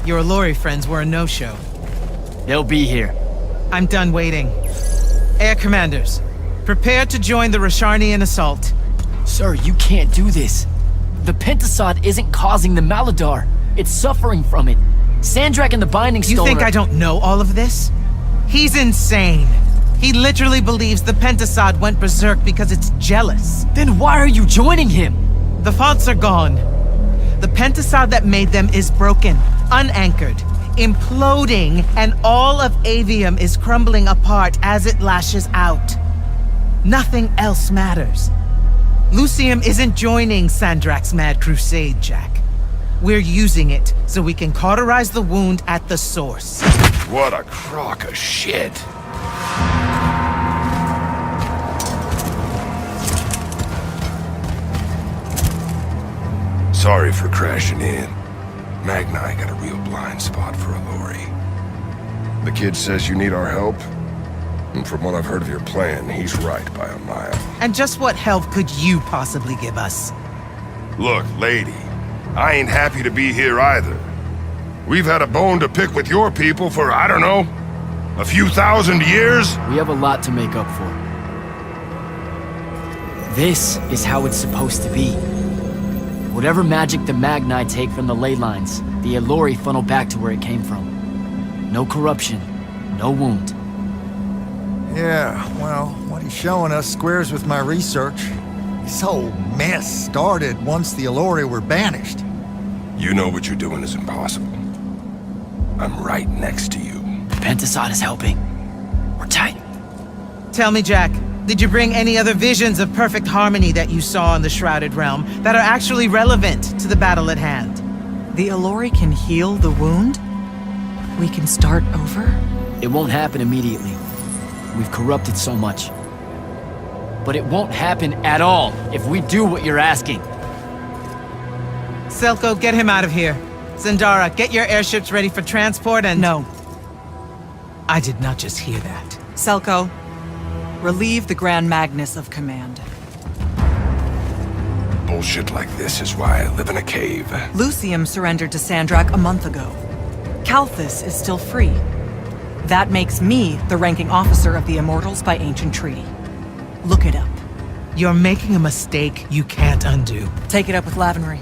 Speaker 9: Your Allori friends were a no-show.
Speaker 2: They'll be here.
Speaker 9: I'm done waiting. Air Commanders, prepare to join the Rasharnian assault.
Speaker 2: Sir, you can't do this. The Pentasod isn't causing the Maladar. It's suffering from it. Sandrak and the Binding Stone
Speaker 9: You think I don't know all of this? He's insane. He literally believes the Pentasod went berserk because it's jealous.
Speaker 2: Then why are you joining him?
Speaker 9: The fonts are gone. The Pentasod that made them is broken, unanchored, imploding, and all of Aveum is crumbling apart as it lashes out. Nothing else matters. Lucium isn't joining Sandrak's mad crusade, Jack. We're using it so we can cauterize the wound at the source.
Speaker 17: What a crock of shit. Sorry for crashing in. Magna got a real blind spot for Allori. The kid says you need our help, and from what I've heard of your plan, he's right by a mile.
Speaker 9: And just what help could you possibly give us?
Speaker 17: Look, lady, I ain't happy to be here either. We've had a bone to pick with your people for, I don't know, a few thousand years?
Speaker 2: We have a lot to make up for. This is how it's supposed to be. Whatever magic the Magni take from the ley lines, the Allori funnel back to where it came from. No corruption, no wound.
Speaker 1: Yeah, well, what he's showing us squares with my research. This whole mess started once the Allori were banished.
Speaker 17: You know what you're doing is impossible. I'm right next to you.
Speaker 2: The Pentasod is helping. We're tight.
Speaker 9: Tell me, Jack, did you bring any other visions of perfect harmony that you saw in the Shrouded Realm that are actually relevant to the battle at hand?
Speaker 13: The Allori can heal the wound? We can start over?
Speaker 2: It won't happen immediately. We've corrupted so much. But it won't happen at all if we do what you're asking.
Speaker 9: Selko, get him out of here. Zendara, get your airships ready for transport and—
Speaker 13: No.
Speaker 9: I did not just hear that.
Speaker 13: Selko, relieve the Grand Magnus of command.
Speaker 17: Bullshit like this is why I live in a cave.
Speaker 13: Lucium surrendered to Sandrak a month ago. Kalthus is still free. That makes me the ranking officer of the Immortals by ancient treaty. Look it up.
Speaker 9: You're making a mistake you can't undo.
Speaker 13: Take it up with Lavenry.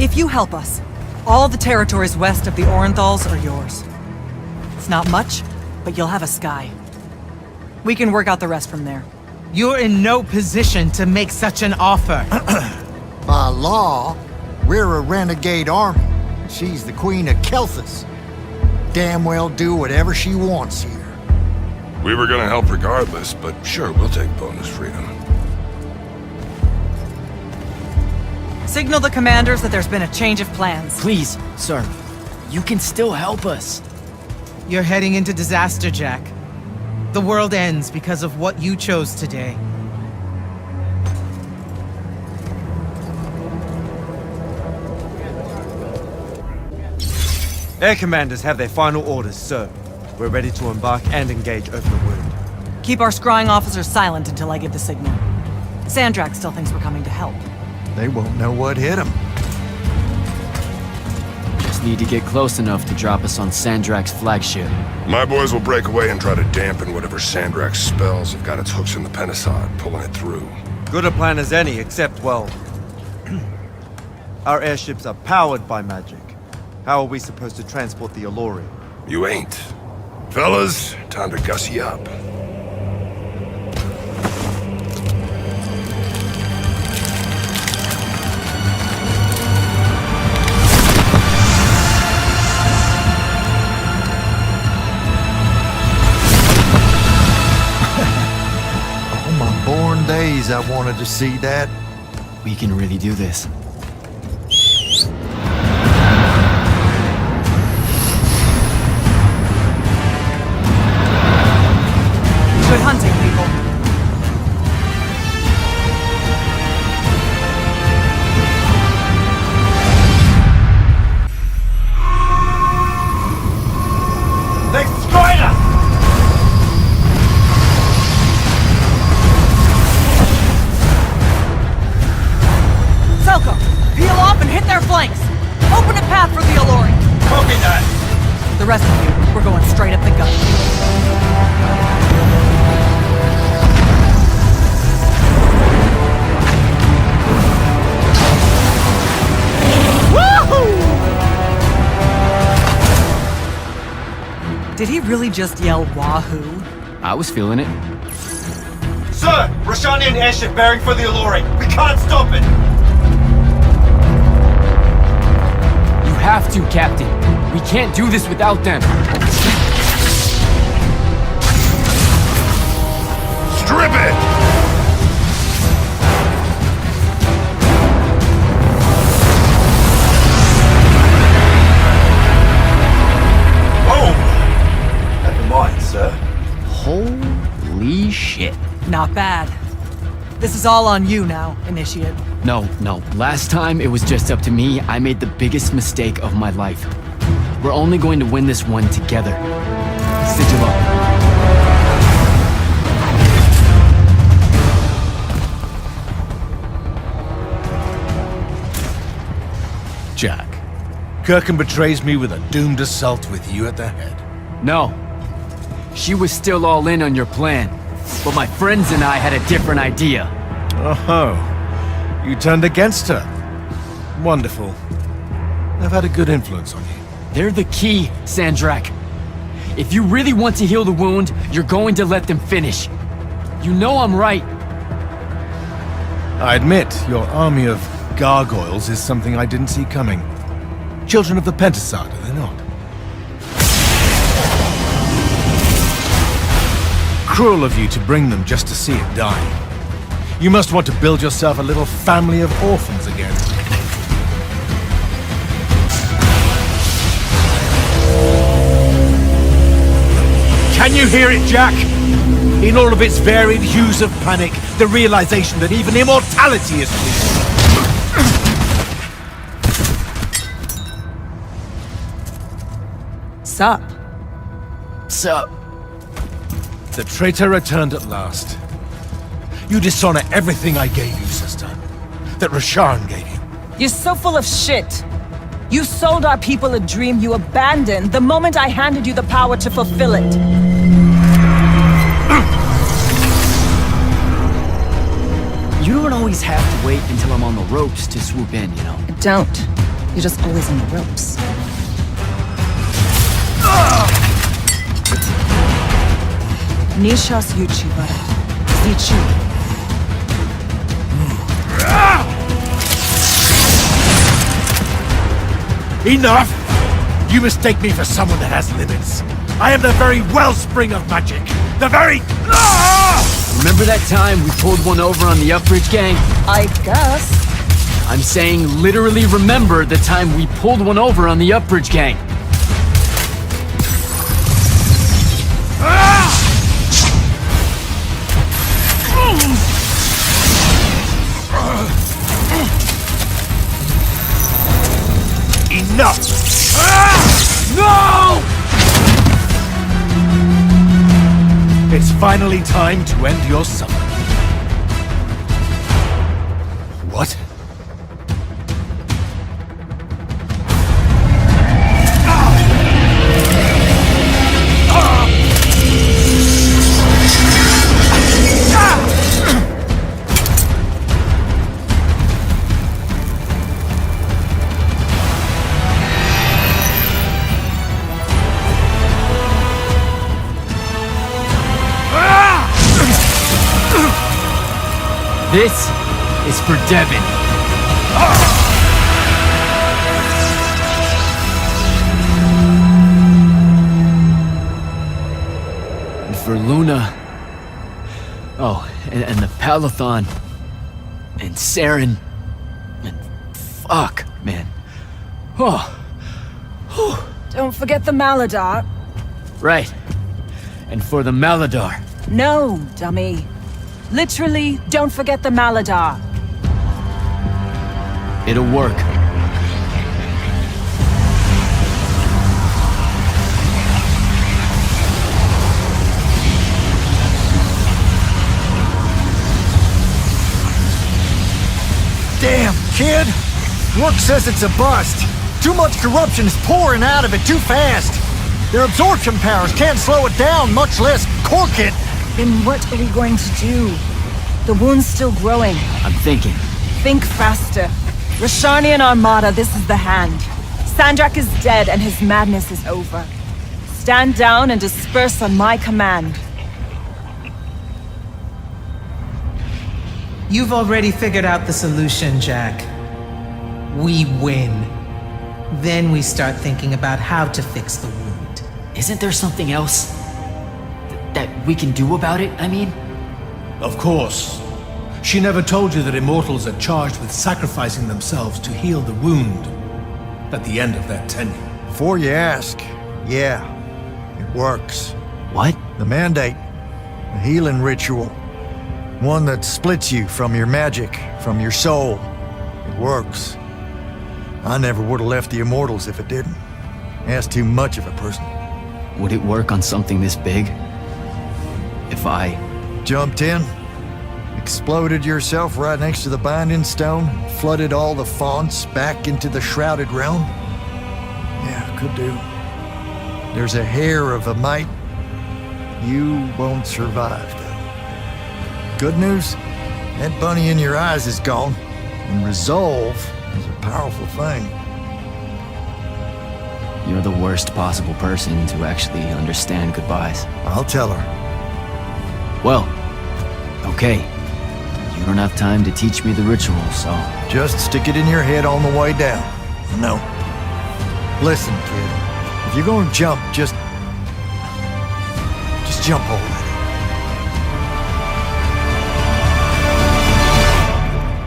Speaker 13: If you help us, all the territories west of the Orenthals are yours. It's not much, but you'll have a sky. We can work out the rest from there.
Speaker 9: You're in no position to make such an offer.
Speaker 1: By law, we're a renegade army. She's the Queen of Kelthus. Damn well do whatever she wants here.
Speaker 17: We were gonna help regardless, but sure, we'll take bonus freedom.
Speaker 13: Signal the commanders that there's been a change of plans.
Speaker 2: Please, sir. You can still help us.
Speaker 9: You're heading into disaster, Jack. The world ends because of what you chose today.
Speaker 11: Air commanders have their final orders, sir. We're ready to embark and engage over the wound.
Speaker 13: Keep our scrying officers silent until I give the signal. Sandrak still thinks we're coming to help.
Speaker 1: They won't know what hit them.
Speaker 2: Just just need to get close enough to drop us on Sandrak's flagship.
Speaker 17: My boys will break away and try to dampen whatever Sandrak's spells have got its hooks in the Pentasod, pulling it through.
Speaker 11: Good a plan as any, except, well...
Speaker 12: Our airships are powered by magic. How are we supposed to transport the Alluri?
Speaker 17: You ain't. Fellas, time to gussy up.
Speaker 1: On my born days, I wanted to see that.
Speaker 2: We can really do this.
Speaker 13: Good hunting, people.
Speaker 11: They destroyed us!
Speaker 13: Selko, peel off and hit their flanks. Open a path for the Alluri.
Speaker 11: Copy that.
Speaker 13: The rest of you, we're going straight up the gut. Did he really just yell wahoo?
Speaker 2: I was feeling it.
Speaker 11: Sir! Rashanian airship bearing for the Alluri! We can't stop it!
Speaker 2: You have to, Captain. We can't do this without them.
Speaker 17: Strip it!
Speaker 11: Sir.
Speaker 2: Holy shit.
Speaker 13: Not bad. This is all on you now, Initiate.
Speaker 2: No. Last time it was just up to me. I made the biggest mistake of my life. We're only going to win this one together. Sigil up.
Speaker 15: Jack, Kirkin betrays me with a doomed assault with you at the head.
Speaker 2: No. She was still all in on your plan. But my friends and I had a different idea.
Speaker 15: Oh, you turned against her. Wonderful. I've had a good influence on you.
Speaker 2: They're the key, Sandrak. If you really want to heal the wound, you're going to let them finish. You know I'm right.
Speaker 15: I admit, your army of gargoyles is something I didn't see coming. Children of the Pentasod, are they not? Cruel of you to bring them just to see it die. You must want to build yourself a little family of orphans again. Can you hear it, Jack? In all of its varied hues of panic, the realization that even immortality is fleeting.
Speaker 3: Sup?
Speaker 2: Sup?
Speaker 15: The traitor returned at last. You dishonor everything I gave you, sister. That Rasharn gave you.
Speaker 3: You're so full of shit. You sold our people a dream you abandoned the moment I handed you the power to fulfill it.
Speaker 2: You don't always have to wait until I'm on the ropes to swoop in, you know?
Speaker 3: I don't. You're just always on the ropes. Nishas Yuchibara. Zichu.
Speaker 15: Enough! You mistake me for someone that has limits. I am the very wellspring of magic. The very...
Speaker 2: Remember that time we pulled one over on the Upbridge gang?
Speaker 3: I guess.
Speaker 2: I'm saying literally remember the time we pulled one over on the Upbridge gang.
Speaker 15: Enough! No! It's finally time to end your suffering. What?
Speaker 2: This is for Devin. And for Luna. Oh, and the Palathon. And Saren. And fuck, man. Oh.
Speaker 3: Don't forget the Maladar.
Speaker 2: Right. And for the Maladar.
Speaker 3: No, dummy. Literally, don't forget the Maladar.
Speaker 2: It'll work.
Speaker 1: Damn, kid! Rook says it's a bust. Too much corruption is pouring out of it too fast. Their absorption powers can't slow it down, much less cork it.
Speaker 3: Then what are we going to do? The wound's still growing.
Speaker 2: I'm thinking.
Speaker 3: Think faster. Rashanian Armada, this is the hand. Sandrak is dead and his madness is over. Stand down and disperse on my command.
Speaker 9: You've already figured out the solution, Jack. We win. Then we start thinking about how to fix the wound.
Speaker 2: Isn't there something else that we can do about it, I mean?
Speaker 15: Of course. She never told you that Immortals are charged with sacrificing themselves to heal the wound at the end of their tenure.
Speaker 1: Before you ask, yeah, it works.
Speaker 2: What?
Speaker 1: The Mandate. The healing ritual. One that splits you from your magic, from your soul. It works. I never would have left the Immortals if it didn't. Asked too much of a person.
Speaker 2: Would it work on something this big? If I...
Speaker 1: Jumped in, exploded yourself right next to the Binding Stone, flooded all the fonts back into the Shrouded Realm? Yeah, could do. There's a hair of a mite. You won't survive, though. Good news? That bunny in your eyes is gone, and resolve is a powerful thing.
Speaker 2: You're the worst possible person to actually understand goodbyes.
Speaker 1: I'll tell her.
Speaker 2: Well, okay. You don't have time to teach me the ritual, so...
Speaker 1: Just stick it in your head on the way down. No. Listen, kid. If you're gonna jump, just jump already.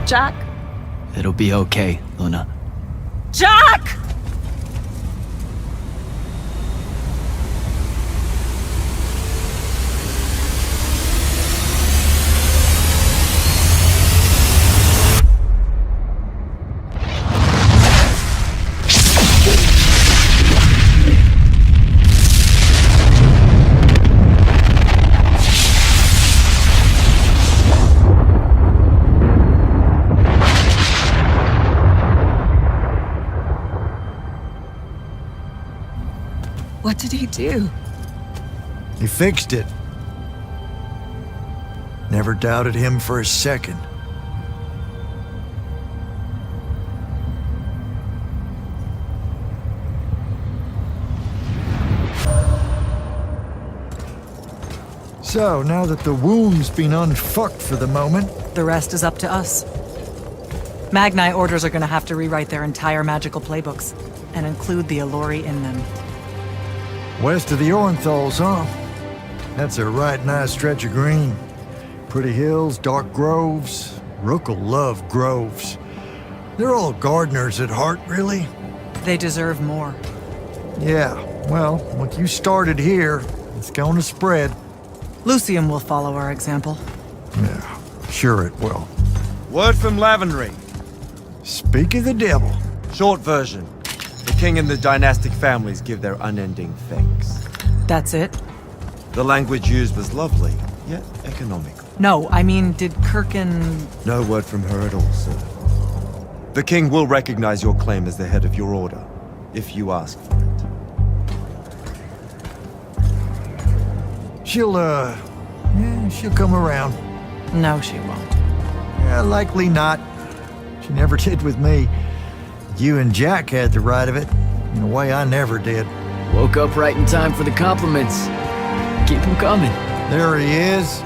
Speaker 3: Jack?
Speaker 2: It'll be okay, Luna.
Speaker 3: Jack! What did he do?
Speaker 1: He fixed it. Never doubted him for a second. So, now that the wound's been unfucked for the moment...
Speaker 13: The rest is up to us. Magni orders are gonna have to rewrite their entire magical playbooks, and include the Alluri in them.
Speaker 1: West of the Orenthals, huh? That's a right nice stretch of green. Pretty hills, dark groves. Rook'll love groves. They're all gardeners at heart, really.
Speaker 13: They deserve more.
Speaker 1: Yeah, well, what you started here, it's gonna spread.
Speaker 13: Lucium will follow our example.
Speaker 1: Yeah, sure it will.
Speaker 11: Word from Lavendry.
Speaker 1: Speak of the devil.
Speaker 11: Short version. The king and the dynastic families give their unending thanks.
Speaker 13: That's it?
Speaker 12: The language used was lovely, yet economical.
Speaker 13: No, I mean, did Kirkin...
Speaker 12: No word from her at all, sir. The king will recognize your claim as the head of your order, if you ask for it.
Speaker 1: She'll come around.
Speaker 13: No, she won't.
Speaker 1: Yeah, likely not. She never did with me. You and Jack had the right of it, in a way I never did.
Speaker 2: Woke up right in time for the compliments. Keep them coming.
Speaker 1: There he is.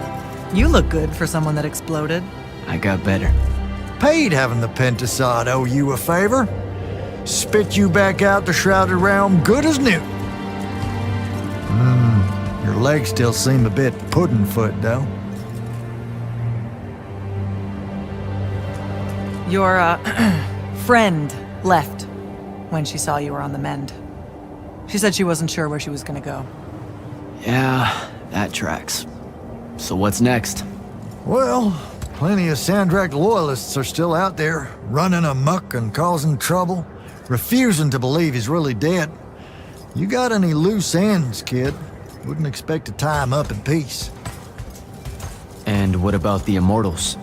Speaker 13: You look good for someone that exploded.
Speaker 2: I got better.
Speaker 1: Paid having the Pentasod owe you a favor. Spit you back out the Shrouded Realm good as new. Your legs still seem a bit pudding-foot, though.
Speaker 13: Your, friend left when she saw you were on the mend. She said she wasn't sure where she was gonna go.
Speaker 2: Yeah, that tracks. So what's next?
Speaker 1: Well, plenty of Sandrak loyalists are still out there, running amok and causing trouble, refusing to believe he's really dead. You got any loose ends, kid? Wouldn't expect to tie him up in peace.
Speaker 2: And what about the Immortals?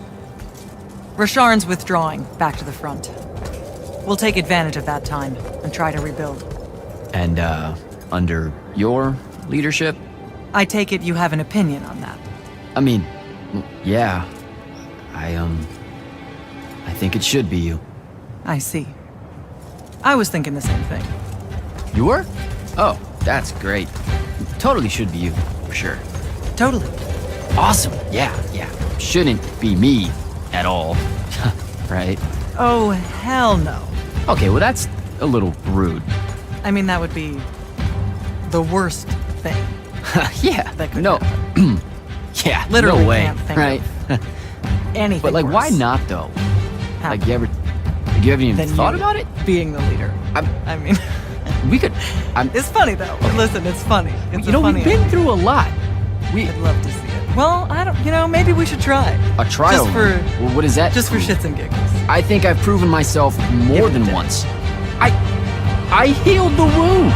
Speaker 13: Rasharn's withdrawing back to the front. We'll take advantage of that time and try to rebuild.
Speaker 2: And, under your leadership?
Speaker 13: I take it you have an opinion on that.
Speaker 2: I mean, yeah. I think it should be you.
Speaker 13: I see. I was thinking the same thing.
Speaker 2: You were? Oh, that's great. Totally should be you, for sure.
Speaker 13: Totally.
Speaker 2: Awesome, yeah. Shouldn't be me at all, right?
Speaker 13: Oh, hell no.
Speaker 2: Okay, well that's a little rude.
Speaker 13: I mean, that would be the worst thing.
Speaker 2: Yeah,
Speaker 13: that could
Speaker 2: no.
Speaker 13: happen.
Speaker 2: Yeah,
Speaker 13: Literally
Speaker 2: no way,
Speaker 13: can't think
Speaker 2: right?
Speaker 13: Anything
Speaker 2: But like,
Speaker 13: worse.
Speaker 2: why not though? Like, you haven't even
Speaker 13: Than
Speaker 2: thought
Speaker 13: you
Speaker 2: about it?
Speaker 13: Being the leader. I mean,
Speaker 2: we could.
Speaker 13: It's funny though. Listen, it's funny. It's
Speaker 2: You know,
Speaker 13: funny
Speaker 2: we've been through a lot.
Speaker 13: I'd love to see it. Well, I don't. You know, maybe we should try.
Speaker 2: A trial?
Speaker 13: Just for.
Speaker 2: Well, what is that?
Speaker 13: Just for shits and giggles.
Speaker 2: I think I've proven myself more than once. I healed the wound.